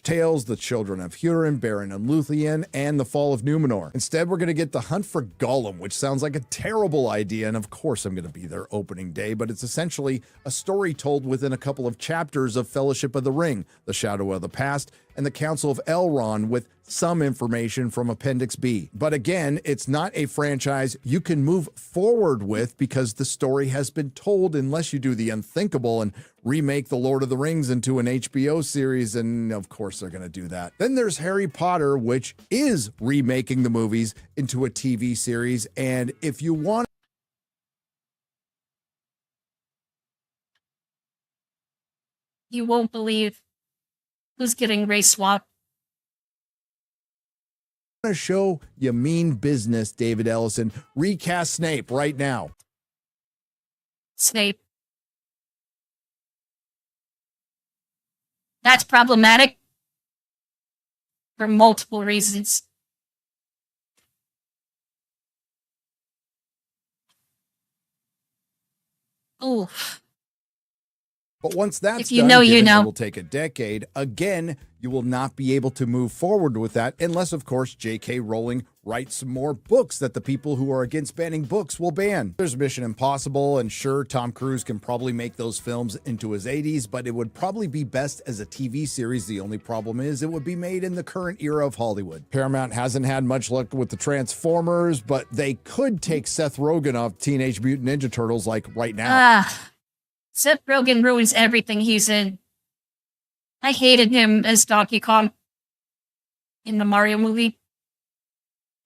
[SPEAKER 5] Tales, The Children of Hurin, Beren and Luthien, and The Fall of Numenor. Instead, we're going to get The Hunt for Gollum, which sounds like a terrible idea, and of course I'm going to be there opening day, but it's essentially a story told within a couple of chapters of Fellowship of the Ring, The Shadow of the Past, and The Council of Elrond, with some information from Appendix B. But again, it's not a franchise you can move forward with because the story has been told, unless you do the unthinkable and remake The Lord of the Rings into an HBO series, and of course they're going to do that. Then there's Harry Potter, which is remaking the movies into a TV series, and if you want
[SPEAKER 2] You won't believe who's getting race swapped.
[SPEAKER 5] to show you mean business, David Ellison, recast Snape right now.
[SPEAKER 2] Snape. That's problematic for multiple reasons. Ooh.
[SPEAKER 5] But once that's
[SPEAKER 2] If you
[SPEAKER 5] done,
[SPEAKER 2] know, you
[SPEAKER 5] given
[SPEAKER 2] know.
[SPEAKER 5] it will take a decade, again, you will not be able to move forward with that unless, of course, J.K. Rowling writes some more books that the people who are against banning books will ban. There's Mission Impossible, and sure, Tom Cruise can probably make those films into his 80s, but it would probably be best as a TV series. The only problem is it would be made in the current era of Hollywood. Paramount hasn't had much luck with the Transformers, but they could take Seth Rogen off Teenage Mutant Ninja Turtles like right now.
[SPEAKER 2] Seth Rogen ruins everything he's in. I hated him as Donkey Kong in the Mario movie.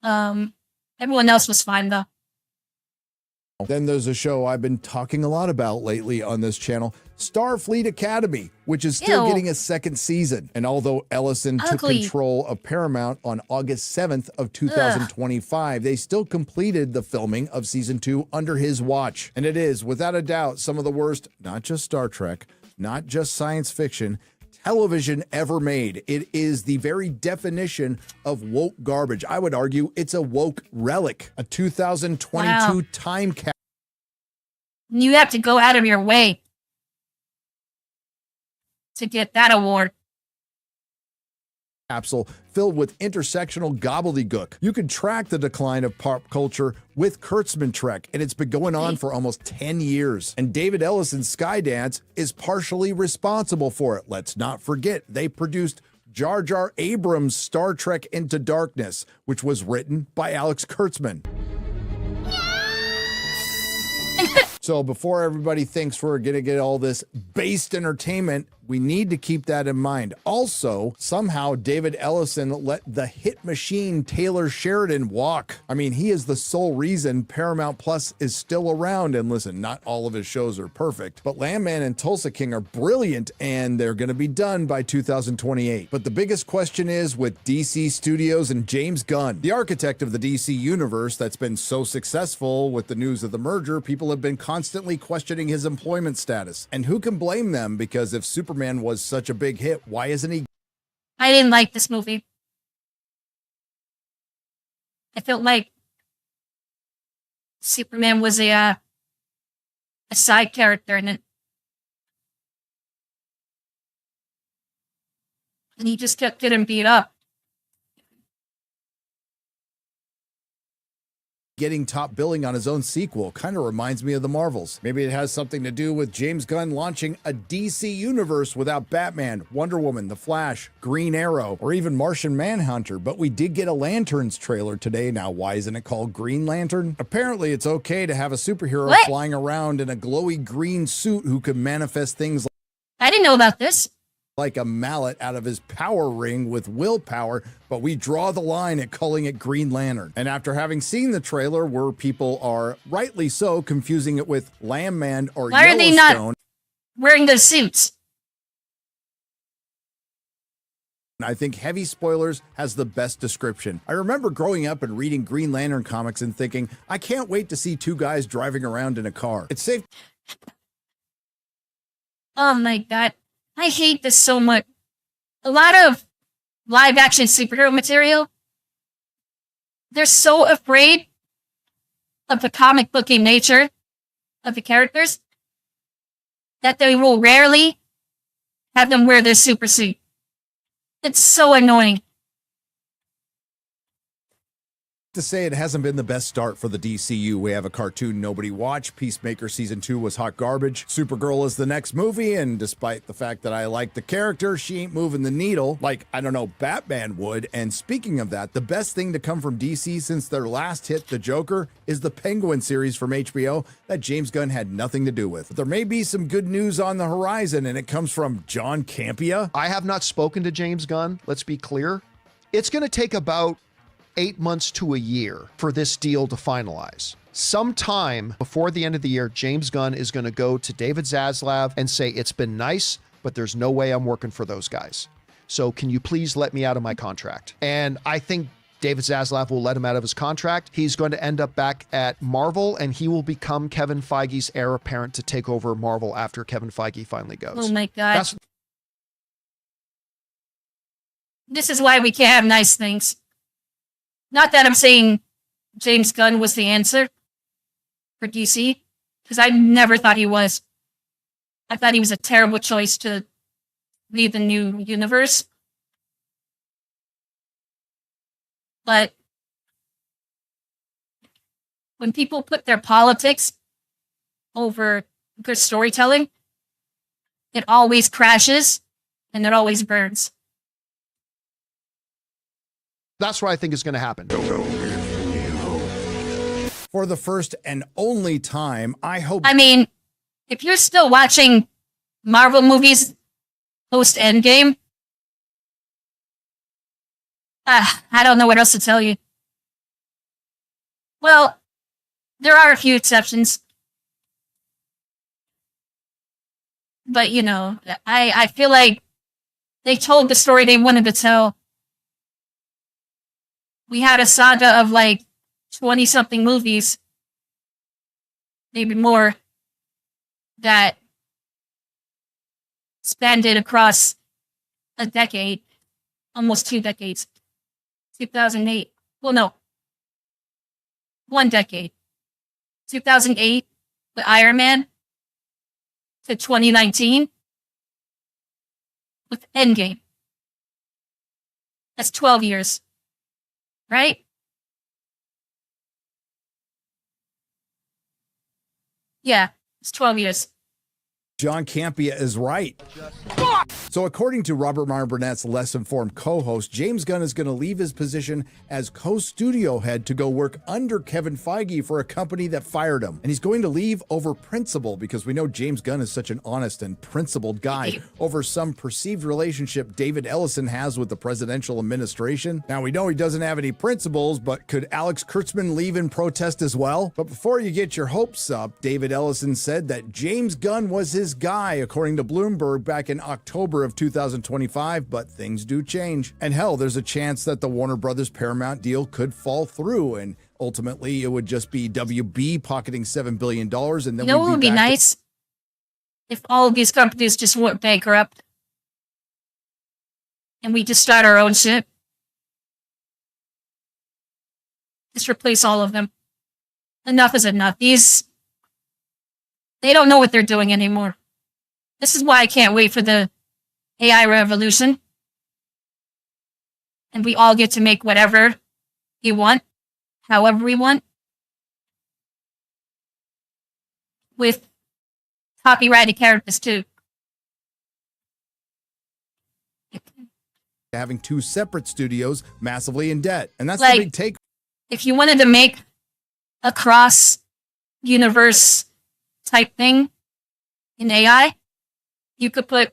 [SPEAKER 2] Everyone else was fine though.
[SPEAKER 5] Then there's a show I've been talking a lot about lately on this channel, Starfleet Academy, which is still getting a second season. And although Ellison took control of Paramount on August 7th of 2025, they still completed the filming of season 2 under his watch. And it is, without a doubt, some of the worst, not just Star Trek, not just science fiction, television ever made. It is the very definition of woke garbage. I would argue it's a woke relic, a 2022 time capsule.
[SPEAKER 2] You have to go out of your way to get that award.
[SPEAKER 5] Capsule filled with intersectional gobbledygook. You can track the decline of pop culture with Kurtzman Trek, and it's been going on for almost 10 years. And David Ellison's Skydance is partially responsible for it. Let's not forget, they produced Jar Jar Abrams' Star Trek Into Darkness, which was written by Alex Kurtzman. So before everybody thinks we're going to get all this based entertainment, we need to keep that in mind. Also, somehow David Ellison let the hit machine Taylor Sheridan walk. I mean, he is the sole reason Paramount Plus is still around. And listen, not all of his shows are perfect, but Landman and Tulsa King are brilliant, and they're going to be done by 2028. But the biggest question is with DC Studios and James Gunn, the architect of the DC universe that's been so successful with the news of the merger, people have been constantly questioning his employment status. And who can blame them? Because if Superman was such a big hit, why isn't he?
[SPEAKER 2] I didn't like this movie. I felt like Superman was a side character in it. And he just kept getting beat up.
[SPEAKER 5] Getting top billing on his own sequel kind of reminds me of the Marvels. Maybe it has something to do with James Gunn launching a DC universe without Batman, Wonder Woman, The Flash, Green Arrow, or even Martian Manhunter. But we did get a Lanterns trailer today. Now, why isn't it called Green Lantern? Apparently, it's okay to have a superhero flying around in a glowy green suit who can manifest things
[SPEAKER 2] I didn't know about this.
[SPEAKER 5] like a mallet out of his power ring with willpower, but we draw the line at calling it Green Lantern. And after having seen the trailer, where people are rightly so confusing it with Landman or
[SPEAKER 2] Why are they not
[SPEAKER 5] Yellowstone,
[SPEAKER 2] wearing those suits?
[SPEAKER 5] I think Heavy Spoilers has the best description. I remember growing up and reading Green Lantern comics and thinking, I can't wait to see two guys driving around in a car. It's safe.
[SPEAKER 2] Oh my god. I hate this so much. A lot of live action superhero material, they're so afraid of the comic booky nature of the characters that they will rarely have them wear their super suit. It's so annoying.
[SPEAKER 5] To say it hasn't been the best start for the DCU. We have a cartoon nobody watched. Peacemaker season 2 was hot garbage. Supergirl is the next movie, and despite the fact that I like the character, she ain't moving the needle like, I don't know, Batman would. And speaking of that, the best thing to come from DC since their last hit, The Joker, is the Penguin series from HBO that James Gunn had nothing to do with. But there may be some good news on the horizon, and it comes from John Campea.
[SPEAKER 17] I have not spoken to James Gunn, let's be clear. It's going to take about 8 months to a year for this deal to finalize. Sometime before the end of the year, James Gunn is going to go to David Zaslav and say, it's been nice, but there's no way I'm working for those guys. So can you please let me out of my contract? And I think David Zaslav will let him out of his contract. He's going to end up back at Marvel, and he will become Kevin Feige's heir apparent to take over Marvel after Kevin Feige finally goes.
[SPEAKER 2] Oh my god. This is why we can't have nice things. Not that I'm saying James Gunn was the answer for DC, Because I never thought he was. I thought he was a terrible choice to lead the new universe. But when people put their politics over good storytelling, it always crashes and it always burns.
[SPEAKER 17] That's what I think is going to happen.
[SPEAKER 5] For the first and only time, I hope...
[SPEAKER 2] I mean, if you're still watching Marvel movies post-Endgame, I don't know what else to tell you. Well, there are a few exceptions. But, you know, I feel like they told the story they wanted to tell. We had a saga of like 20-something movies, maybe more, that spanned it across a decade, almost 2 decades. 2008. Well, no. 1 decade. 2008 with Iron Man to 2019 with Endgame. That's 12 years. Right? Yeah, it's 12 years.
[SPEAKER 5] John Campea is right. So according to Robert Meyer Burnett's Less Informed co-host, James Gunn is going to leave his position as co-studio head to go work under Kevin Feige for a company that fired him. And he's going to leave over principle, because we know James Gunn is such an honest and principled guy, over some perceived relationship David Ellison has with the presidential administration. Now, we know he doesn't have any principles, but could Alex Kurtzman leave in protest as well? But before you get your hopes up, David Ellison said that James Gunn was his guy, according to Bloomberg, back in October of 2025, but things do change. And hell, there's a chance that the Warner Brothers Paramount deal could fall through, and ultimately it would just be WB pocketing $7 billion, and then
[SPEAKER 2] you know what would be nice? If all of these companies just went bankrupt and we just start our own shit. Just replace all of them. Enough is enough. They don't know what they're doing anymore. This is why I can't wait for the AI revolution. And we all get to make whatever we want, however we want, with copyrighted characters too.
[SPEAKER 5] Having 2 separate studios massively in debt. And that's
[SPEAKER 2] like,
[SPEAKER 5] the big take.
[SPEAKER 2] If you wanted to make a cross-universe type thing in AI, you could put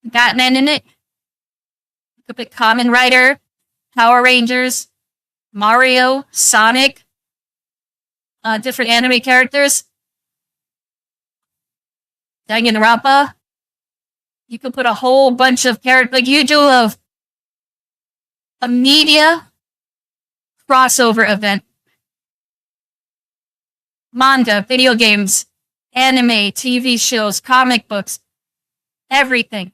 [SPEAKER 2] Batman in it. You could put Kamen Rider, Power Rangers, Mario, Sonic, different anime characters. Danganronpa. You could put a whole bunch of characters, like you do a media crossover event. Manga, video games, anime, TV shows, comic books, everything.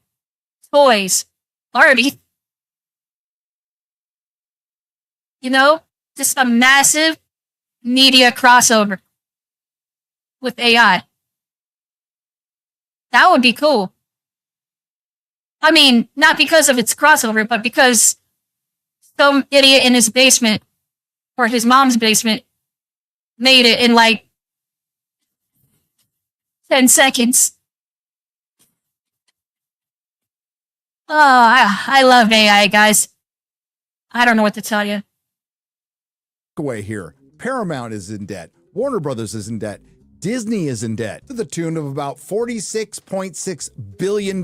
[SPEAKER 2] Toys, Barbie. You know, just a massive media crossover with AI. That would be cool. I mean, not because of its crossover, but because some idiot in his basement or his mom's basement made it in like 10 seconds. Oh, I love AI, guys. I don't know what to tell you.
[SPEAKER 5] Away here. Paramount is in debt. Warner Brothers is in debt. Disney is in debt to the tune of about $46.6 billion.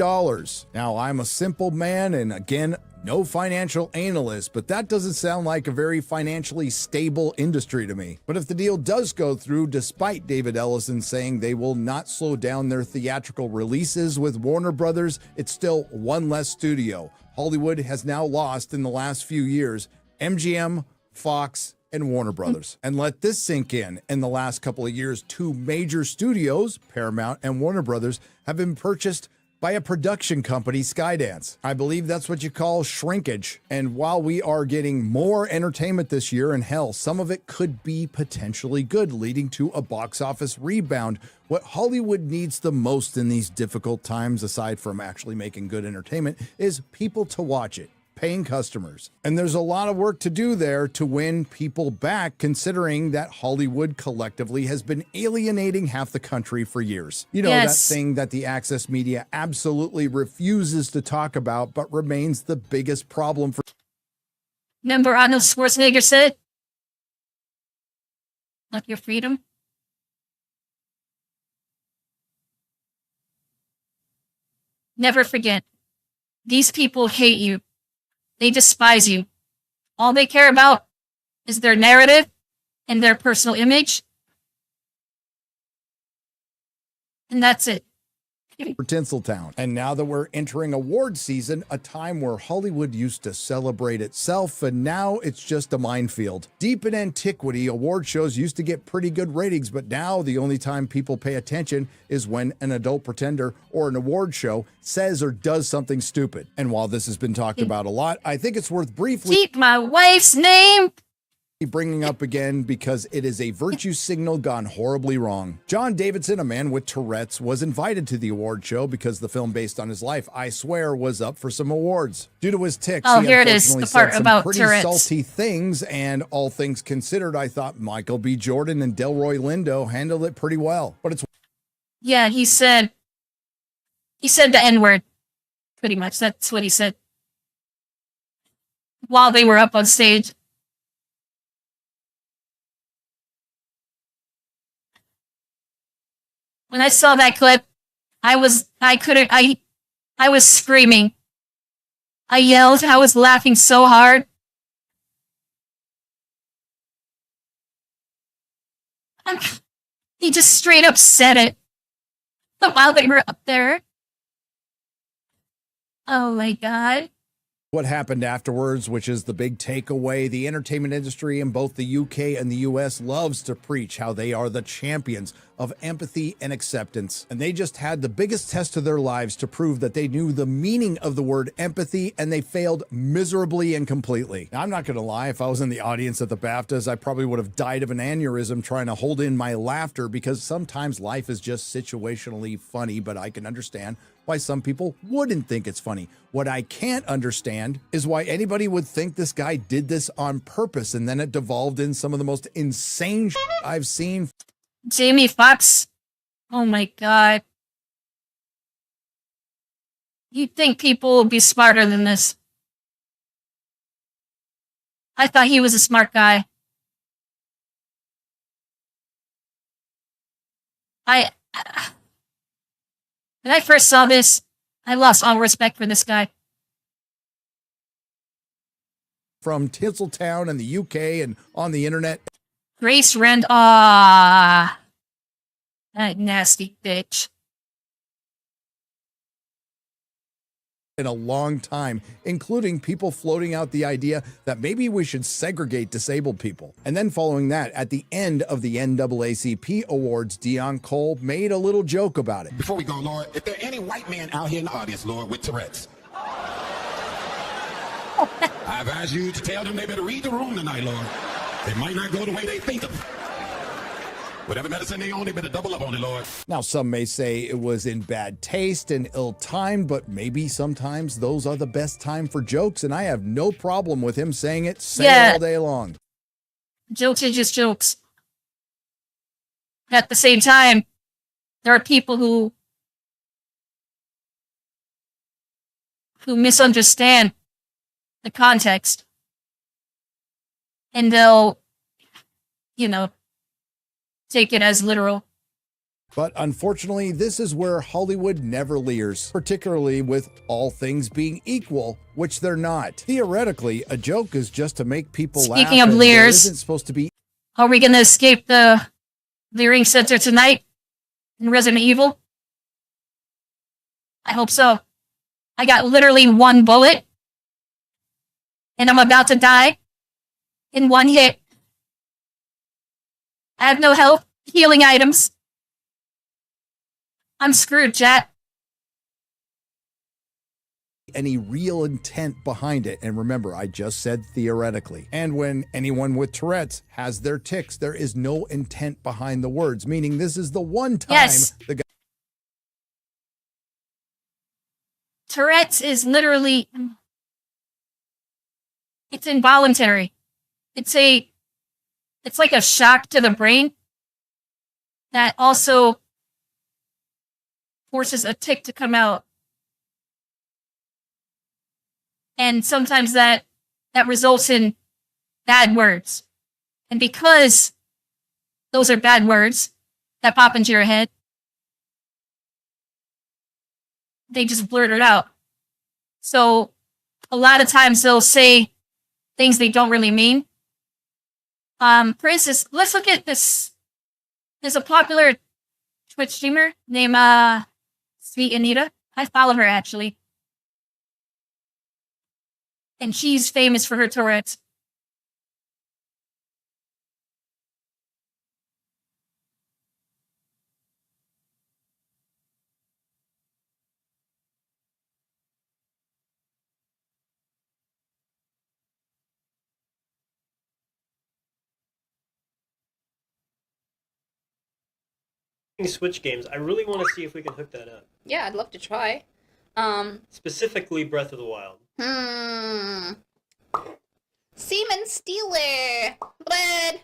[SPEAKER 5] Now, I'm a simple man and, again, no financial analyst, but that doesn't sound like a very financially stable industry to me. But if the deal does go through, despite David Ellison saying they will not slow down their theatrical releases with Warner Brothers, it's still one less studio. Hollywood has now lost in the last few years MGM, Fox, and Warner Brothers. And let this sink in. In the last couple of years, 2 major studios, Paramount and Warner Brothers, have been purchased by by a production company, Skydance. I believe that's what you call shrinkage. And while we are getting more entertainment this year, and hell, some of it could be potentially good, leading to a box office rebound, what Hollywood needs the most in these difficult times, aside from actually making good entertainment, is people to watch it. Paying customers. And there's a lot of work to do there to win people back, considering that Hollywood collectively has been alienating half the country for years. You know, that thing that the access media absolutely refuses to talk about, but remains the biggest problem for.
[SPEAKER 2] Remember Arnold Schwarzenegger said, "Not your freedom." Never forget, these people hate you. They despise you. All they care about is their narrative and their personal image. And that's it.
[SPEAKER 5] For Tinseltown. And now that we're entering award season, a time where Hollywood used to celebrate itself, and now it's just a minefield. Deep in antiquity, award shows used to get pretty good ratings, but now the only time people pay attention is when an adult pretender or an award show says or does something stupid. And while this has been talked about a lot, I think it's worth briefly
[SPEAKER 2] keep my wife's name
[SPEAKER 5] bringing up again, because it is a virtue signal gone horribly wrong. John Davidson, a man with Tourette's, was invited to the award show because the film based on his life, I Swear, was up for some awards. Due to his tics, he
[SPEAKER 2] here it is,
[SPEAKER 5] unfortunately
[SPEAKER 2] the part
[SPEAKER 5] said some
[SPEAKER 2] about
[SPEAKER 5] pretty
[SPEAKER 2] Tourette's.
[SPEAKER 5] salty things, and all things considered, I thought Michael B. Jordan and Delroy Lindo handled it pretty well. But it's
[SPEAKER 2] Yeah, he said the N-word. Pretty much, that's what he said. While they were up on stage. When I saw that clip, I was screaming. I yelled, I was laughing so hard. He just straight up said it. While they were up there. Oh my God.
[SPEAKER 5] what happened afterwards, which is the big takeaway. The entertainment industry in both the UK and the US loves to preach how they are the champions of empathy and acceptance. And they just had the biggest test of their lives to prove that they knew the meaning of the word empathy, and they failed miserably and completely. Now, I'm not going to lie, if I was in the audience at the BAFTAs, I probably would have died of an aneurysm trying to hold in my laughter, because sometimes life is just situationally funny, but I can understand why some people wouldn't think it's funny. What I can't understand is why anybody would think this guy did this on purpose, and then it devolved in some of the most insane shit I've seen.
[SPEAKER 2] Jamie Foxx. Oh my God. You'd think people would be smarter than this. I thought he was a smart guy. When I first saw this, I lost all respect for this guy.
[SPEAKER 5] From Tinseltown and the UK and on the internet.
[SPEAKER 2] Grace Rand, that nasty bitch.
[SPEAKER 5] In a long time, including people floating out the idea that maybe we should segregate disabled people. And then following that, at the end of the NAACP Awards, Dion Cole made a little joke about it.
[SPEAKER 18] Before we go, Lord, if there are any white men out here in the audience, Lord, with Tourette's, I advise you to tell them they better read the room tonight, Lord. They might not go the way they think of. Whatever medicine they on, they better double up on it, Lord.
[SPEAKER 5] Now, some may say it was in bad taste and ill-timed, but maybe sometimes those are the best time for jokes, and I have no problem with him saying it, say it all day long.
[SPEAKER 2] Jokes are just jokes. At the same time, there are people who misunderstand the context. And they'll, take it as literal.
[SPEAKER 5] But unfortunately, this is where Hollywood never leers, particularly with all things being equal, which they're not. Theoretically, a joke is just to make people laugh.
[SPEAKER 2] Speaking of leers,
[SPEAKER 5] isn't supposed to be.
[SPEAKER 2] Are we going to escape the leering center tonight in Resident Evil? I hope so. I got literally one bullet, and I'm about to die in one hit. I have no health, healing items. I'm screwed, chat.
[SPEAKER 5] any real intent behind it. And remember, I just said theoretically. And when anyone with Tourette's has their tics, there is no intent behind the words, meaning this is the one time the guy.
[SPEAKER 2] Tourette's is literally, it's involuntary. It's like a shock to the brain that also forces a tic to come out. And sometimes that results in bad words. And because those are bad words that pop into your head, they just blurt it out. So a lot of times they'll say things they don't really mean. For instance, let's look at this. There's a popular Twitch streamer named Sweet Anita. I follow her actually. And she's famous for her Tourette's.
[SPEAKER 19] Switch games. I really want to see if we can hook that up.
[SPEAKER 20] Yeah, I'd love to try.
[SPEAKER 19] Specifically Breath of the Wild.
[SPEAKER 20] Semen Stealer! Bread!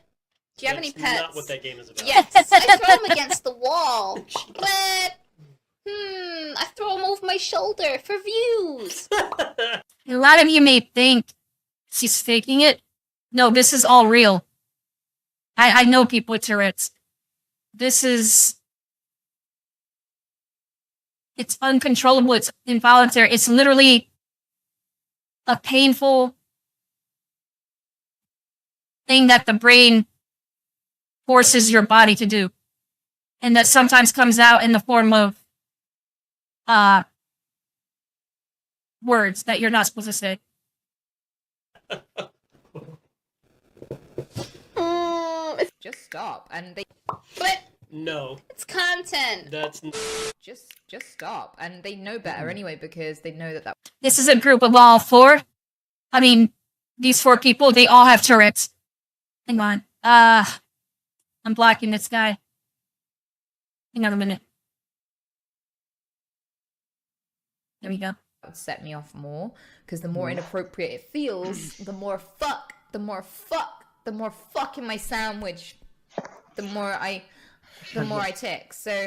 [SPEAKER 20] Do you have any pets?
[SPEAKER 19] That's not what that game is about.
[SPEAKER 20] Yes, I throw them against the wall. Bread! I throw them over my shoulder for views.
[SPEAKER 2] A lot of you may think she's faking it. No, this is all real. I know people with Tourette's. It's uncontrollable, it's involuntary. It's literally a painful thing that the brain forces your body to do. And that sometimes comes out in the form of words that you're not supposed to say.
[SPEAKER 20] Just stop and they... But...
[SPEAKER 19] No.
[SPEAKER 20] It's content.
[SPEAKER 19] That's...
[SPEAKER 20] Just stop. And they know better anyway because they know that...
[SPEAKER 2] This is a group of all four. I mean, these four people, they all have Tourette's. Hang on. I'm blocking this guy. Hang on a minute. There we go.
[SPEAKER 20] That would set me off more because the more inappropriate it feels, the more fuck in my sandwich, the more I tick. So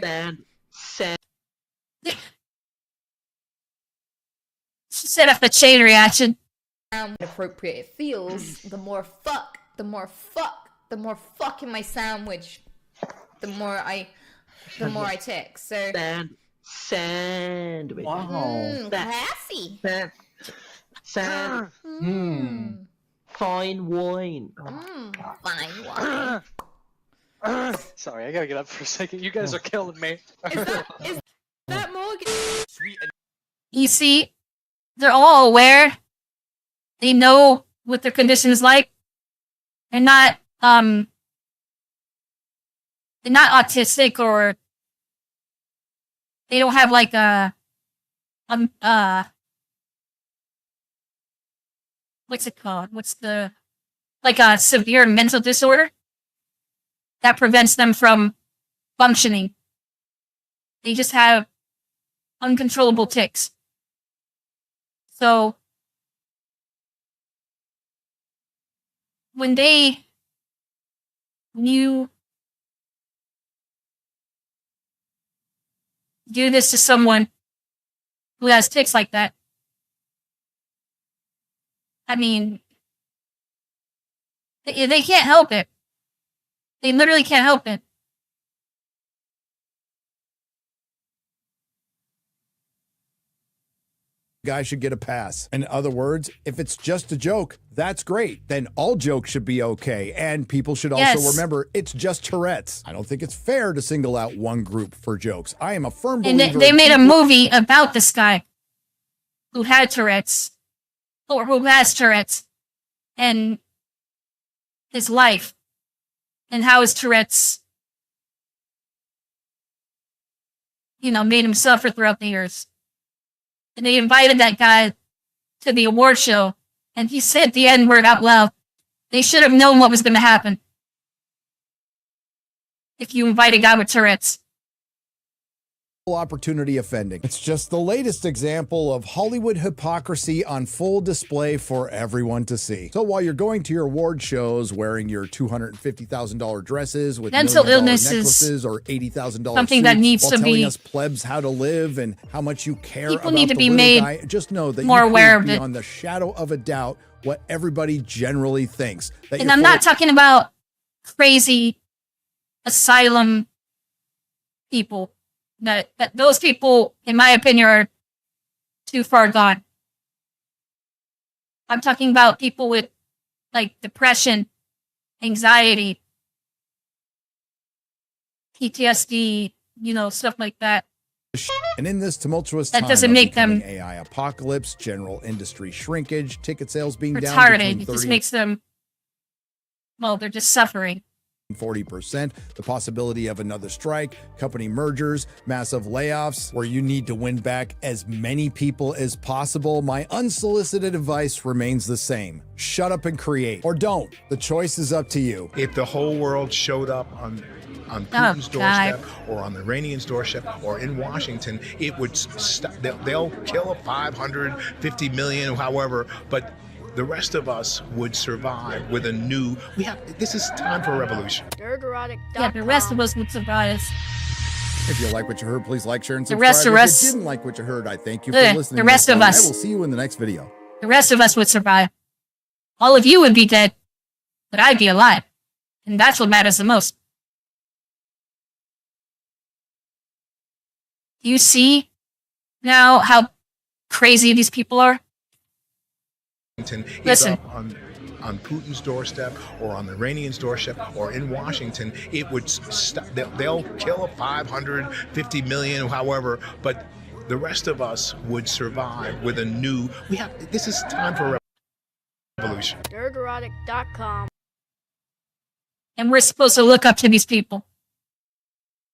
[SPEAKER 2] She set up a chain reaction.
[SPEAKER 20] Inappropriate it feels, the more fuck in my sandwich, the more I tick. So
[SPEAKER 21] sandwich.
[SPEAKER 20] Wow. Classy.
[SPEAKER 21] Fine wine.
[SPEAKER 20] Fine wine.
[SPEAKER 21] Sorry, I gotta get up for a second. You guys are killing me.
[SPEAKER 20] Is that Morgan?
[SPEAKER 2] You see, they're all aware. They know what their condition is like. They're not autistic or they don't have like what's it called? Like a severe mental disorder that prevents them from functioning. They just have uncontrollable tics. So when you do this to someone who has tics like that, I mean, they can't help it. They literally can't help it.
[SPEAKER 5] Guy should get a pass. In other words, if it's just a joke, that's great. Then all jokes should be okay. And people should also remember it's just Tourette's. I don't think it's fair to single out one group for jokes. I am a firm believer.
[SPEAKER 2] And they made a movie about this guy who had Tourette's, or who has Tourette's, and his life, and how his Tourette's, made him suffer throughout the years. And they invited that guy to the award show, and he said the N-word out loud. They should have known what was going to happen if you invite a guy with Tourette's.
[SPEAKER 5] Opportunity offending. It's just the latest example of Hollywood hypocrisy on full display for everyone to see. So while you're going to your award shows wearing your $250,000 dresses with
[SPEAKER 2] mental illness
[SPEAKER 5] necklaces or $80,000
[SPEAKER 2] something that needs
[SPEAKER 5] while
[SPEAKER 2] to
[SPEAKER 5] telling
[SPEAKER 2] be
[SPEAKER 5] us plebs how to live and how much you care
[SPEAKER 2] people
[SPEAKER 5] about
[SPEAKER 2] need to
[SPEAKER 5] the
[SPEAKER 2] be
[SPEAKER 5] little
[SPEAKER 2] made
[SPEAKER 5] guy, just know that
[SPEAKER 2] more
[SPEAKER 5] you
[SPEAKER 2] aware
[SPEAKER 5] prove
[SPEAKER 2] of it.
[SPEAKER 5] beyond the shadow of a doubt what everybody generally thinks. That
[SPEAKER 2] And
[SPEAKER 5] you're
[SPEAKER 2] I'm not talking about crazy asylum people. That those people, in my opinion, are too far gone. I'm talking about people with like depression, anxiety, PTSD, stuff like that.
[SPEAKER 5] And in this tumultuous
[SPEAKER 2] That
[SPEAKER 5] time
[SPEAKER 2] doesn't
[SPEAKER 5] of
[SPEAKER 2] make
[SPEAKER 5] becoming
[SPEAKER 2] them
[SPEAKER 5] AI apocalypse, general industry shrinkage, ticket sales being down
[SPEAKER 2] retarded.
[SPEAKER 5] between
[SPEAKER 2] It
[SPEAKER 5] 30
[SPEAKER 2] just makes them, well, they're just suffering.
[SPEAKER 5] 40%, the possibility of another strike, company mergers, massive layoffs, where you need to win back as many people as possible. My unsolicited advice remains the same. Shut up and create, or don't. The choice is up to you.
[SPEAKER 1] If the whole world showed up on Putin's doorstep or on the Iranian's doorstep or in Washington, it would stop. They'll kill 550 million, however, but the rest of us would survive with a new. This is time for a revolution.
[SPEAKER 2] Yeah, the rest of us would survive.
[SPEAKER 5] If you like what you heard, please like, share, and
[SPEAKER 2] The
[SPEAKER 5] subscribe.
[SPEAKER 2] rest of
[SPEAKER 5] if
[SPEAKER 2] us-
[SPEAKER 5] you didn't like what you heard, I thank you for
[SPEAKER 2] The
[SPEAKER 5] listening.
[SPEAKER 2] rest of us-
[SPEAKER 5] I will see you in the next video.
[SPEAKER 2] The rest of us would survive. All of you would be dead, but I'd be alive. And that's what matters the most. Do you see now how crazy these people are? Listen.
[SPEAKER 1] On Putin's doorstep or on the Iranian's doorstep or in Washington, it would stop. They'll kill 550 million, however, but the rest of us would survive with a new. This is time for a revolution.
[SPEAKER 20] Dirterotic.com.
[SPEAKER 2] And we're supposed to look up to these people.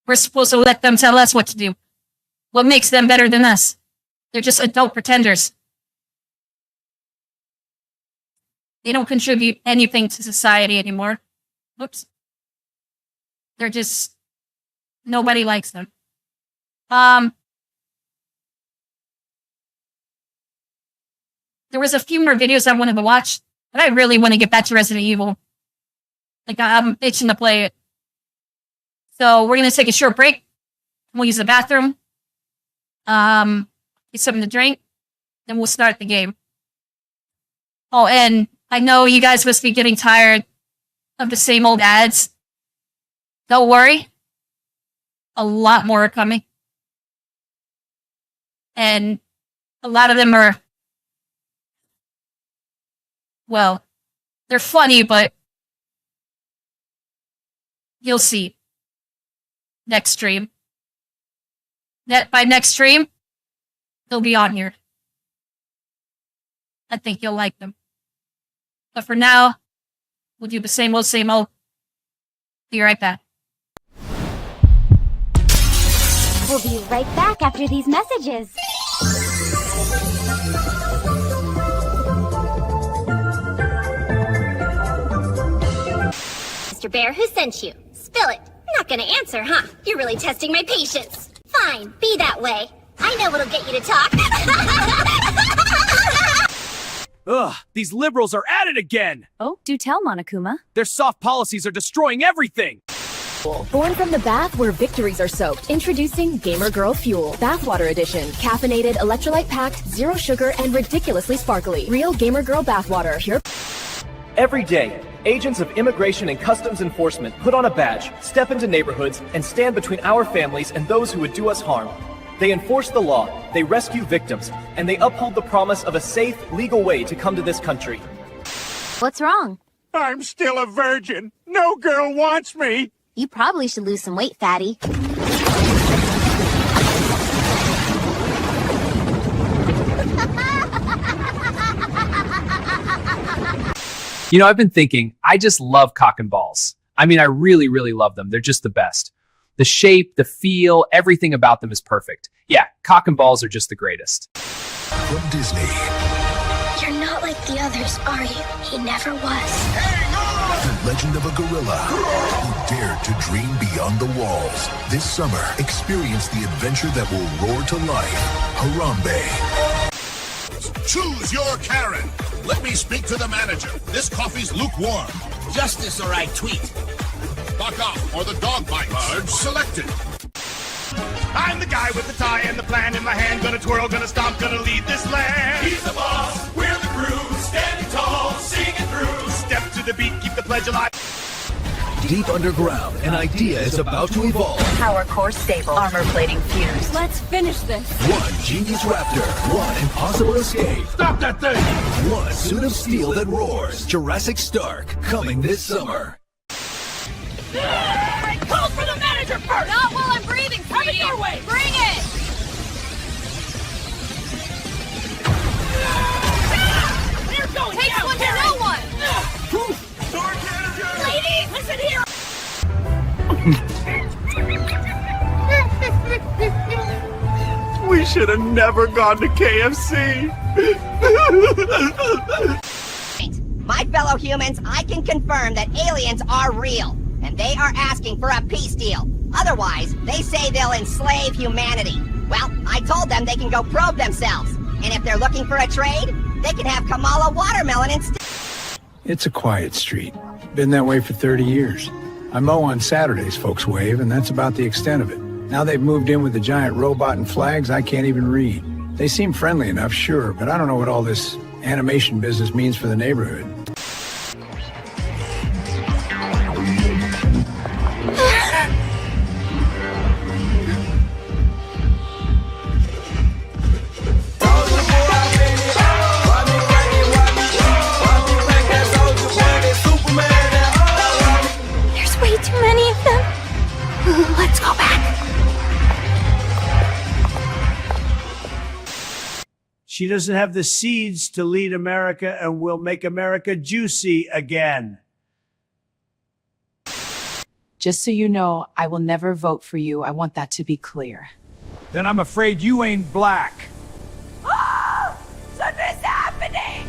[SPEAKER 2] We're supposed to let them tell us what to do. What makes them better than us? They're just adult pretenders. They don't contribute anything to society anymore. Whoops. They're just, nobody likes them. There was a few more videos I wanted to watch, but I really want to get back to Resident Evil. Like, I'm itching to play it. So we're going to take a short break. We'll use the bathroom. Get something to drink. Then we'll start the game. Oh, and I know you guys must be getting tired of the same old ads. Don't worry. A lot more are coming. And a lot of them are, well, they're funny, but you'll see. Next stream. By next stream, they'll be on here. I think you'll like them. But for now, we'll do the same old, same old. Be right back.
[SPEAKER 3] We'll be right back after these messages. Mr. Bear, who sent you? Spill it. Not gonna answer, huh? You're really testing my patience. Fine, be that way. I know what'll get you to talk.
[SPEAKER 4] Ugh, these liberals are at it again!
[SPEAKER 22] Oh, do tell, Monokuma.
[SPEAKER 4] Their soft policies are destroying everything!
[SPEAKER 22] Born from the bath where victories are soaked. Introducing Gamer Girl Fuel, Bathwater Edition. Caffeinated, electrolyte packed, zero sugar, and ridiculously sparkly. Real Gamer Girl bathwater. Pure.
[SPEAKER 23] Every day, agents of immigration and customs enforcement put on a badge, step into neighborhoods, and stand between our families and those who would do us harm. They enforce the law, they rescue victims, and they uphold the promise of a safe, legal way to come to this country.
[SPEAKER 3] What's wrong?
[SPEAKER 24] I'm still a virgin. No girl wants me.
[SPEAKER 3] You probably should lose some weight, fatty.
[SPEAKER 4] You know, I've been thinking, I just love cock and balls. I mean, I really, really love them. They're just the best. The shape, the feel, everything about them is perfect. Yeah, cock and balls are just the greatest.
[SPEAKER 6] From Disney.
[SPEAKER 3] You're not like the others, are you? He never was.
[SPEAKER 6] The legend of a gorilla who dared to dream beyond the walls. This summer, experience the adventure that will roar to life. Harambe.
[SPEAKER 18] Choose your Karen. Let me speak to the manager. This coffee's lukewarm.
[SPEAKER 9] Justice or I tweet.
[SPEAKER 18] Buck off or the dog bites. Large selected.
[SPEAKER 24] I'm the guy with the tie and the plan in my hand. Gonna twirl, gonna stomp, gonna lead this land.
[SPEAKER 11] He's the boss, we're the crew, standing tall, singing through.
[SPEAKER 24] Step to the beat, keep the pledge alive.
[SPEAKER 6] Deep underground, an idea is about to evolve.
[SPEAKER 13] Power core stable, armor plating fused. Let's finish this.
[SPEAKER 6] One genius raptor, one impossible escape.
[SPEAKER 24] Stop that thing!
[SPEAKER 6] One suit of steel that roars. Jurassic Stark, coming this summer.
[SPEAKER 11] I called for the manager first!
[SPEAKER 13] Not while I'm breathing,
[SPEAKER 11] Coming your way!
[SPEAKER 13] Bring it!
[SPEAKER 11] We're going
[SPEAKER 13] Takes
[SPEAKER 11] down,
[SPEAKER 13] one to
[SPEAKER 11] Karen.
[SPEAKER 13] know one!
[SPEAKER 11] Sword manager! Ladies, listen here!
[SPEAKER 24] We should have never gone to KFC.
[SPEAKER 14] My fellow humans, I can confirm that aliens are real, and they are asking for a peace deal. Otherwise, they say they'll enslave humanity. Well, I told them they can go probe themselves, and if they're looking for a trade, they can have Kamala Watermelon instead.
[SPEAKER 25] It's a quiet street. Been that way for 30 years. I mow on Saturdays, folks wave, and that's about the extent of it. Now they've moved in with the giant robot and flags I can't even read. They seem friendly enough, sure, but I don't know what all this animation business means for the neighborhood.
[SPEAKER 3] There's way too many of them. Let's go back.
[SPEAKER 24] She doesn't have the seeds to lead America and will make America juicy again.
[SPEAKER 27] Just so you know, I will never vote for you. I want that to be clear.
[SPEAKER 24] Then I'm afraid you ain't black.
[SPEAKER 13] Something's happening!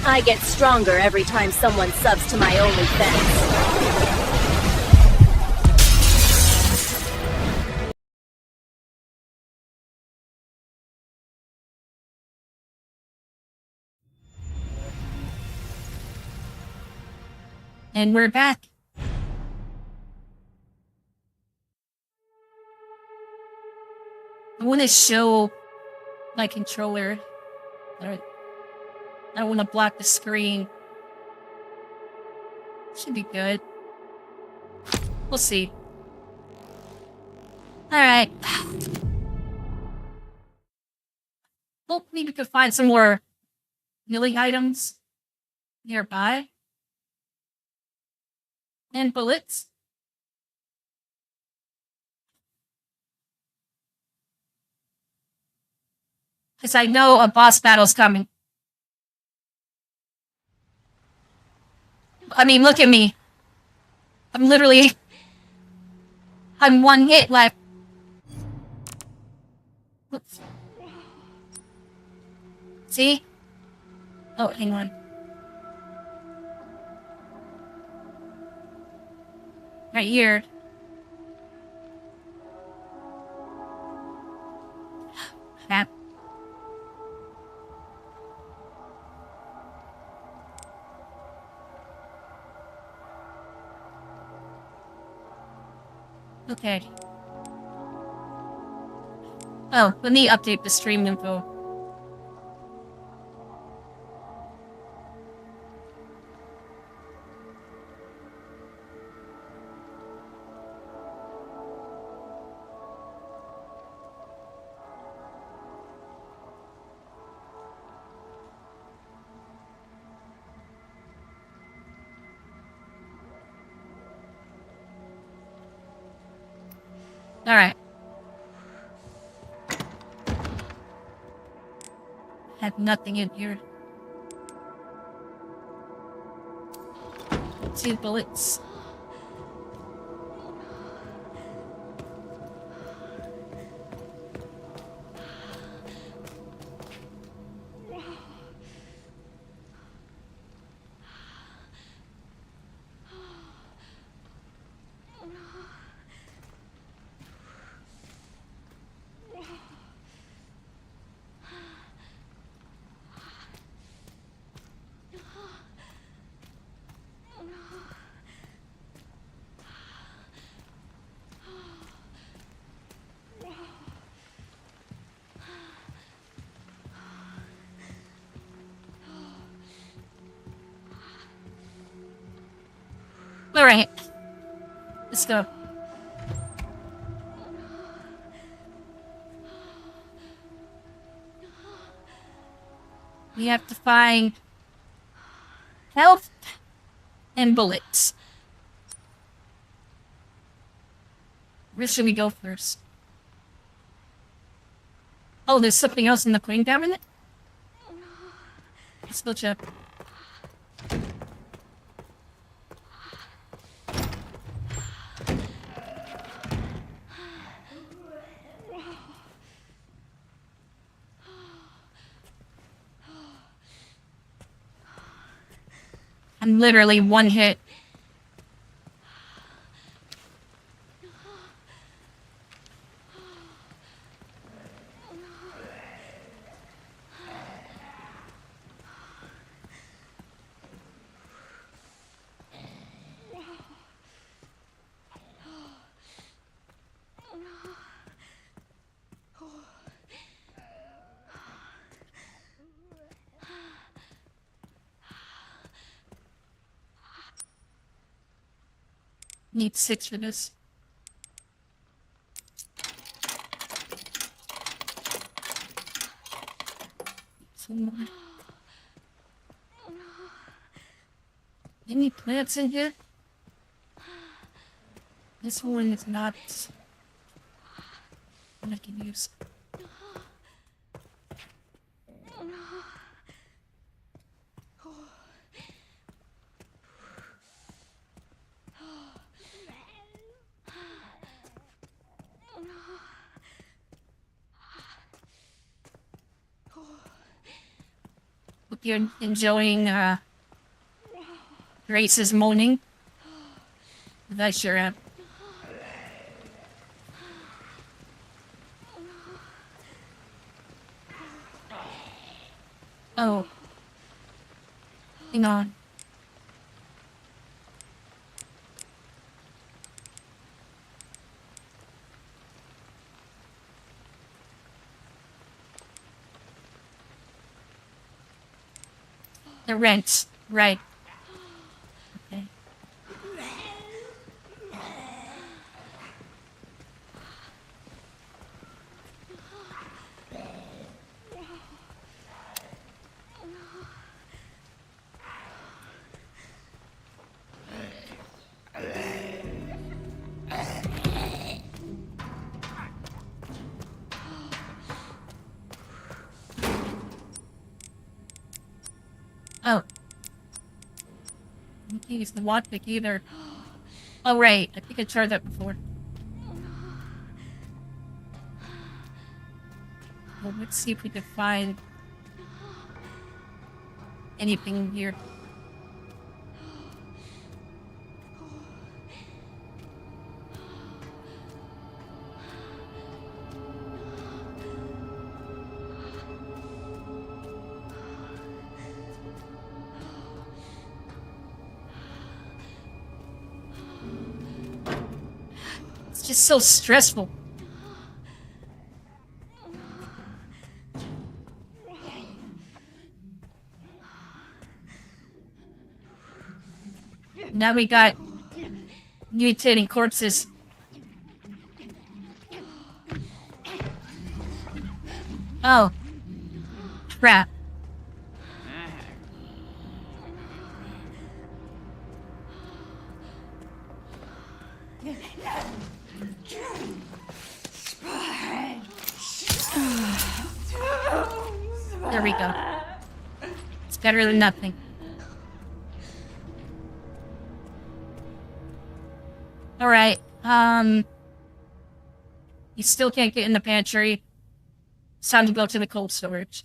[SPEAKER 22] I get stronger every time someone subs to my OnlyFans.
[SPEAKER 2] And we're back. I want to show my controller. I want to block the screen. Should be good. We'll see. Alright. Hopefully we could find some more healing items nearby. And bullets. Because I know a boss battle's coming. I mean, look at me. I'm one hit left. Oops. See? Oh, hang on. Right here. Crap. Okay. Oh, let me update the stream info. Alright. Had nothing in here. See the bullets. Alright. Let's go. We have to find health and bullets. Where should we go first? Oh, there's something else in the Queen cabinet? Let's go check. I'm literally one hit. Need 6 for this. Some more. Any plants in here? This one is not what I can use. Hope you're enjoying Grace's moaning. I sure am. Oh. Hang on. The rents, right. Okay. Oh. I can't use the wand pick either. Oh, right. I think I tried that before. Well, let's see if we can find anything here. It's just so stressful. Now we got mutating corpses. Oh. Crap. There we go. It's better than nothing. Alright, you still can't get in the pantry. It's time to go to the cold storage.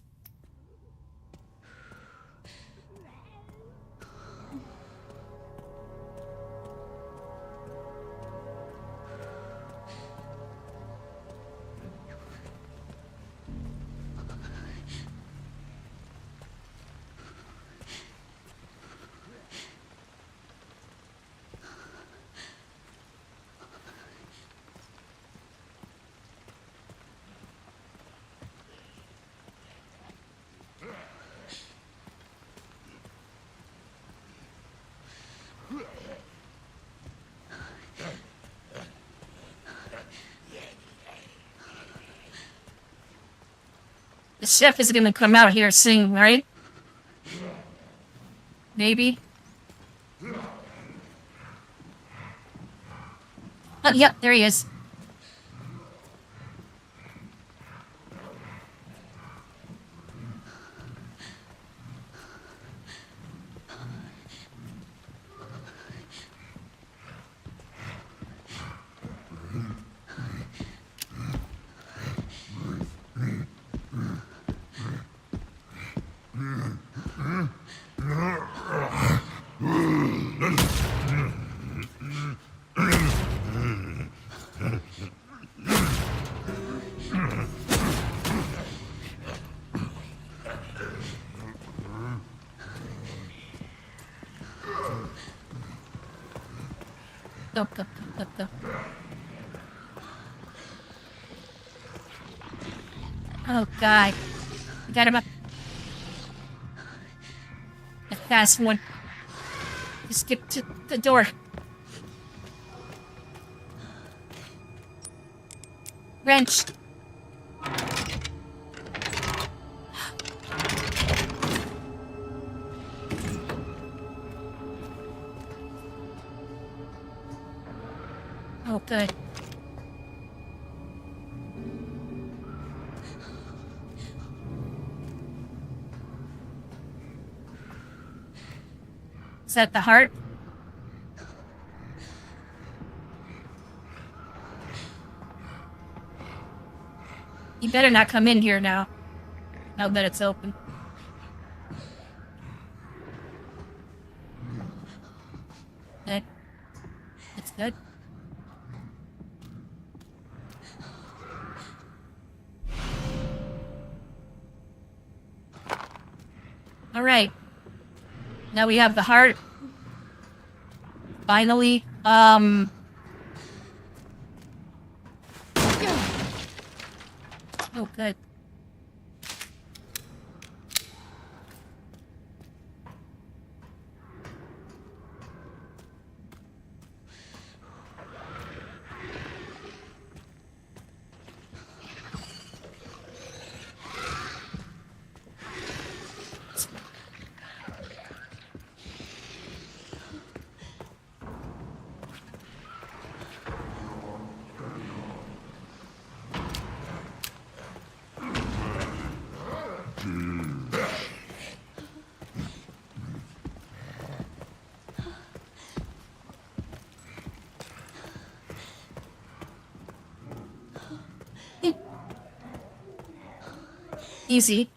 [SPEAKER 2] chef is gonna come out here soon, right? Maybe. Oh, yep, there he is. Go. Oh, God. We got him up. The fast one. Just get to the door. Wrench. Oh, good. Is that the heart? You better not come in here now. Now that it's open. Okay. That's good. All right. Now we have the heart. Finally. Oh, good. Easy.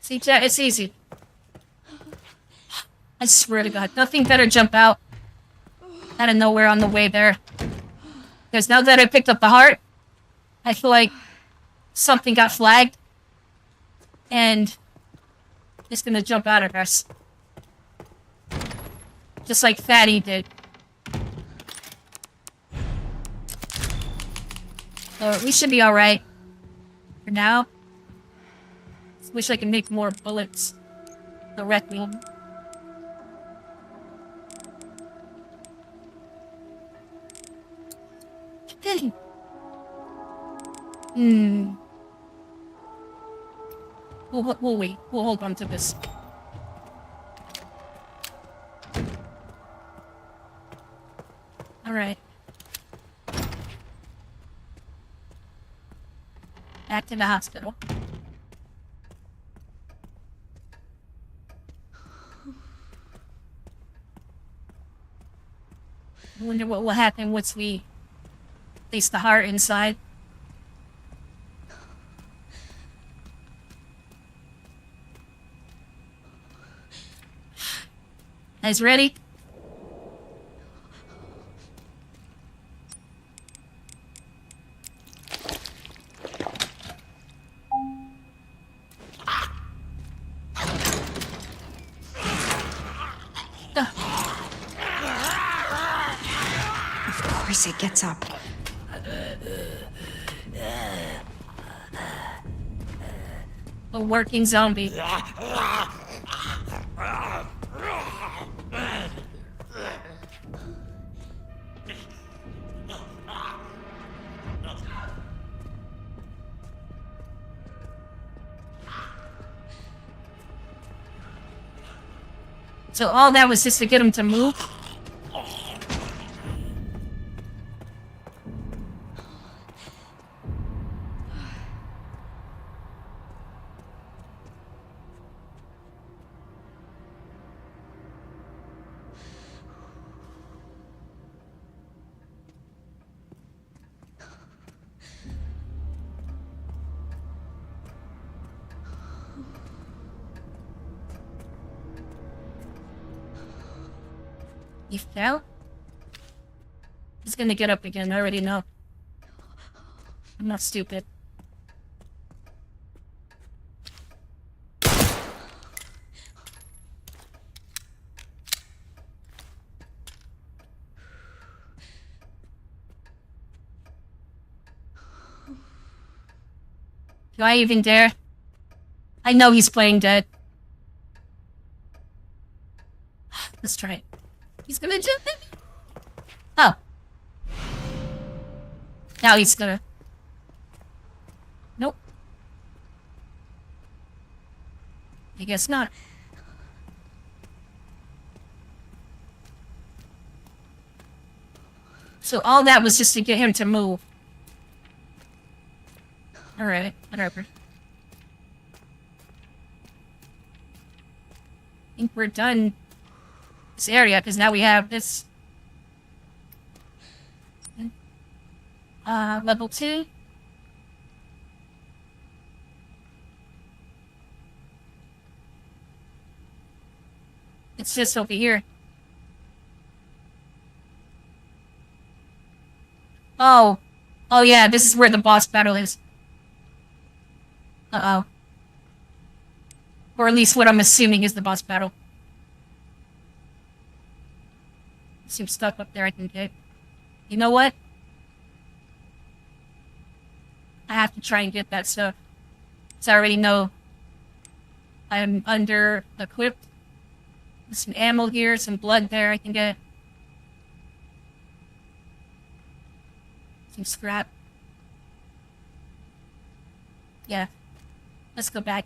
[SPEAKER 2] See, chat, it's easy. I swear to God, nothing better jump out out of nowhere on the way there. Because now that I picked up the heart, I feel like something got flagged. And it's gonna jump out at us. Just like Fatty did. So we should be alright. For now. Wish I could make more bullets. The Requiem. We'll wait. We'll hold on to this. Alright. Back to the hospital. I wonder what will happen once we place the heart inside. Guys ready?
[SPEAKER 7] Of course it gets up.
[SPEAKER 2] A working zombie. So all that was just to get him to move? He fell? He's gonna get up again, I already know. I'm not stupid. Do I even dare? I know he's playing dead. Let's try it. He's gonna jump in. Oh. Now he's gonna... Nope. I guess not. So all that was just to get him to move. Alright, whatever. I think we're done this area, because now we have this. Level 2. It's just over here. Oh. Oh yeah, this is where the boss battle is. Uh-oh. Or at least what I'm assuming is the boss battle. Seems stuck up there I can get. You know what? I have to try and get that stuff. So I already know I'm under equipped. There's some ammo here, some blood there I can get. Some scrap. Yeah. Let's go back.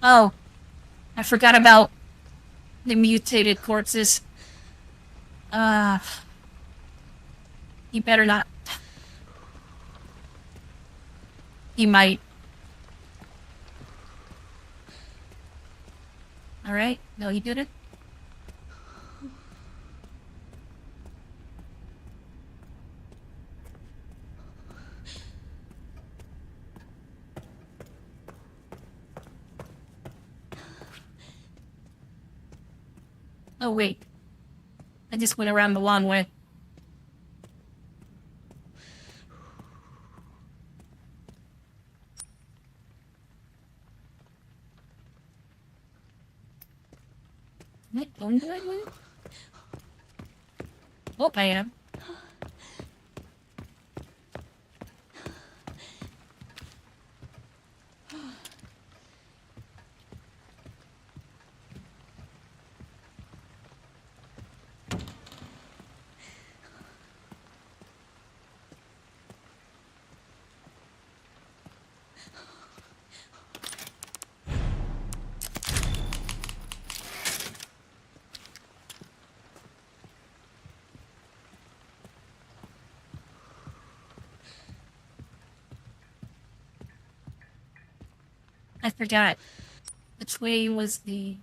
[SPEAKER 2] Oh, I forgot about the mutated corpses. He better not. He might. Alright, no, he didn't. Oh, wait. I just went around the long way. Am I going the right way? Oh, I am. I forgot. Which way was the...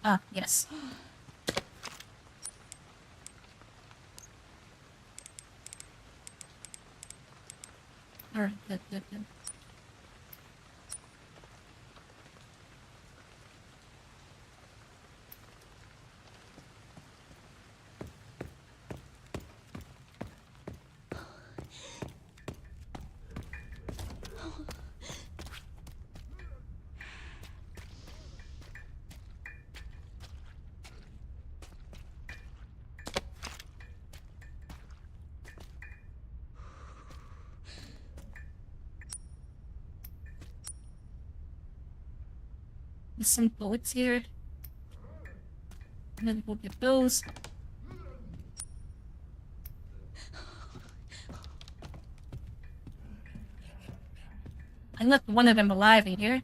[SPEAKER 2] Ah, yes. Alright, good, good, good. There's some bullets here. And then we'll get those. I left one of them alive in here.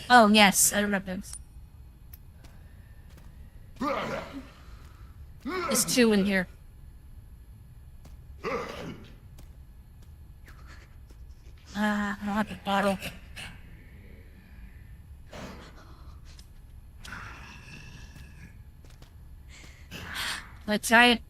[SPEAKER 2] Oh, yes, I remember those. There's two in here. I don't have the bottle. Let's try it.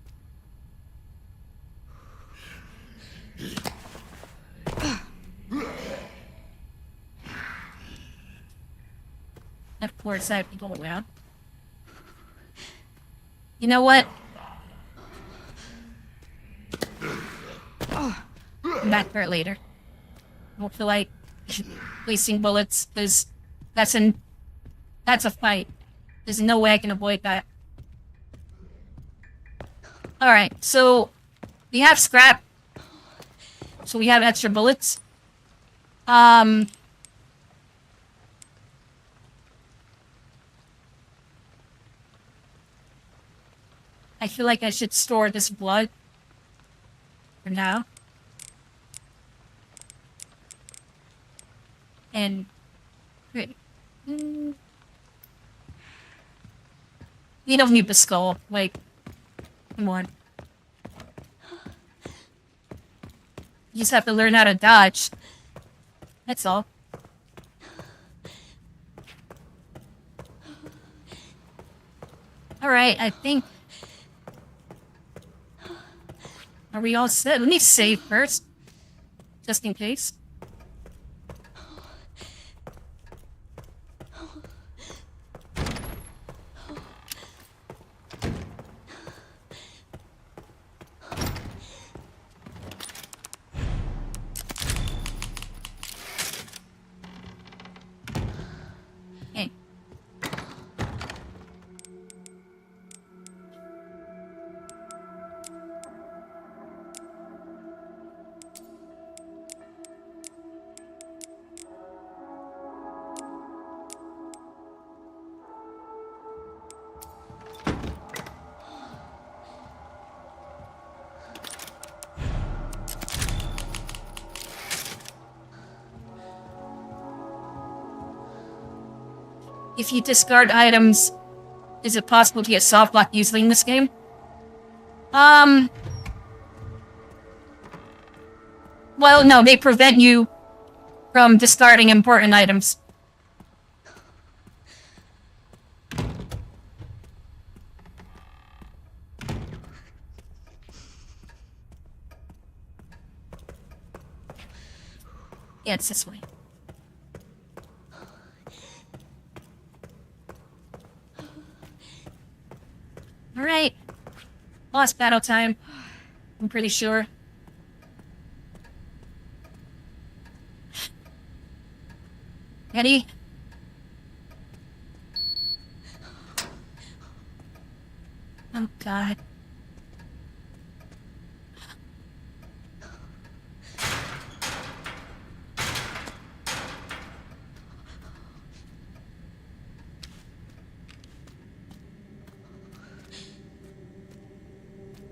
[SPEAKER 2] Of course, I have to go around. You know what? Come back for it later. I don't feel like wasting bullets, because that's a fight. There's no way I can avoid that. Alright, so we have scrap. So we have extra bullets. I feel like I should store this blood for now. And we don't need the skull. Like, come on. You just have to learn how to dodge. That's all. Alright, I think... Are we all set? Let me save first. Just in case. Okay. If you discard items, is it possible to get soft lock easily in this game? Well, no, they prevent you from discarding important items. Yeah, it's this way. Alright. Boss battle time. I'm pretty sure. Ready? Oh god.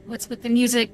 [SPEAKER 2] What's with the music?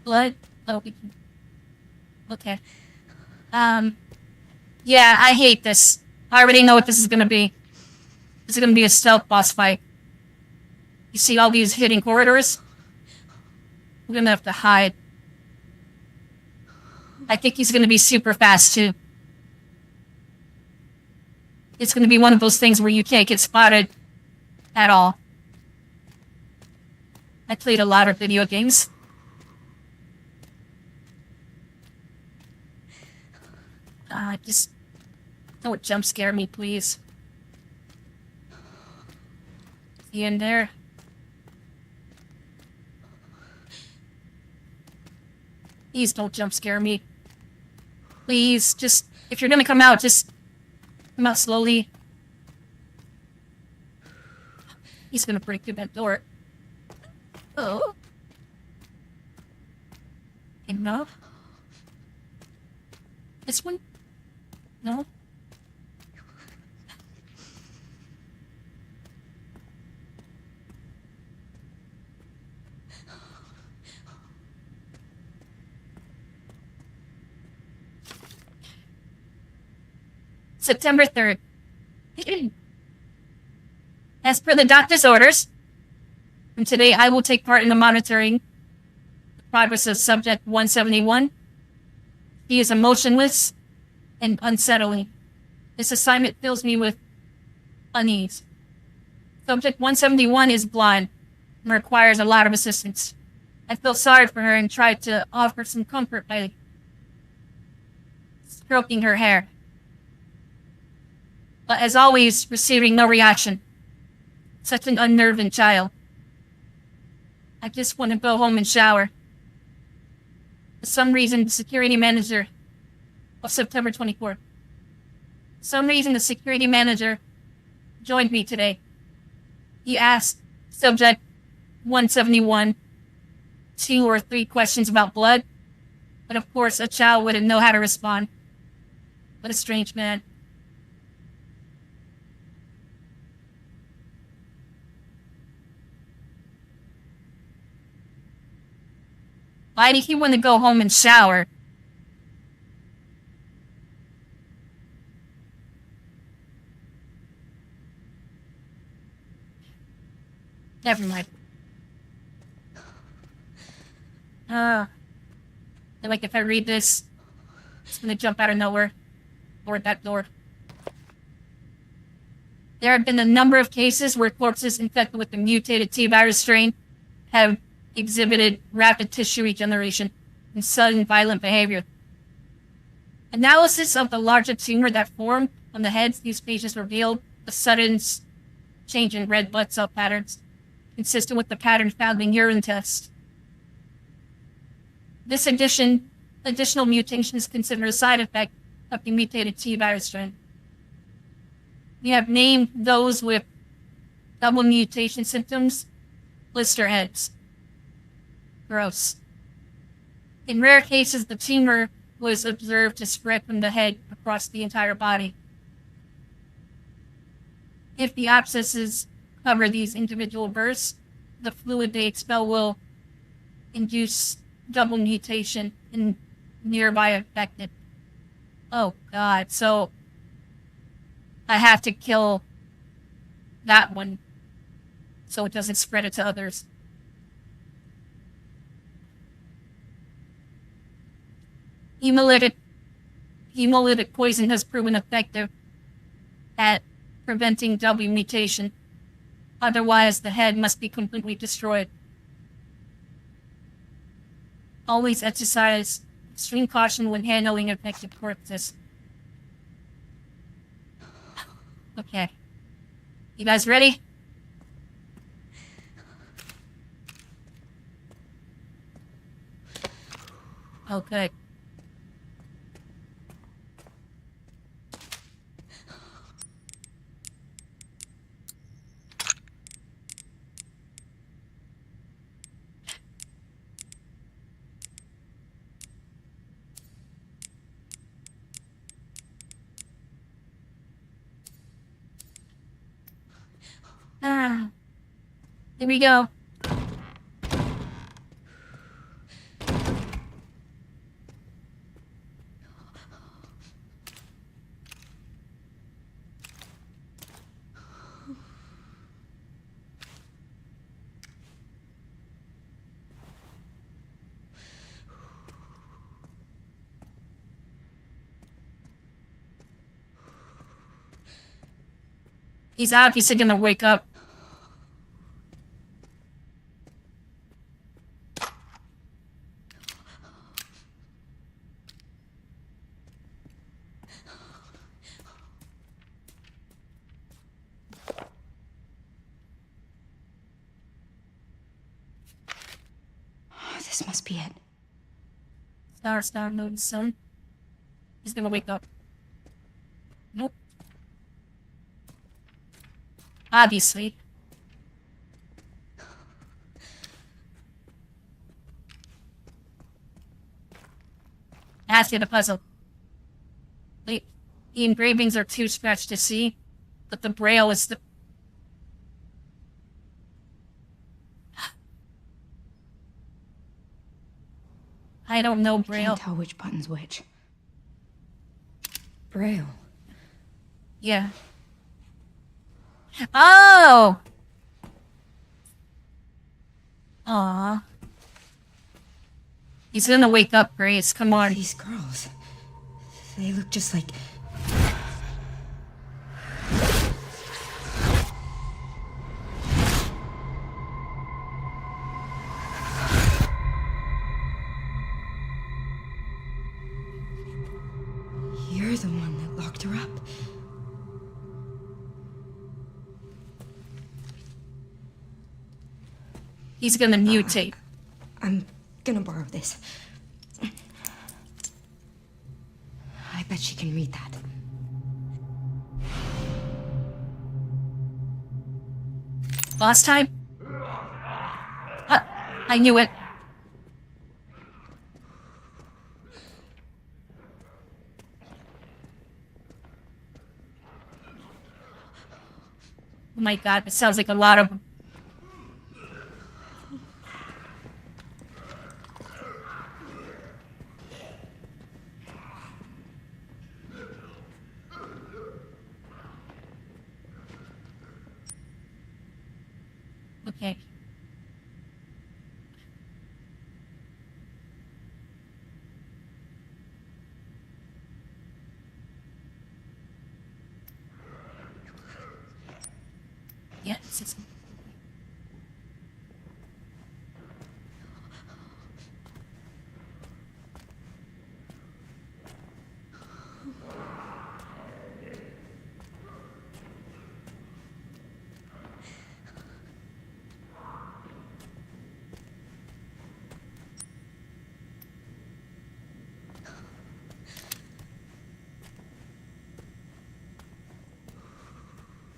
[SPEAKER 2] Blood? Oh, okay. Yeah, I hate this. I already know what this is gonna be. This is gonna be a stealth boss fight. You see all these hidden corridors? We're gonna have to hide. I think he's gonna be super fast, too. It's gonna be one of those things where you can't get spotted at all. I played a lot of video games. Just don't jump scare me, please. See in there? Please don't jump scare me. Please, just, if you're gonna come out, just come out slowly. He's gonna break through that door. Oh. Enough? This one? No? September 3rd. As per the doctor's orders, from today I will take part in the monitoring the progress of Subject 171. He is emotionless and unsettling. This assignment fills me with unease. Subject 171 is blind and requires a lot of assistance. I feel sorry for her and tried to offer some comfort by stroking her hair. But as always, receiving no reaction. Such an unnerving child. I just want to go home and shower. For some reason, the security manager of September 24th. For some reason, the security manager joined me today. He asked Subject 171 2 or 3 questions about blood, but of course, a child wouldn't know how to respond. What a strange man. Why did he want to go home and shower? Never mind. Like if I read this, it's gonna jump out of nowhere. Or that door. There have been a number of cases where corpses infected with the mutated T-virus strain have exhibited rapid tissue regeneration and sudden violent behavior. Analysis of the larger tumor that formed on the heads these patients revealed a sudden change in red blood cell patterns, consistent with the pattern found in urine tests. This additional mutation is considered a side effect of the mutated T-virus strain. We have named those with double mutation symptoms blister heads. Gross. In rare cases, the tumor was observed to spread from the head across the entire body. If the abscesses cover these individual bursts, the fluid they expel will induce double mutation in nearby affected. Oh God, so I have to kill that one so it doesn't spread it to others. Hemolytic poison has proven effective at preventing double mutation. Otherwise, the head must be completely destroyed. Always exercise extreme caution when handling infected corpses. Okay. You guys ready? Okay. Here we go. He's obviously gonna wake up.
[SPEAKER 7] This must be it.
[SPEAKER 2] Star, moon, sun. He's gonna wake up. Nope. Obviously. Ask you the puzzle. The engravings are too scratched to see, but the braille is the... I don't know Braille.
[SPEAKER 7] Can't tell which button's which. Braille.
[SPEAKER 2] Yeah. Oh! Aw. He's gonna wake up, Grace. Come on.
[SPEAKER 7] These girls. They look just like... You're the one that locked her up.
[SPEAKER 2] He's gonna mutate.
[SPEAKER 7] I'm gonna borrow this. I bet she can read that.
[SPEAKER 2] Last time? I knew it. Oh my god, it sounds like a lot of them. Okay. Yes, it's...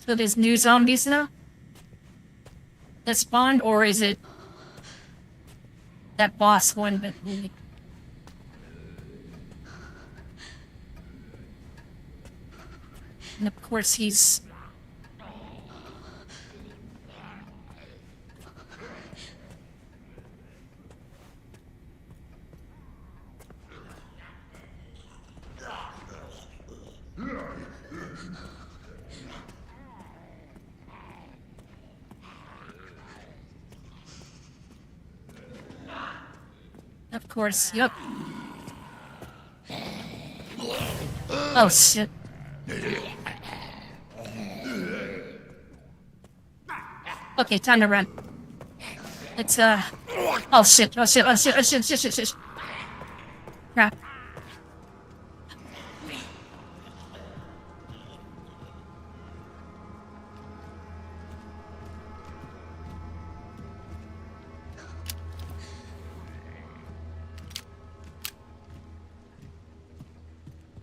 [SPEAKER 2] So there's new zombies now that spawned, or is it that boss one? But and of course he's of course, yep. Oh shit. Okay, time to run. It's oh shit, oh shit, oh shit, oh shit, shit, shit, shit. Crap.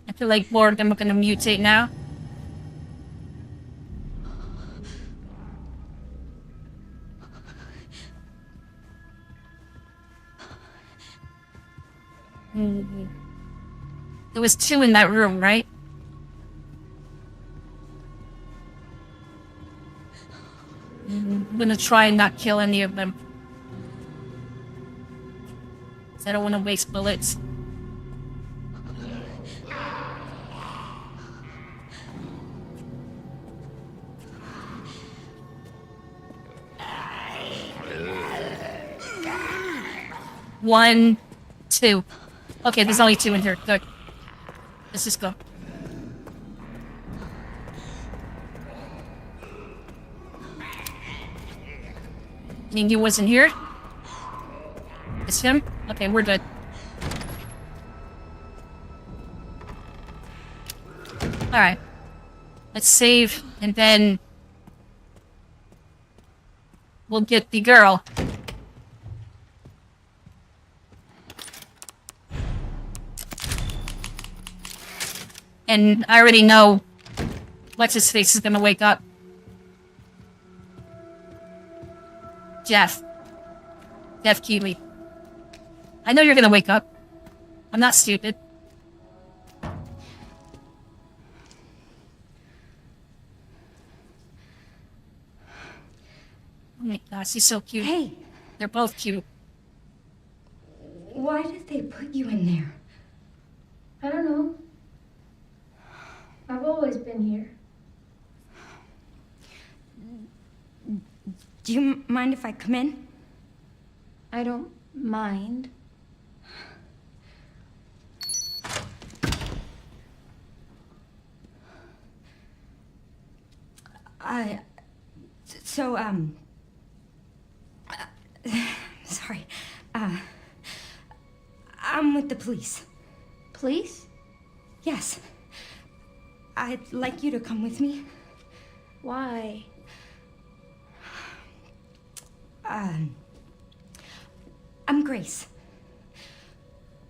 [SPEAKER 2] I feel like more of them are gonna mutate now. There was 2 in that room, right? I'm gonna try and not kill any of them. 'Cause I don't want to waste bullets. One, 2. Okay, there's only 2 in here. Good. Let's just go. Mean you wasn't here? It's him? Okay, we're good. Alright. Let's save, and then we'll get the girl. And I already know what's his face is gonna wake up. Jeff Keighley. I know you're gonna wake up. I'm not stupid. Oh my gosh, he's so cute.
[SPEAKER 7] Hey!
[SPEAKER 2] They're both cute.
[SPEAKER 7] Why did they put you in there?
[SPEAKER 8] I don't know. I've always been here.
[SPEAKER 7] Do you mind if I come in?
[SPEAKER 8] I don't mind.
[SPEAKER 7] So, sorry. I'm with the police.
[SPEAKER 8] Police?
[SPEAKER 7] Yes. I'd like you to come with me.
[SPEAKER 8] Why?
[SPEAKER 7] I'm Grace.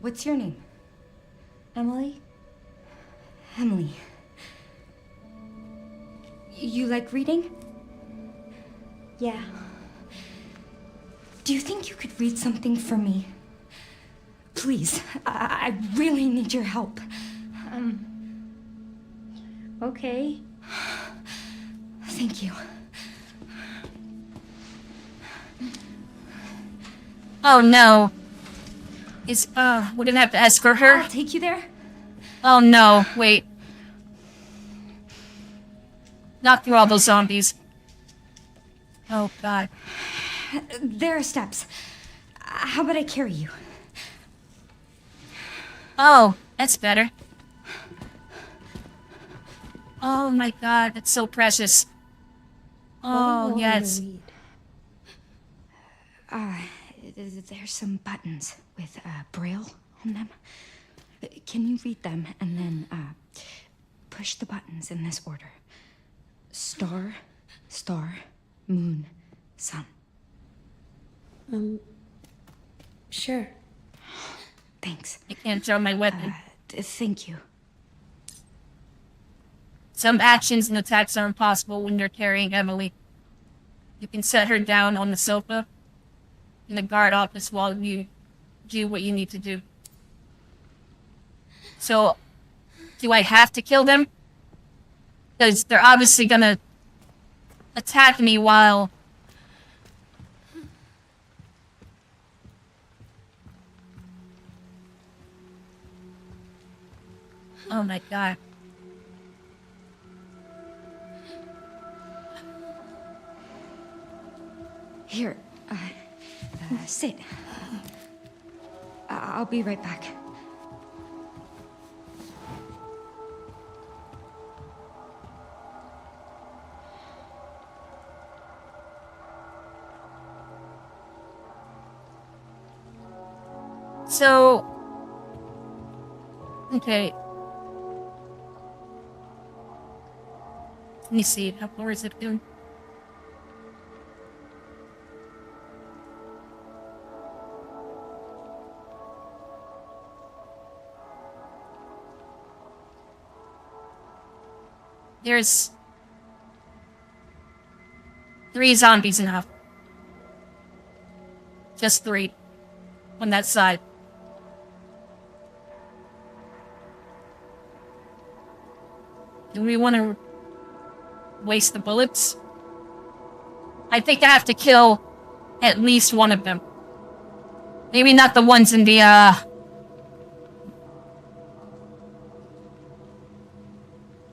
[SPEAKER 7] What's your name?
[SPEAKER 8] Emily?
[SPEAKER 7] Emily. You like reading?
[SPEAKER 8] Yeah.
[SPEAKER 7] Do you think you could read something for me? Please, I really need your help.
[SPEAKER 8] Okay.
[SPEAKER 7] Thank you.
[SPEAKER 2] Oh no. We're gonna have to escort her?
[SPEAKER 7] I'll take you there.
[SPEAKER 2] Oh no, wait. Not through all those zombies. Oh god.
[SPEAKER 7] There are steps. How about I carry you?
[SPEAKER 2] Oh, that's better. Oh my god, that's so precious. Oh, yes.
[SPEAKER 7] There's some buttons with Braille on them. Can you read them and then push the buttons in this order? Star, star, moon, sun.
[SPEAKER 8] Sure.
[SPEAKER 7] Thanks.
[SPEAKER 2] I can't throw my weapon.
[SPEAKER 7] Thank you.
[SPEAKER 2] Some actions and attacks are impossible when you're carrying Emily. You can set her down on the sofa in the guard office while you do what you need to do. So, do I have to kill them? Because they're obviously gonna attack me while... Oh my god.
[SPEAKER 7] Here, sit. I'll be right back.
[SPEAKER 2] So... Okay. Let me see. How far is it doing? There's 3 zombies enough. Just 3. On that side. Do we want to waste the bullets? I think I have to kill at least one of them. Maybe not the ones in the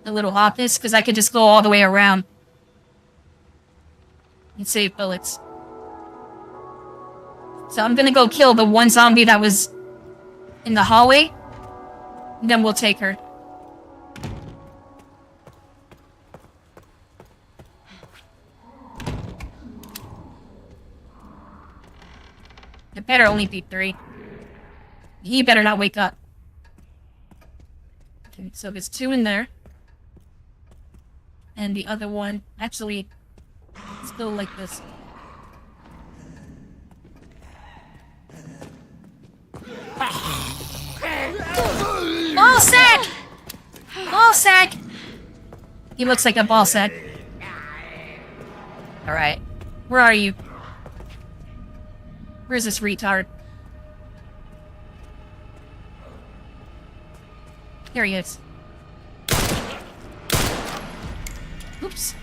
[SPEAKER 2] little office, because I could just go all the way around and save bullets. So I'm gonna go kill the one zombie that was in the hallway, and then we'll take her. It better only be 3. He better not wake up. Okay, so there's 2 in there. And the other one, actually, let's go like this. Oh, sick! Oh! ball sack! He looks like a ball sack. Alright. Where are you? Where's this retard? Here he is. Oops.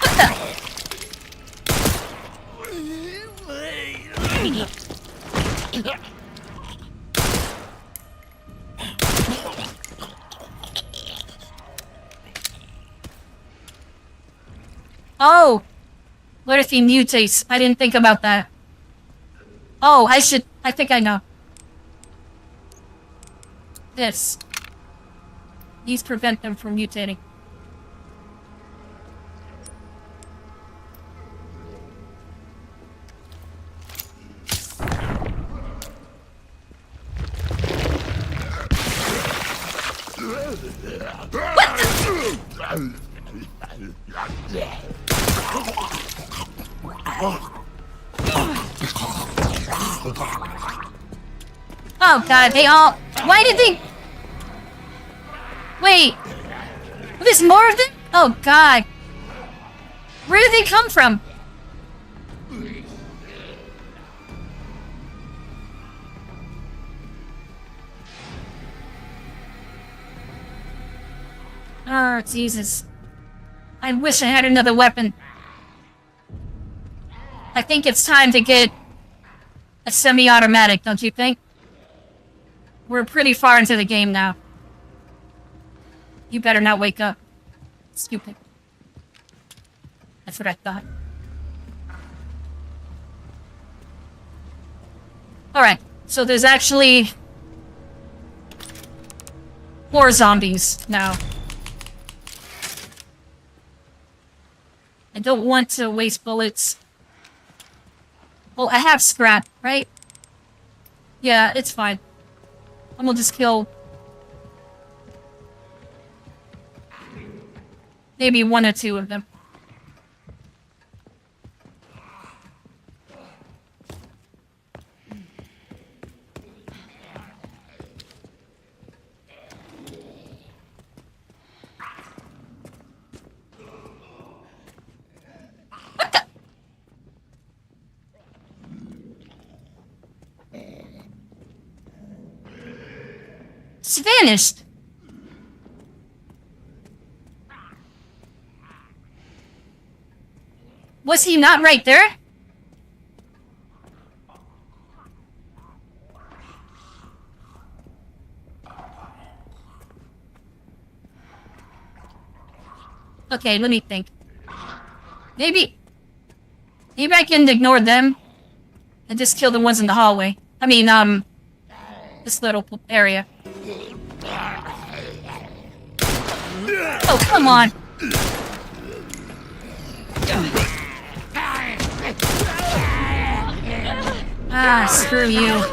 [SPEAKER 2] What the? Oh! What if he mutates? I didn't think about that. Oh, I think I know. This. These prevent them from mutating. Oh god, they all... Why did they... Wait. There's more of them? Oh god. Where did they come from? Oh, Jesus. I wish I had another weapon. I think it's time to get a semi-automatic, don't you think? We're pretty far into the game now. You better not wake up. Stupid. That's what I thought. Alright, so there's actually... 4 zombies now. I don't want to waste bullets. Well, I have scrap, right? Yeah, it's fine. I'm gonna just kill... maybe 1 or 2 of them. What the? It's vanished. Was he not right there? Okay, let me think. Maybe I can ignore them and just kill the ones in the hallway. I mean, this little area. Oh, come on. Ah, screw you.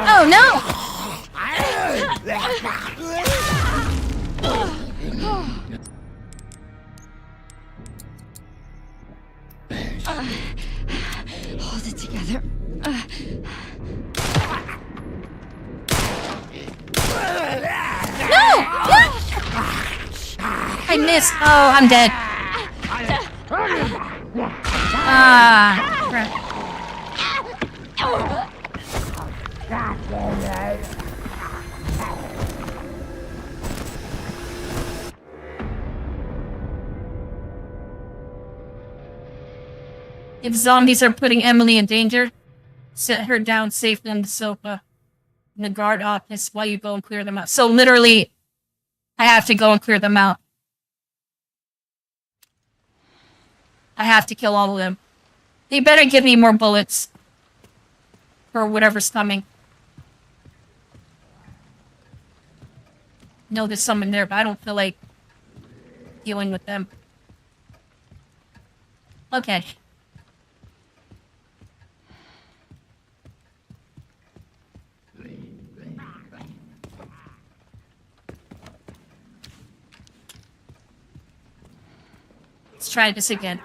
[SPEAKER 2] Oh no!
[SPEAKER 7] Hold it together.
[SPEAKER 2] No! I missed. Oh, I'm dead. Ah, crap. If zombies are putting Emily in danger, set her down safely on the sofa in the guard office while you go and clear them out. So literally, I have to go and clear them out. I have to kill all of them. They better give me more bullets for whatever's coming. know there's someone there, but I don't feel like dealing with them. Okay. Let's try this again.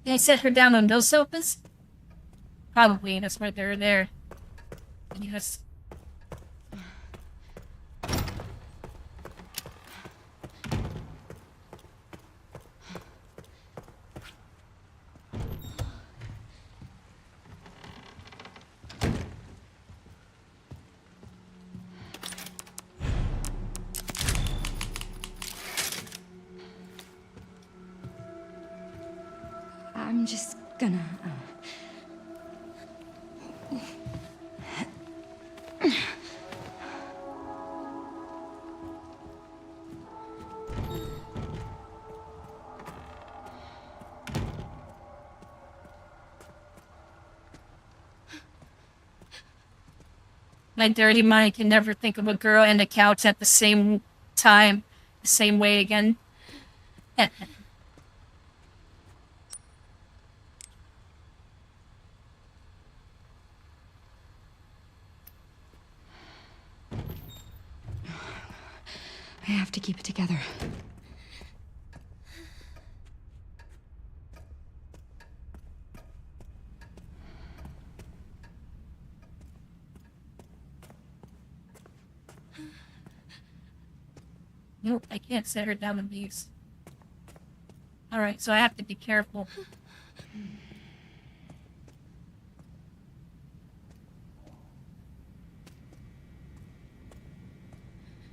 [SPEAKER 2] Did I set her down on those sofas? Probably, that's why they're there. Yes.
[SPEAKER 7] I'm just gonna...
[SPEAKER 2] My dirty mind can never think of a girl and a couch at the same time, the same way again.
[SPEAKER 7] I have to keep it together.
[SPEAKER 2] Nope, I can't set her down in these. Alright, so I have to be careful.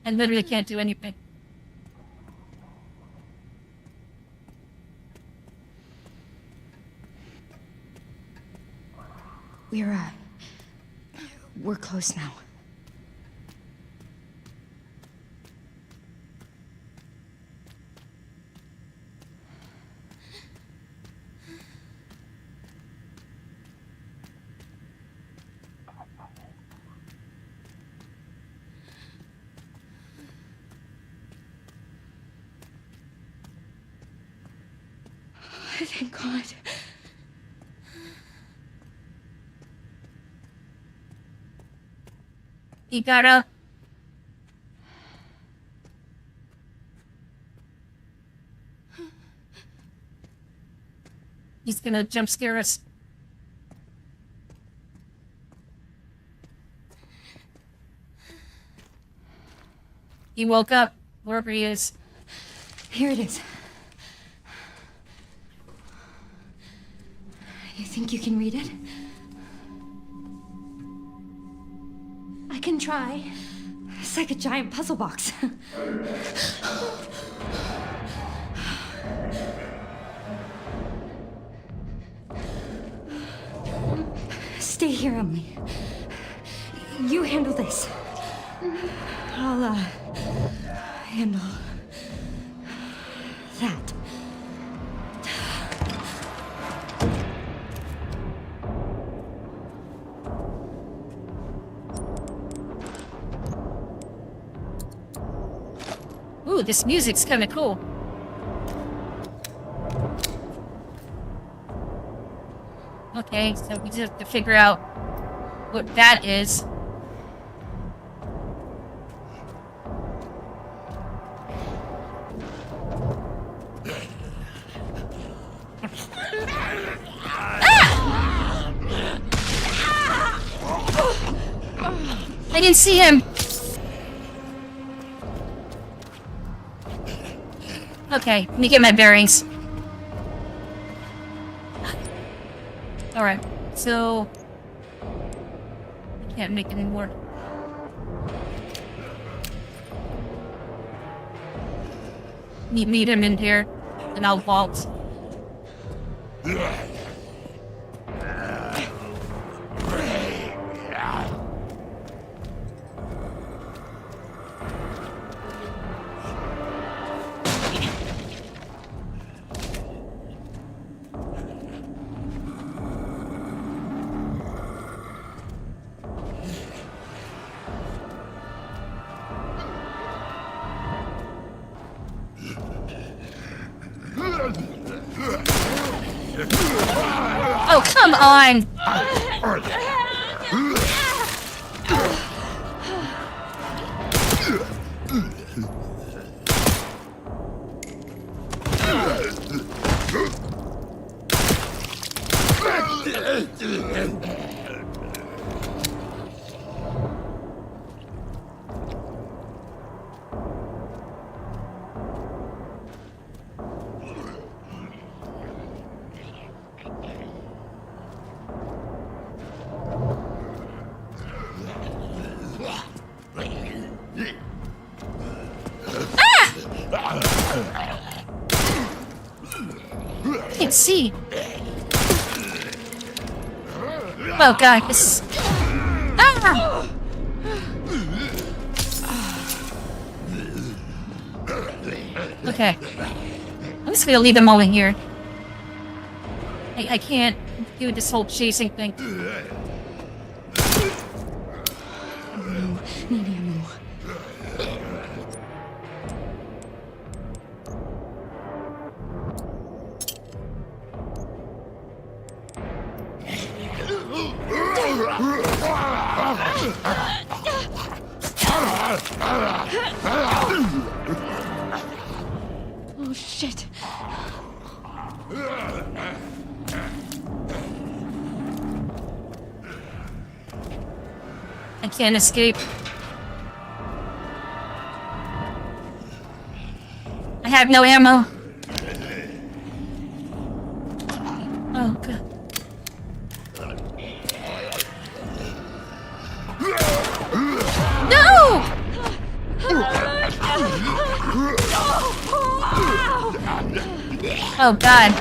[SPEAKER 2] I literally can't do anything.
[SPEAKER 7] We're close now. Thank God.
[SPEAKER 2] You gotta... He's gonna jump scare us. He woke up, wherever he is.
[SPEAKER 7] Here it is. You think you can read it?
[SPEAKER 8] I can try.
[SPEAKER 7] It's like a giant puzzle box. Stay here, Emily. You handle this. I'll, handle that.
[SPEAKER 2] Ooh, this music's kinda cool. Okay, so we just have to figure out what that is. I didn't see him. Okay, let me get my bearings. Alright, so... I can't make any more. Meet him in here, and I'll vault. Oh, come on! Can't see. Oh god, this. Ah! Okay. I'm just gonna leave them all in here. I can't do this whole chasing thing.
[SPEAKER 7] Oh shit.
[SPEAKER 2] I can't escape. I have no ammo. Oh god. No! Oh god.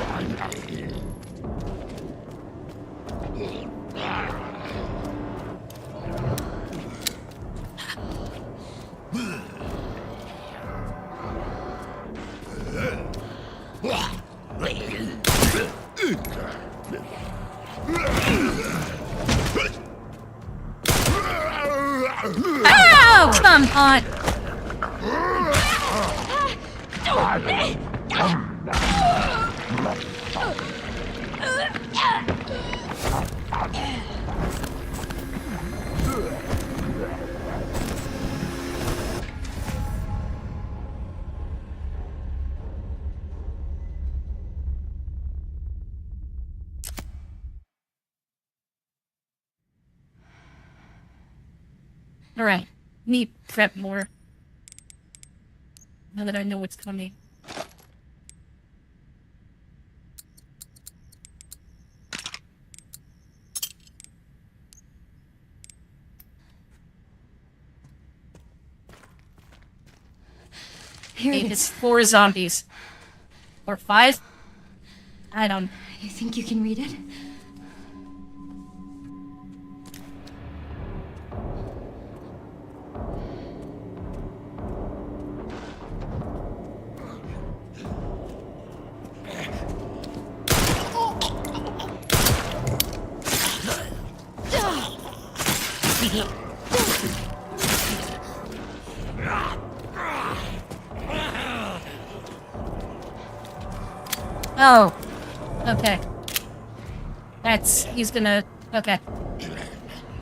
[SPEAKER 2] Oh, come on. Alright, need prep more. Now that I know what's coming.
[SPEAKER 7] Here it
[SPEAKER 2] It's
[SPEAKER 7] is.
[SPEAKER 2] 4 zombies. Or 5? I don't...
[SPEAKER 7] You think you can read it?
[SPEAKER 2] Oh. Okay. He's gonna, okay.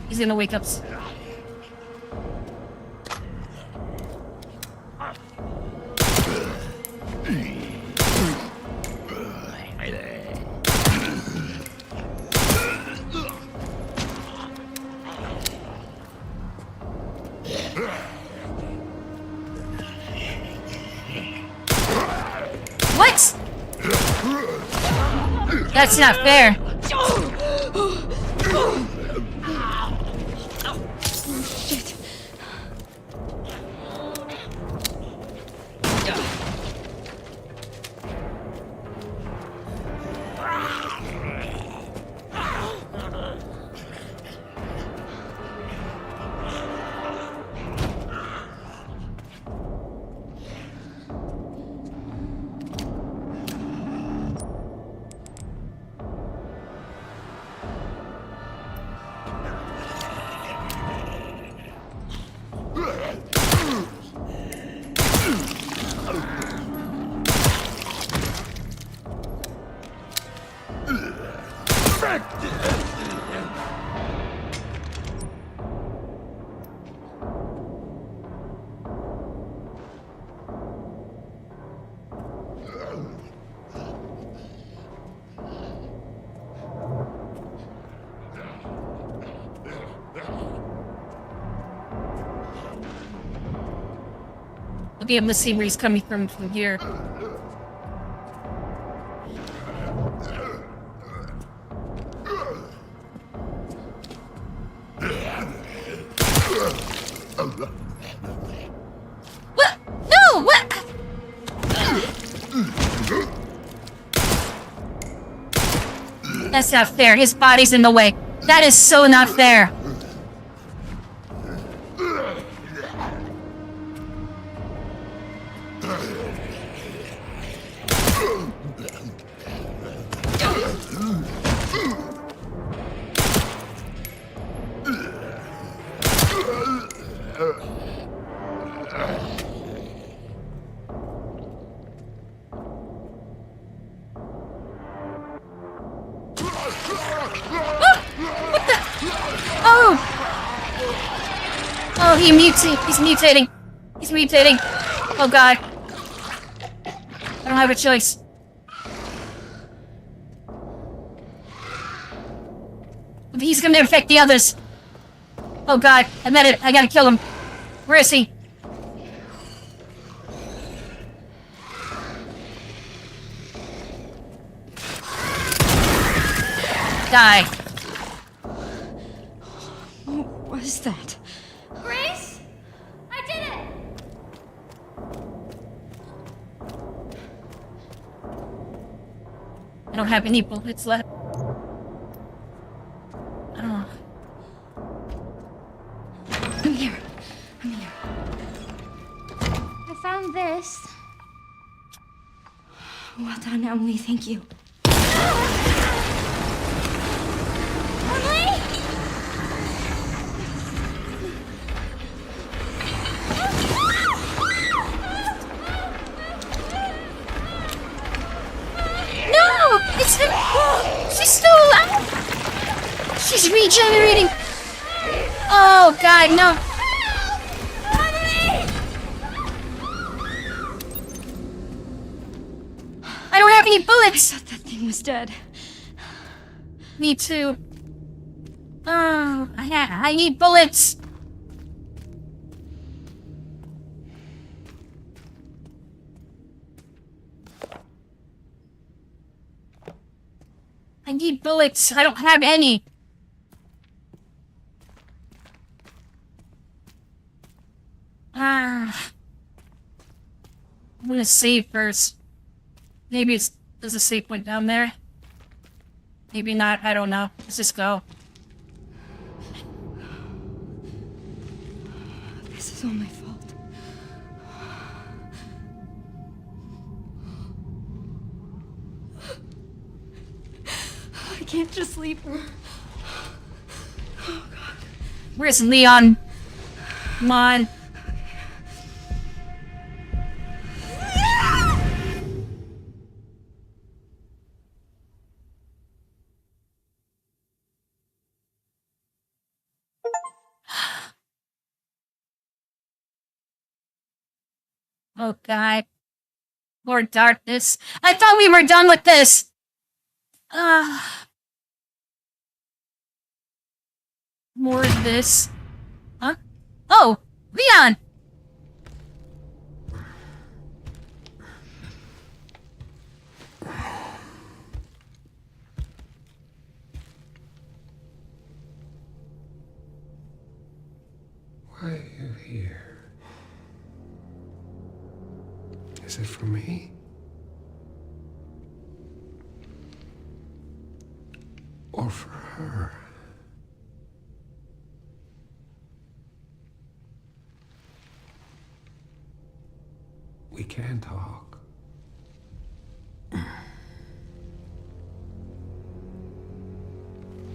[SPEAKER 2] He's gonna wake up. What? That's not fair. I'll be able to see where he's coming from here. What? No! What? That's not fair. His body's in the way. That is so not fair. Oh, he's mutating. He's mutating. Oh god. I don't have a choice. He's gonna infect the others. Oh god, I gotta kill him. Where is he? Die.
[SPEAKER 7] What was that?
[SPEAKER 8] Grace? I did it!
[SPEAKER 2] I don't have any bullets left. Oh.
[SPEAKER 7] I'm here.
[SPEAKER 8] I found this.
[SPEAKER 7] Well done, Emily. Thank you.
[SPEAKER 8] Emily?
[SPEAKER 2] No! It's the... She's still alive! She's regenerating! Oh god, no! I don't have any bullets!
[SPEAKER 7] I thought that thing was dead.
[SPEAKER 2] Me too. Oh, I need bullets! I need bullets. I don't have any. I'm gonna save first. Maybe there's a save point down there. Maybe not. I don't know. Let's just go.
[SPEAKER 7] This is all my fault. I can't just leave her. Oh, God.
[SPEAKER 2] Where's Leon? Come on. Oh god. More darkness. I thought we were done with this! More of this. Huh? Oh! Leon!
[SPEAKER 10] Why are you here? Is it for me? Or for her? We can talk.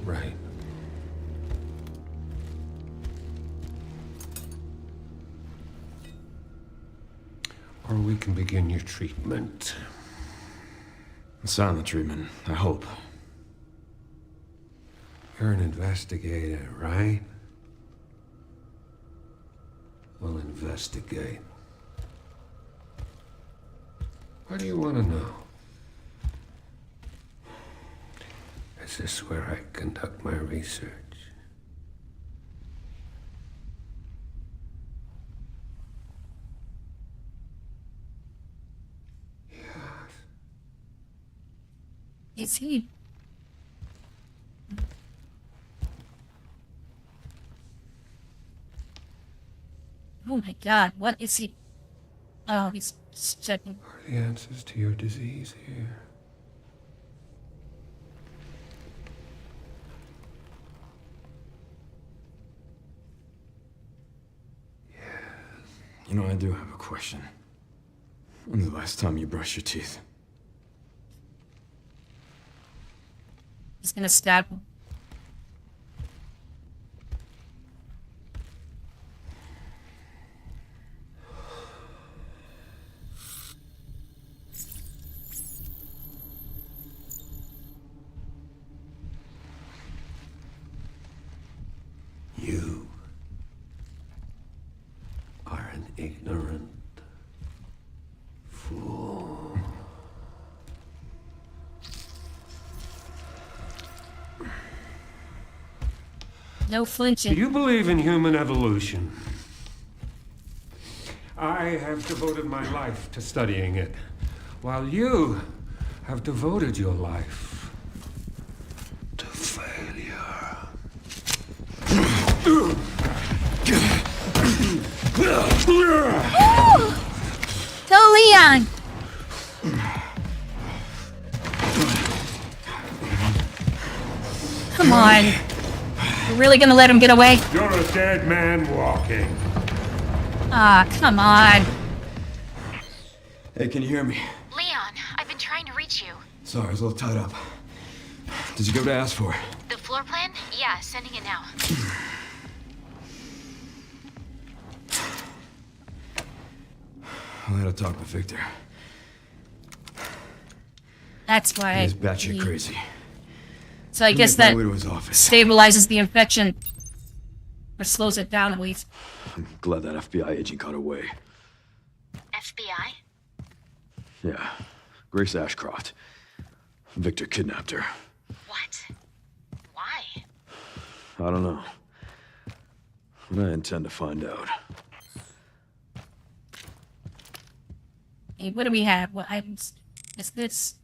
[SPEAKER 10] Right. Or we can begin your treatment.
[SPEAKER 12] Silent treatment, I hope.
[SPEAKER 10] You're an investigator, right? We'll investigate. What do you want to know? Is this where I conduct my research?
[SPEAKER 2] Is he? Oh my god, what is he? Oh, he's just checking.
[SPEAKER 10] Are the answers to your disease here?
[SPEAKER 12] You know, I do have a question. When's the last time you brushed your teeth?
[SPEAKER 2] He's gonna stab him.
[SPEAKER 10] You are an ignorant fool.
[SPEAKER 2] No flinching.
[SPEAKER 10] Do you believe in human evolution? I have devoted my life to studying it, while you have devoted your life to failure.
[SPEAKER 2] Go, Leon! Come on. You're really gonna let him get away?
[SPEAKER 10] You're a dead man walking.
[SPEAKER 2] Ah, come on.
[SPEAKER 12] Hey, can you hear me?
[SPEAKER 15] Leon, I've been trying to reach you.
[SPEAKER 12] Sorry, I was a little tied up. Did you go to ask for it?
[SPEAKER 15] The floor plan? Yeah, sending it now.
[SPEAKER 12] I had a talk with Victor.
[SPEAKER 2] That's why.
[SPEAKER 12] He's batshit crazy.
[SPEAKER 2] So I guess that
[SPEAKER 12] Way to his office.
[SPEAKER 2] stabilizes the infection. Or slows it down at least.
[SPEAKER 12] I'm glad that FBI agent got away.
[SPEAKER 15] FBI?
[SPEAKER 12] Yeah, Grace Ashcroft. Victor kidnapped her.
[SPEAKER 15] What? Why?
[SPEAKER 12] I don't know. But I intend to find out.
[SPEAKER 2] Hey, what do we have? What items? Is this?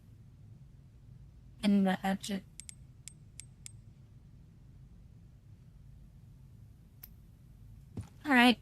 [SPEAKER 2] And the hatchet. Alright.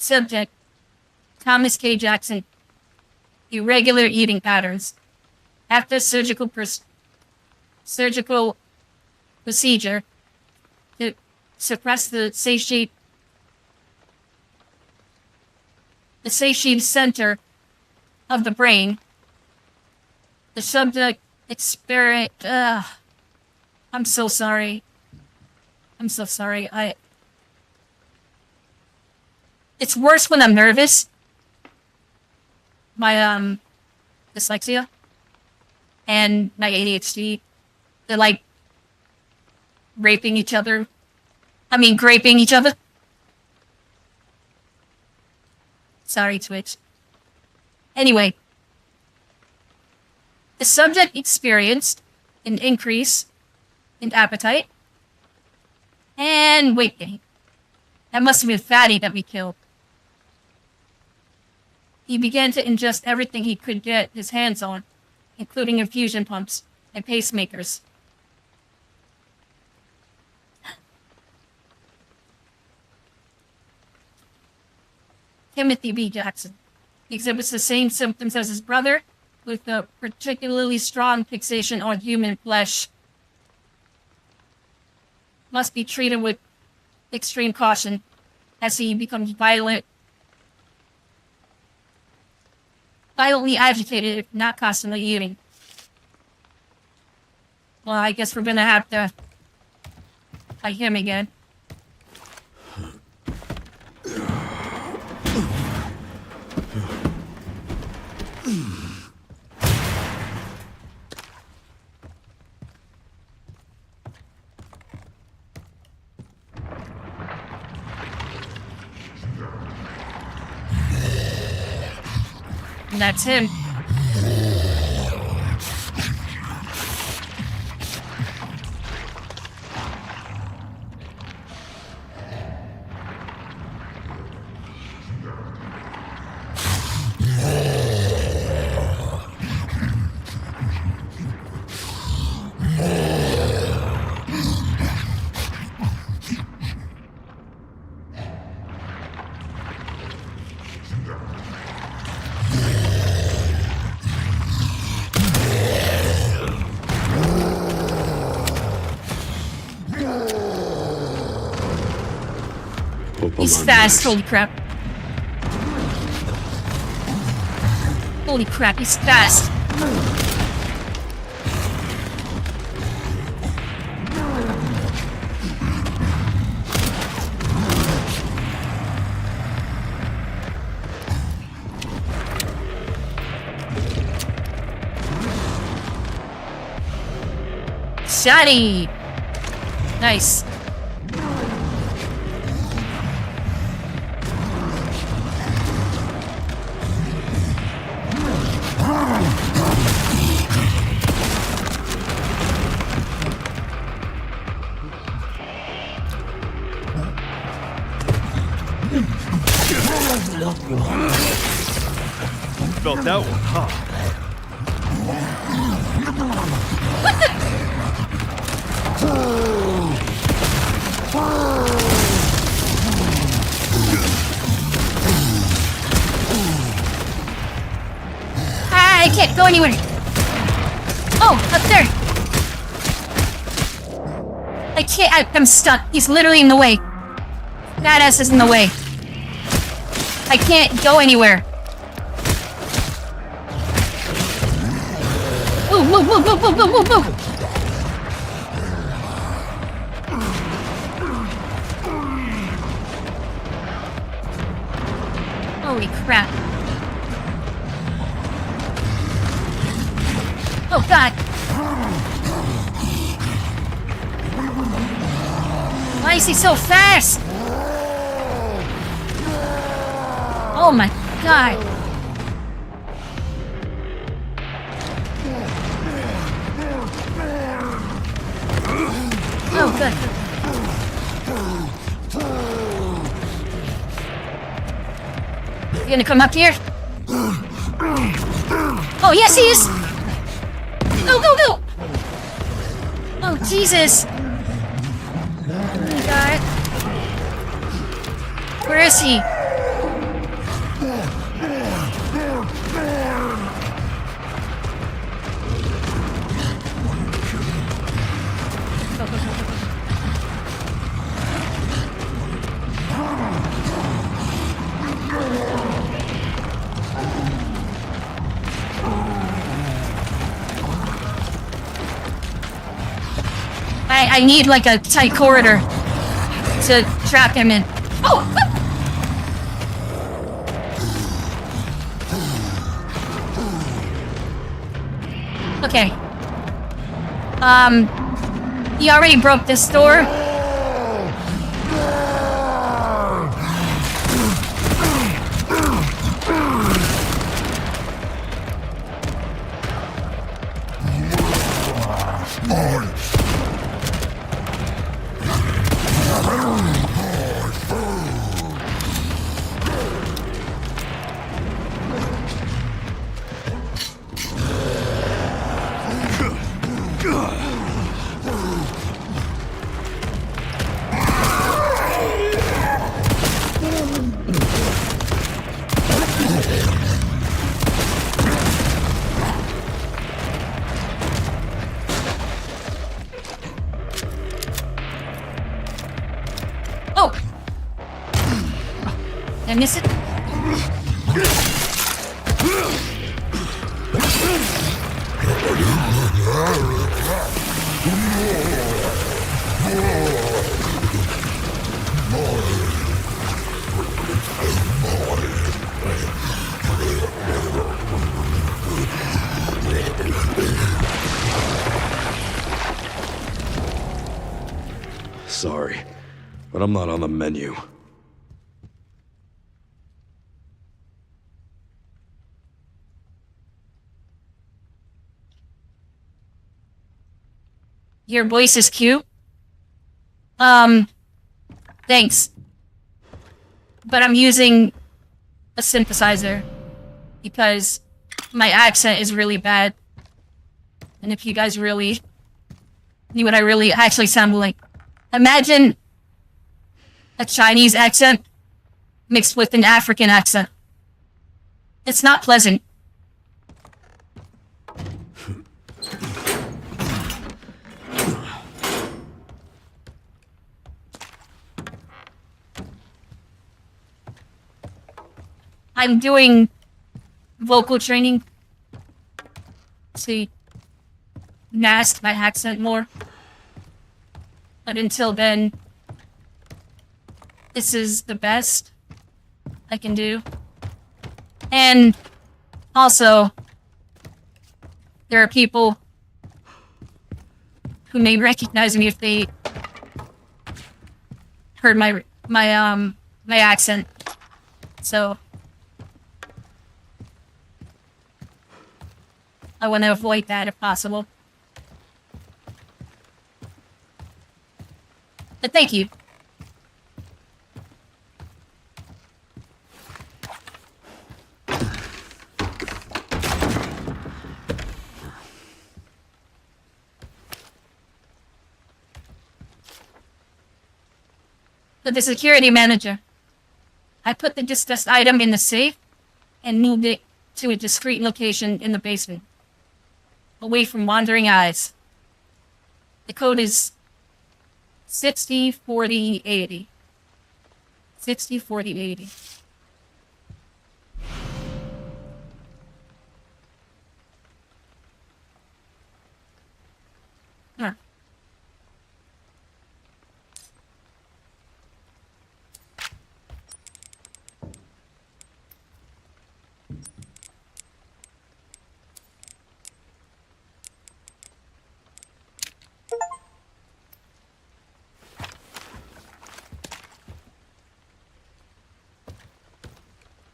[SPEAKER 2] Subject, Thomas K. Jackson. Irregular eating patterns. After surgical procedure to suppress the satiate center of the brain, the subject experienced. I'm so sorry. I'm so sorry. It's worse when I'm nervous. My dyslexia and my ADHD, they're like raping each other. I mean, graping each other. Sorry, Twitch. Anyway, the subject experienced an increase in appetite and weight gain. That must have been Fatty that we killed. He began to ingest everything he could get his hands on, including infusion pumps and pacemakers. Timothy B. Jackson exhibits the same symptoms as his brother, with a particularly strong fixation on human flesh. Must be treated with extreme caution as he becomes violently agitated, if not constantly eating. Well, I guess we're gonna have to fight him again. And that's him. He's fast, holy crap. Holy crap, he's fast. Shotty! Nice.
[SPEAKER 1] Felt that one, huh?
[SPEAKER 2] I can't go anywhere. Oh, up there. I can't. I'm stuck. He's literally in the way. Badass is in the way. I can't go anywhere. Move, move, move, move, move, move, move, move. Holy crap. Oh god. Why is he so fast? Oh my god. Oh, good. You gonna come up here? Oh, yes, he is! Go, go, go! Oh, Jesus! Oh my god. Where is he? I need like a tight corridor to trap him in. Oh! Okay. He already broke this door. Oh! Did I miss it?
[SPEAKER 12] Sorry, but I'm not on the menu.
[SPEAKER 2] Your voice is cute. Thanks. But I'm using a synthesizer because my accent is really bad. And if you guys really knew what I really actually sound like, imagine a Chinese accent mixed with an African accent. It's not pleasant. I'm doing vocal training to mask my accent more. But until then, this is the best I can do. And also, there are people who may recognize me if they heard my accent. So I want to avoid that if possible. But thank you. So the security manager. I put the discussed item in the safe and moved it to a discreet location in the basement, away from wandering eyes. The code is 604080. 604080. Huh.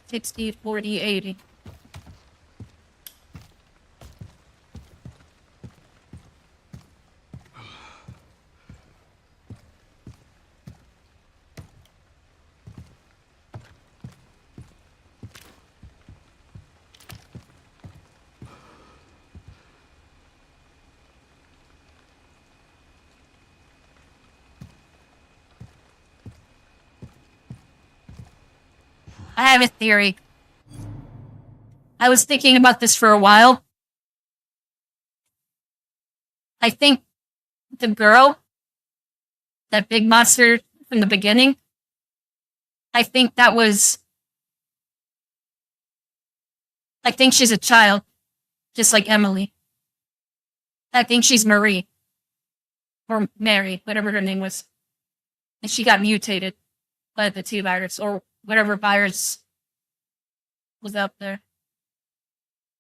[SPEAKER 2] Sixty, 40, 80. I have a theory. I was thinking about this for a while. I think the girl, that big monster from the beginning, I think she's a child, just like Emily. I think she's Marie. or Mary, whatever her name was, and she got mutated by the T virus or whatever virus was out there.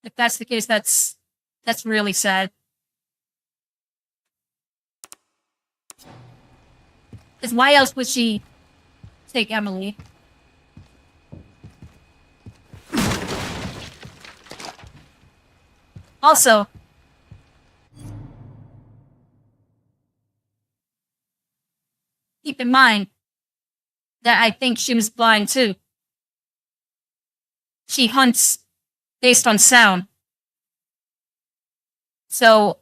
[SPEAKER 2] If that's the case, that's really sad. Because why else would she take Emily? Also, keep in mind that I think she was blind too. She hunts based on sound. So,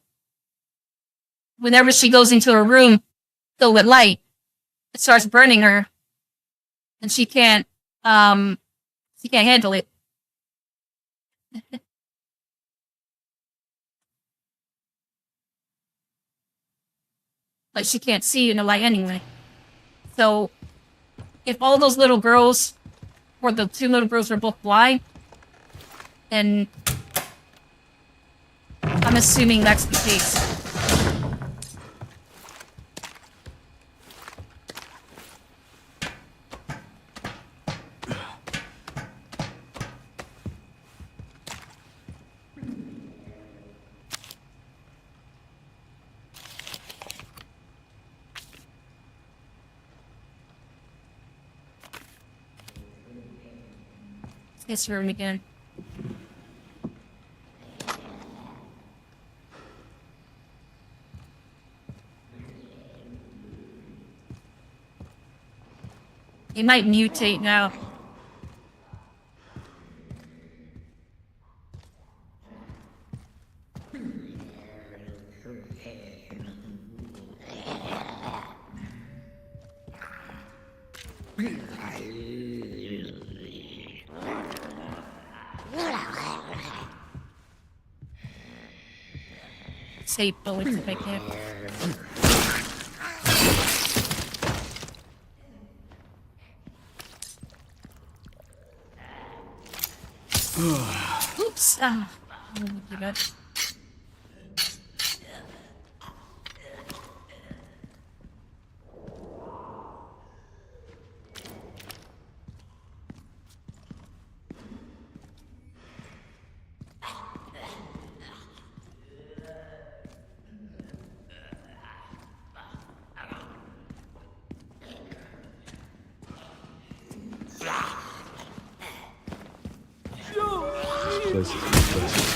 [SPEAKER 2] whenever she goes into a room filled with light, it starts burning her, and she can't handle it. But she can't see in the light anyway. So, if all those little girls, or the two little girls, were both blind, then I'm assuming that's the case. This room again. He might mutate now. Save bullets if I can. Oops. Ah, oh, good.
[SPEAKER 12] This is impressive.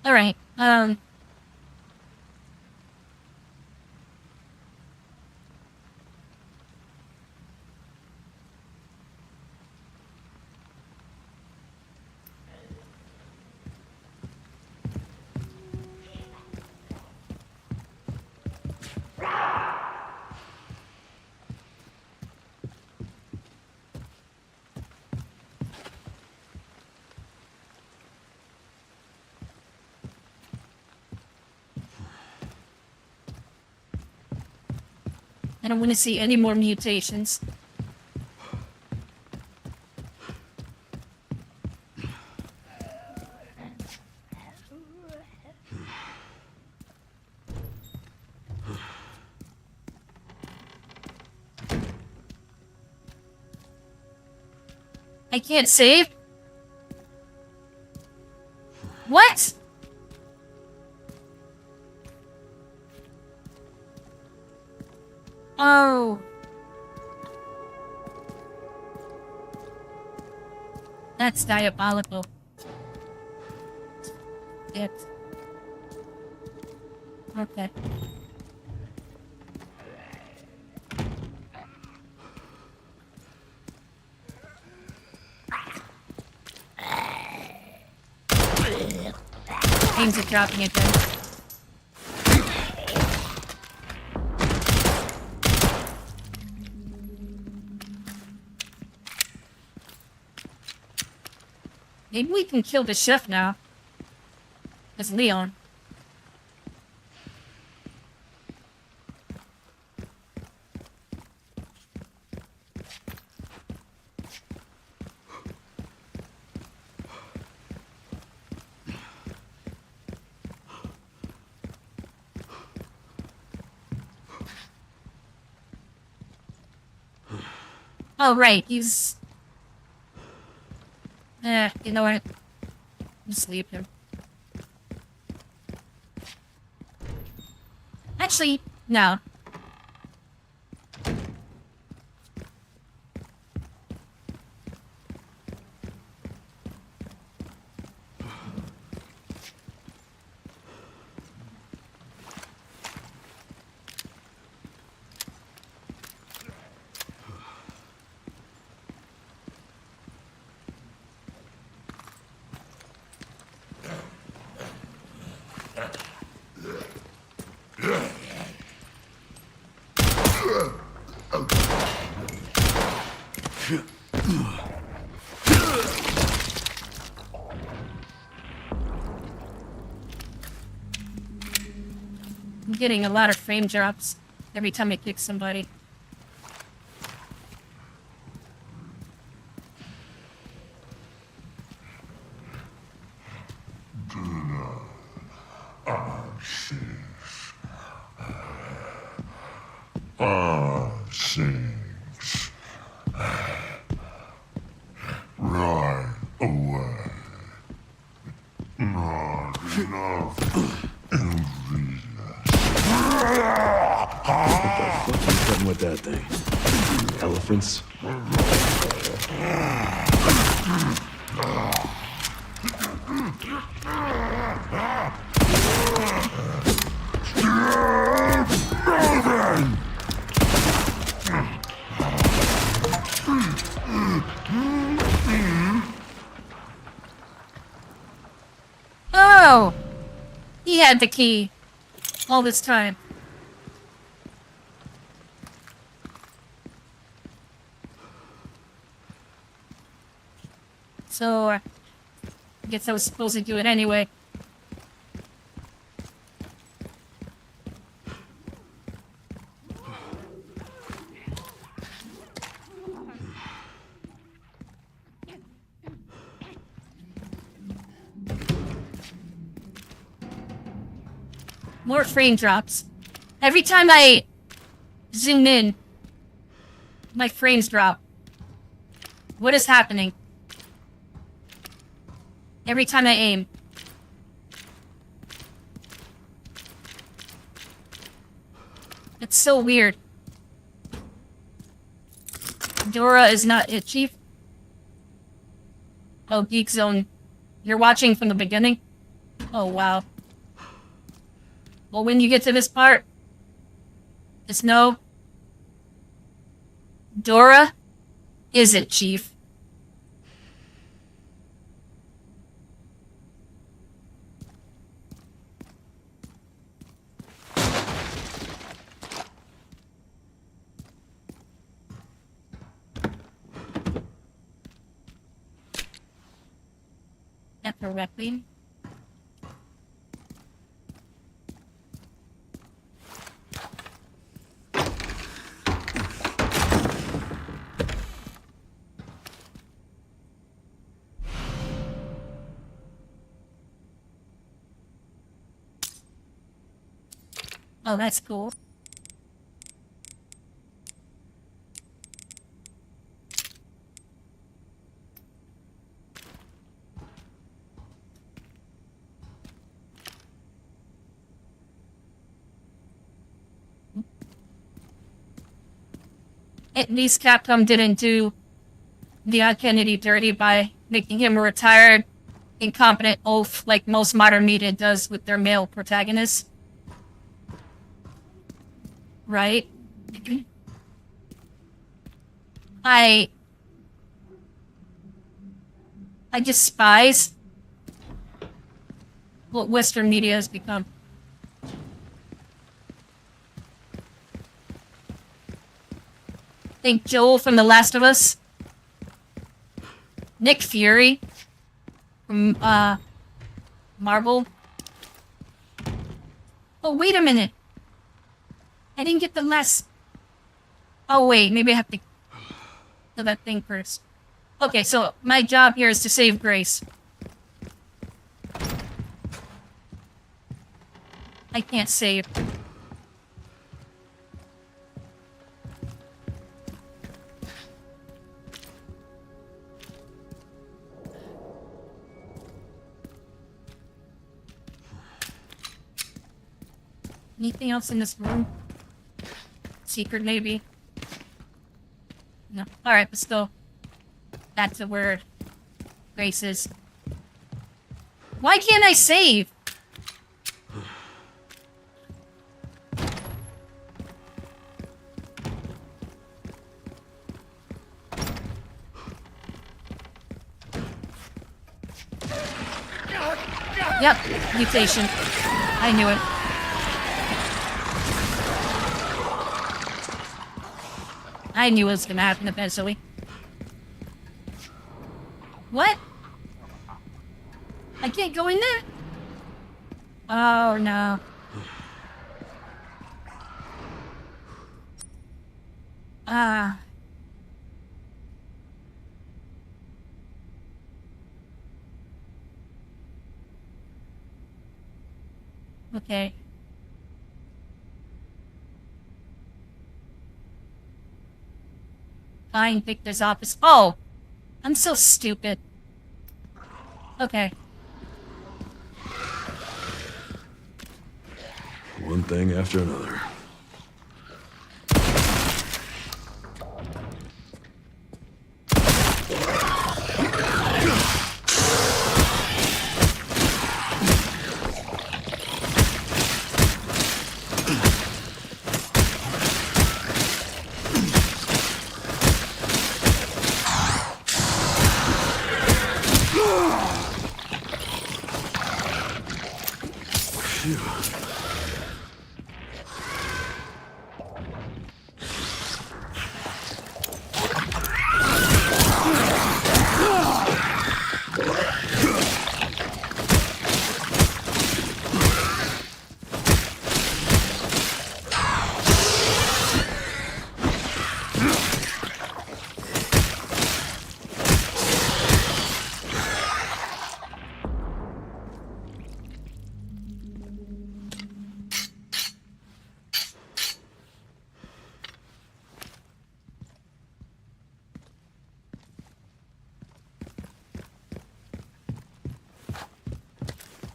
[SPEAKER 2] All right. I don't want to see any more mutations. I can't save? What? Oh. That's diabolical. It. Okay. Aims are dropping again. Maybe we can kill the chef now. It's Leon. Oh, right, he's... you know what? Just leave him. Actually, no. I'm getting a lot of frame drops every time I kick somebody.
[SPEAKER 11] Sings right away. Not enough ingredients.
[SPEAKER 12] What the fuck are you cutting with that thing? Elephants?
[SPEAKER 2] Oh! He had the key. All this time. So, I guess I was supposed to do it anyway. More frame drops. Every time I zoom in, my frames drop. What is happening? Every time I aim. It's so weird. Dora is not it, Chief. Oh, Geek Zone. You're watching from the beginning? Oh, wow. Well, when you get to this part, just know Dora is it, Chief. After Requiem. Oh, that's cool. At least Capcom didn't do Leon Kennedy dirty by making him a retired, incompetent oaf like most modern media does with their male protagonists. Right? I despise what Western media has become. Think Joel from The Last of Us. Nick Fury from Marvel. Oh, wait a minute. I didn't get the last... Oh, wait, maybe I have to do that thing first. Okay, so my job here is to save Grace. I can't save. Anything else in this room? Secret, maybe? No. Alright, but still. That's a word. Grace is. Why can't I save? Yep, mutation. I knew it. I knew it was gonna happen eventually. What? I can't go in there? Oh no. Ah. Okay. Find Victor's office. Oh! I'm so stupid. Okay.
[SPEAKER 12] One thing after another.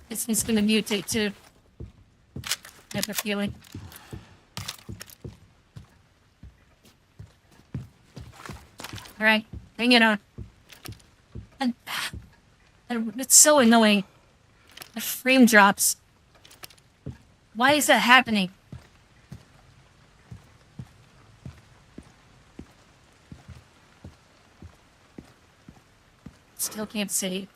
[SPEAKER 2] This thing's gonna mutate too. I have a feeling. Alright, bring it on. And it's so annoying. The frame drops. Why is that happening? Still can't save.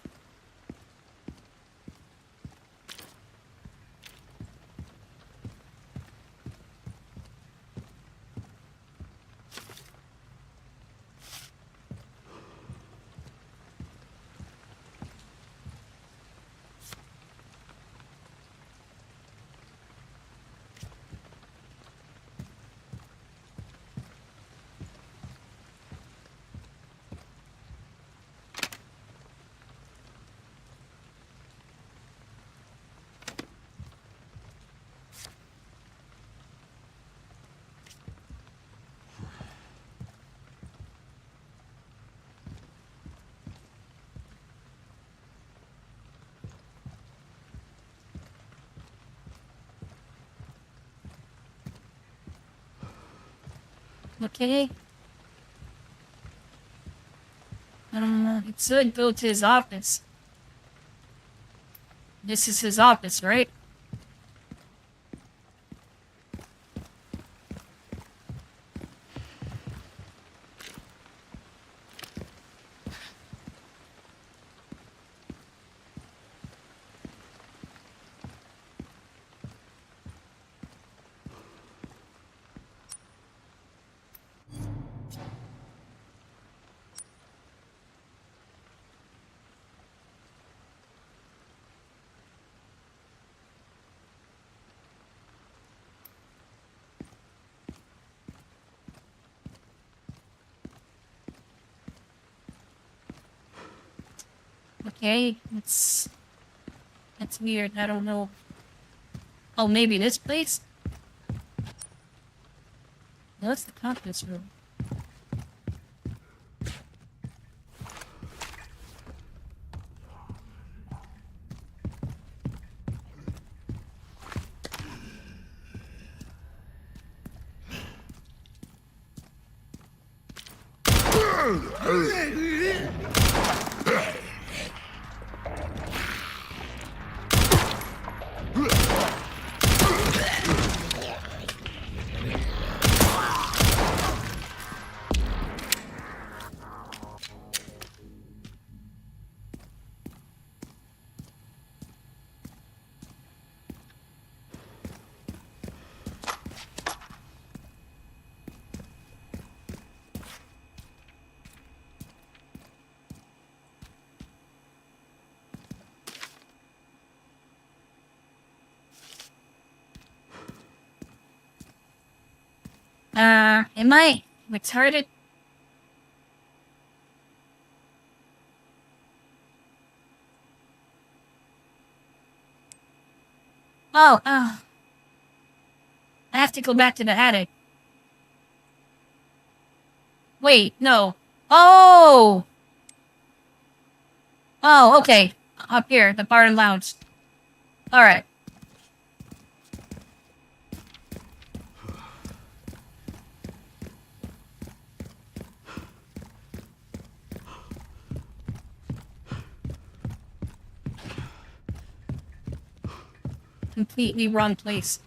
[SPEAKER 2] Okay. should go to his office. This is his office, right? Okay, that's weird. I don't know. Oh, maybe this place? No, that's the conference room. Am I retarded? Oh, I have to go back to the attic. Wait, no. Oh! Oh, okay. Up here, the bar and lounge. Alright. Completely wrong place.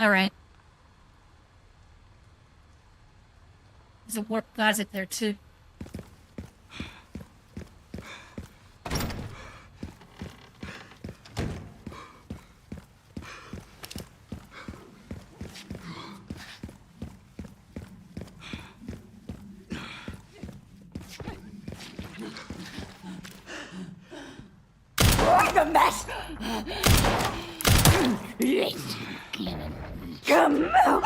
[SPEAKER 2] Alright. There's a warp closet there too.
[SPEAKER 11] What a mess! Come out!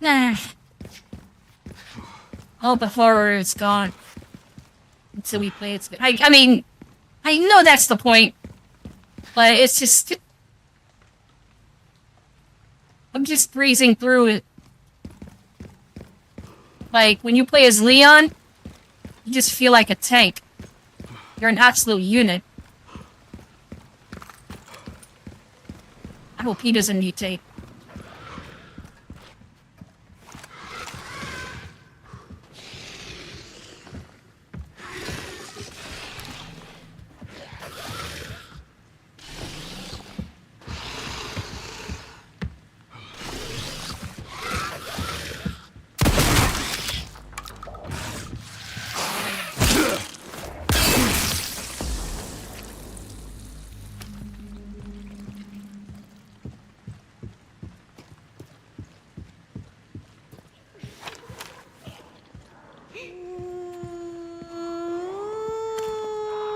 [SPEAKER 2] Nah. Oh, the horror is gone. Until we play it. I mean, I know that's the point. But it's just... I'm just breezing through it. Like, when you play as Leon, You just feel like a tank. You're an absolute unit. I hope he doesn't mutate.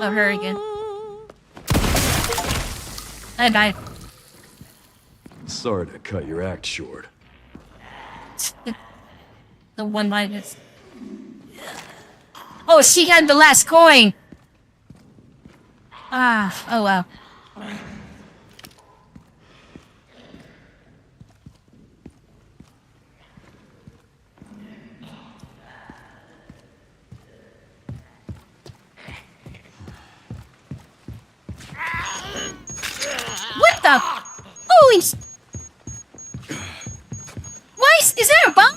[SPEAKER 2] Oh, her again. I died.
[SPEAKER 12] Sorry to cut your act short.
[SPEAKER 2] The one minus. Oh, she had the last coin! Ah, oh wow. What the? Holy! Why is there a bomb?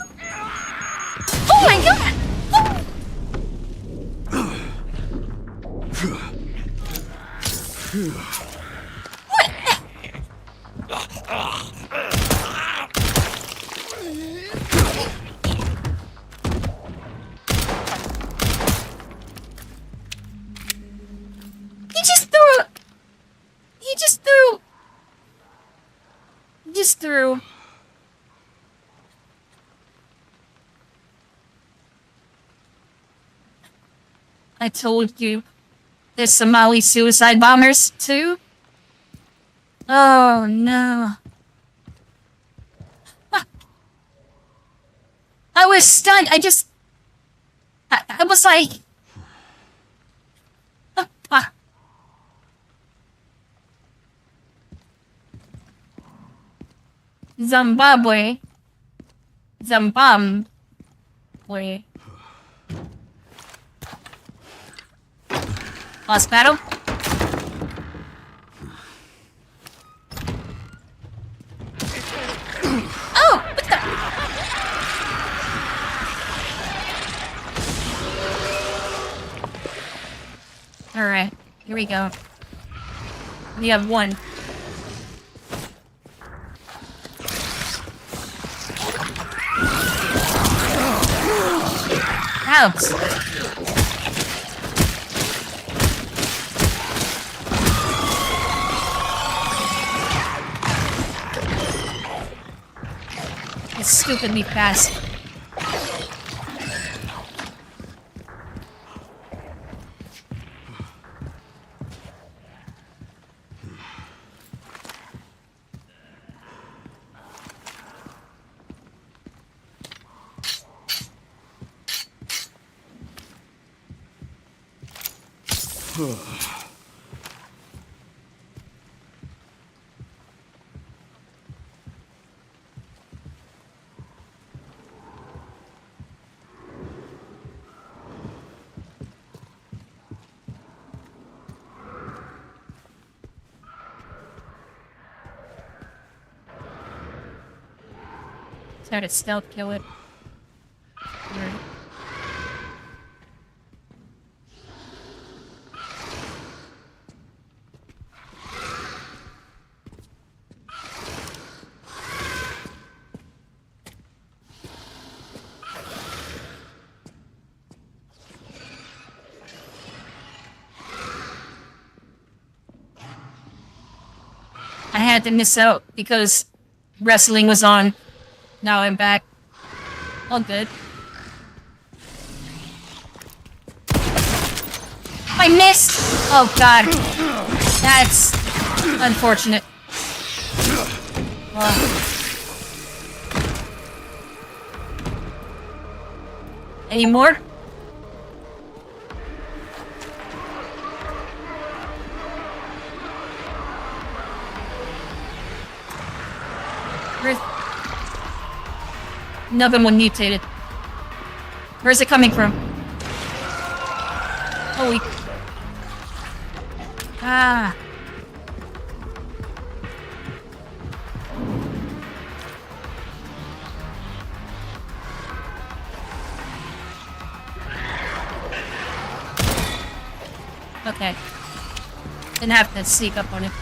[SPEAKER 2] Oh my god! Oh. What? He just threw. He just threw. Just threw. I told you. There's Somali suicide bombers, too? Oh, no. Ah. I was stunned. I was like... Zimbabwe. Last battle? Oh! What the? Alright, here we go. We have one. Ouch! It's stupidly fast. Try to stealth kill it. Right. I had to miss out because wrestling was on. Now I'm back. All good. I missed! Oh god. That's unfortunate. Any more? Another one mutated. Where's it coming from? Ah. Okay. Didn't have to sneak up on him.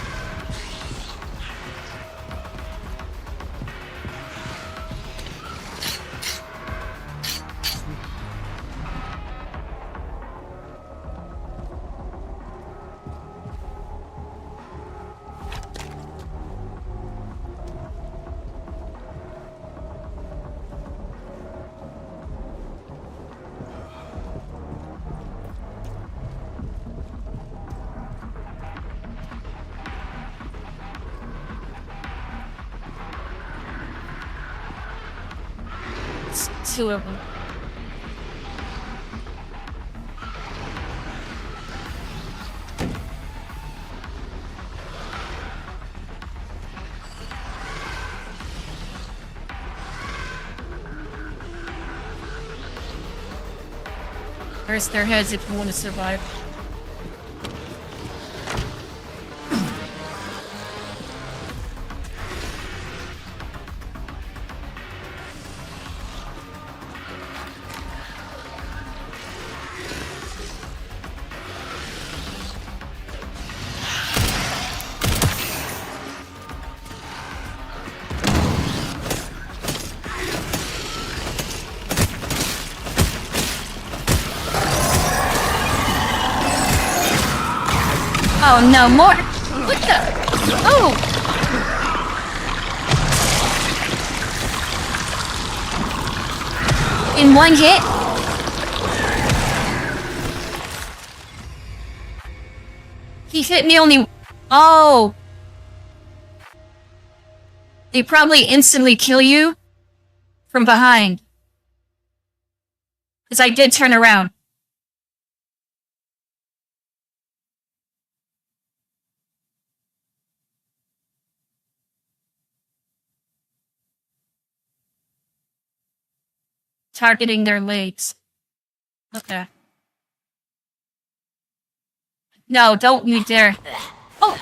[SPEAKER 2] It's two of them. First their heads if you want to survive. Oh no, more! What the? Oh! In one hit? He hit me only... Oh! They probably instantly kill you from behind. Because I did turn around. Targeting their legs. Okay. No, don't you dare. Oh!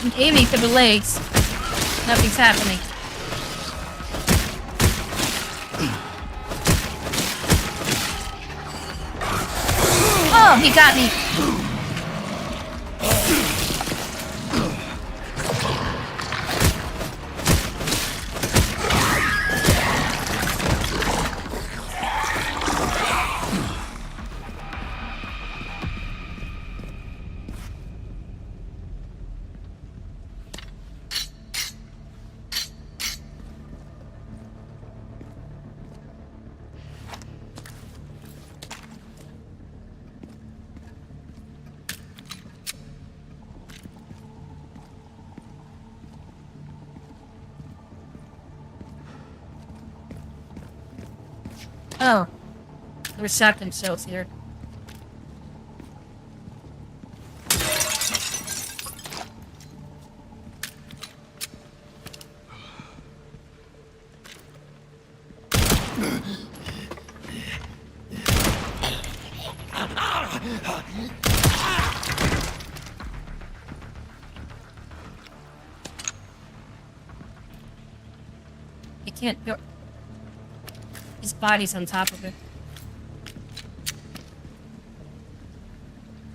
[SPEAKER 2] I'm aiming for the legs. Nothing's happening. Oh, he got me. Oh. They reset themselves here. You can't go. His body's on top of it.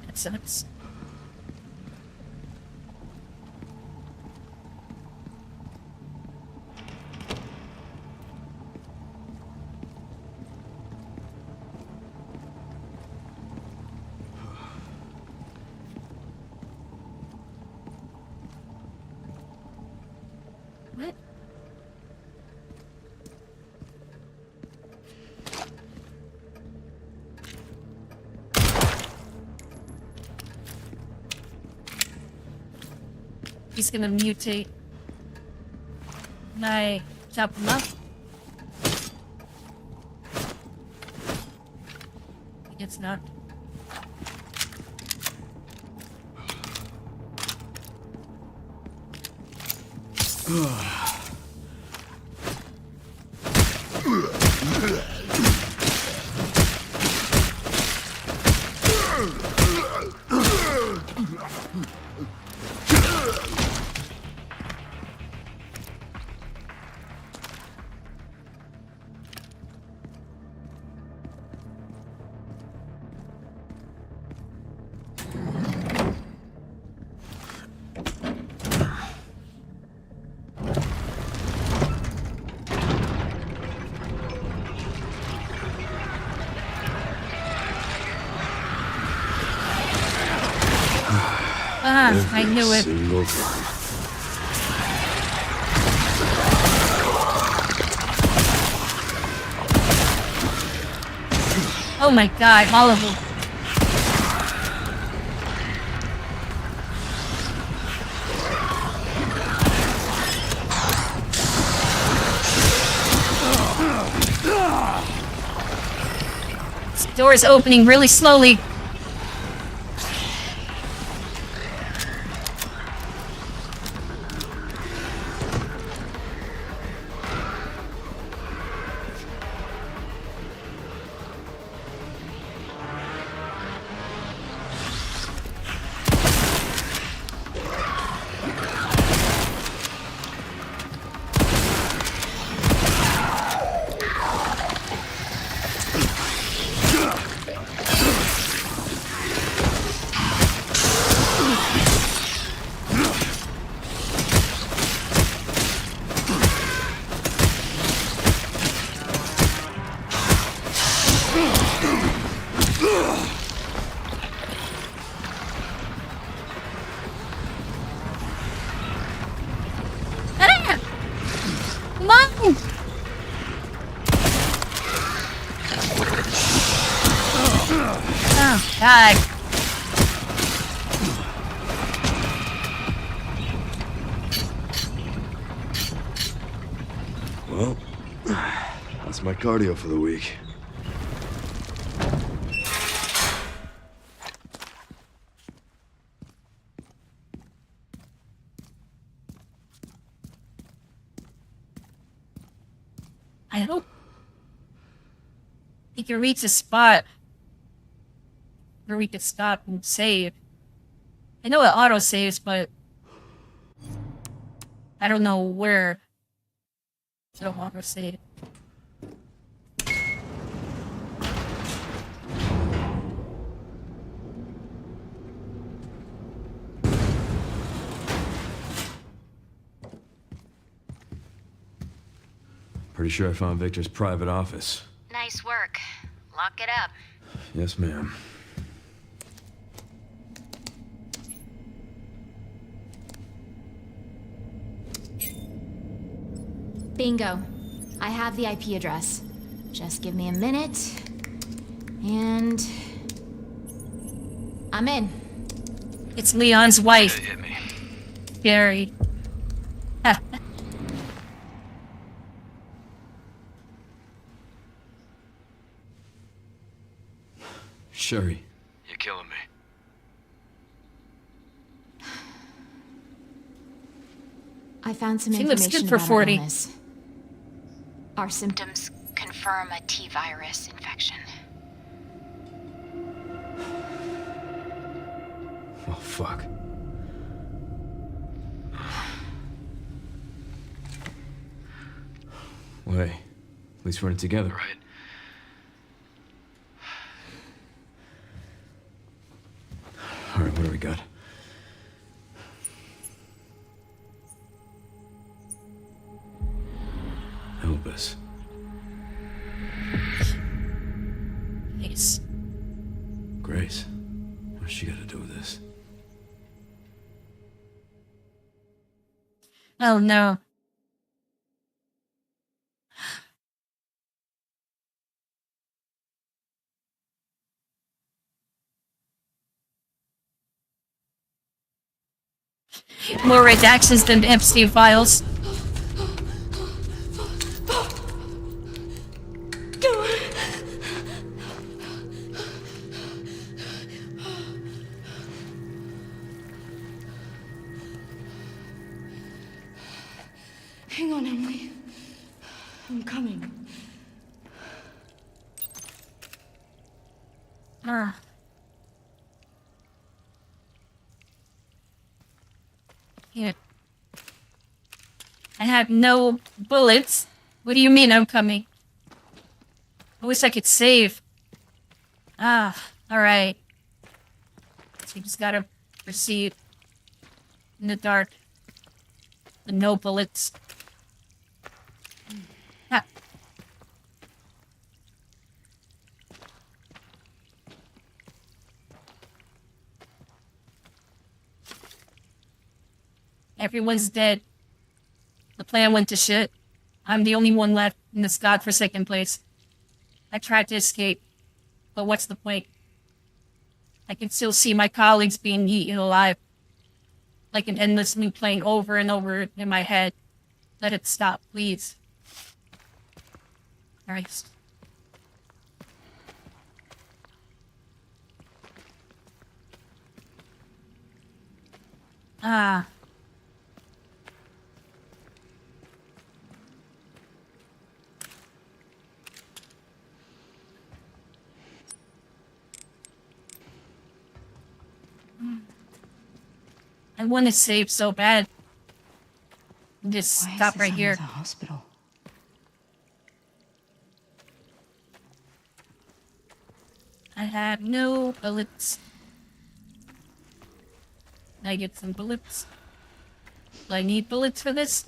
[SPEAKER 2] That sucks. What? He's gonna mutate. Can I chop him up? I guess not. Ah, I knew it.
[SPEAKER 12] Single time.
[SPEAKER 2] Oh my god, all of them. This door is opening really slowly. Oh, God.
[SPEAKER 12] Well, that's my cardio for the week.
[SPEAKER 2] I hope he can reach a spot where we could stop and save. I know it auto saves, but I don't know where it'll auto save.
[SPEAKER 12] Pretty sure I found Victor's private office.
[SPEAKER 15] Nice work. Lock it up.
[SPEAKER 12] Yes, ma'am.
[SPEAKER 1] Bingo. I have the IP address. Just give me a minute. And I'm in.
[SPEAKER 2] It's Leon's wife. Gary.
[SPEAKER 12] Sherry, you're killing me.
[SPEAKER 1] I found some
[SPEAKER 2] She looks
[SPEAKER 1] information
[SPEAKER 2] good for
[SPEAKER 1] about
[SPEAKER 2] 40.
[SPEAKER 1] Our illness. Our
[SPEAKER 15] Symptoms confirm a T-virus infection.
[SPEAKER 12] Oh, fuck. Well, hey, at least we're in it together, right? All right, what do we got? Help us.
[SPEAKER 2] Nice.
[SPEAKER 12] Grace, what's she got to do with this?
[SPEAKER 2] Oh no. More redactions than Epstein files.
[SPEAKER 7] Hang on, Emily. I'm coming.
[SPEAKER 2] Here. I have no bullets. What do you mean I'm coming? I wish I could save. Alright. So you just gotta proceed in the dark. With no bullets. Ha. Everyone's dead. The plan went to shit. I'm the only one left in this godforsaken place. I tried to escape, but what's the point? I can still see my colleagues being eaten alive. Like an endless loop playing over and over in my head. Let it stop, please. Christ. I want to save so bad. Just stop right here.
[SPEAKER 7] The hospital.
[SPEAKER 2] I have no bullets. Can I get some bullets? Do I need bullets for this?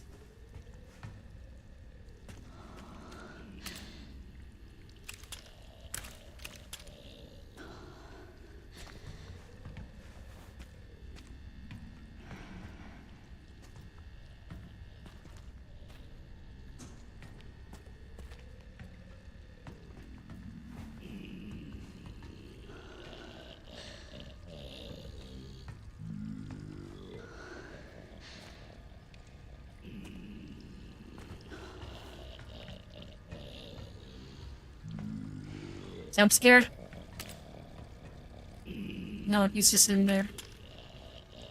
[SPEAKER 2] So I'm scared. No, he's just in there.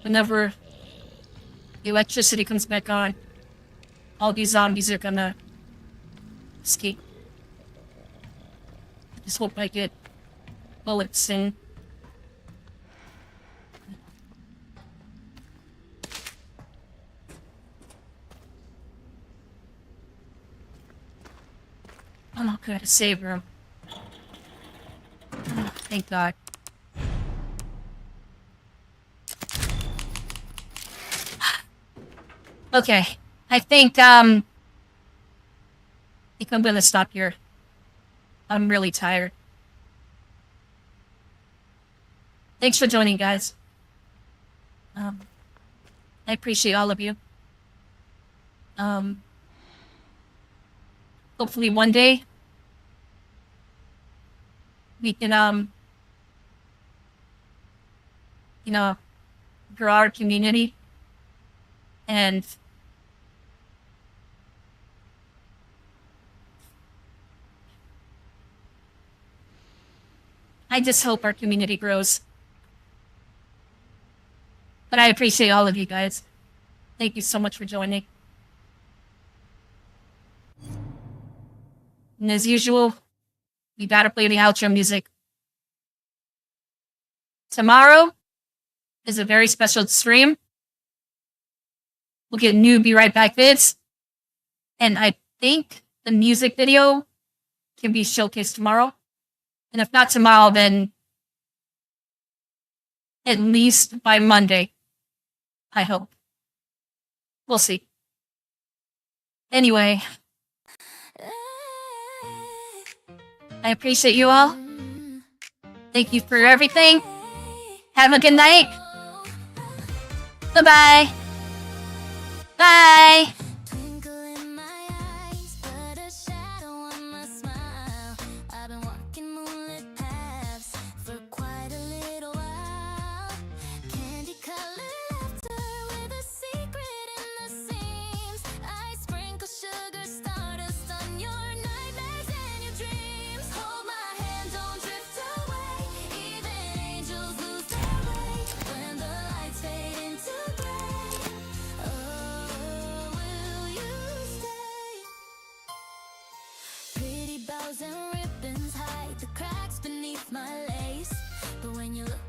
[SPEAKER 2] Whenever the electricity comes back on, all these zombies are gonna escape. I just hope I get bullets in. I'm not gonna save her. Thank God. Okay, I think I'm gonna stop here. I'm really tired. Thanks for joining, guys. I appreciate all of you. Hopefully one day we can, grow our community and I just hope our community grows. But I appreciate all of you guys. Thank you so much for joining. And as usual, we gotta play the outro music. Tomorrow is a very special stream. We'll get new Be Right Back vids. And I think the music video can be showcased tomorrow. And if not tomorrow, then at least by Monday. I hope. We'll see. Anyway, I appreciate you all. Thank you for everything. Have a good night. Bye-bye. Bye.
[SPEAKER 5] For quite a little while, candy colored laughter with a bows and ribbons hide the cracks beneath my lace. But when you look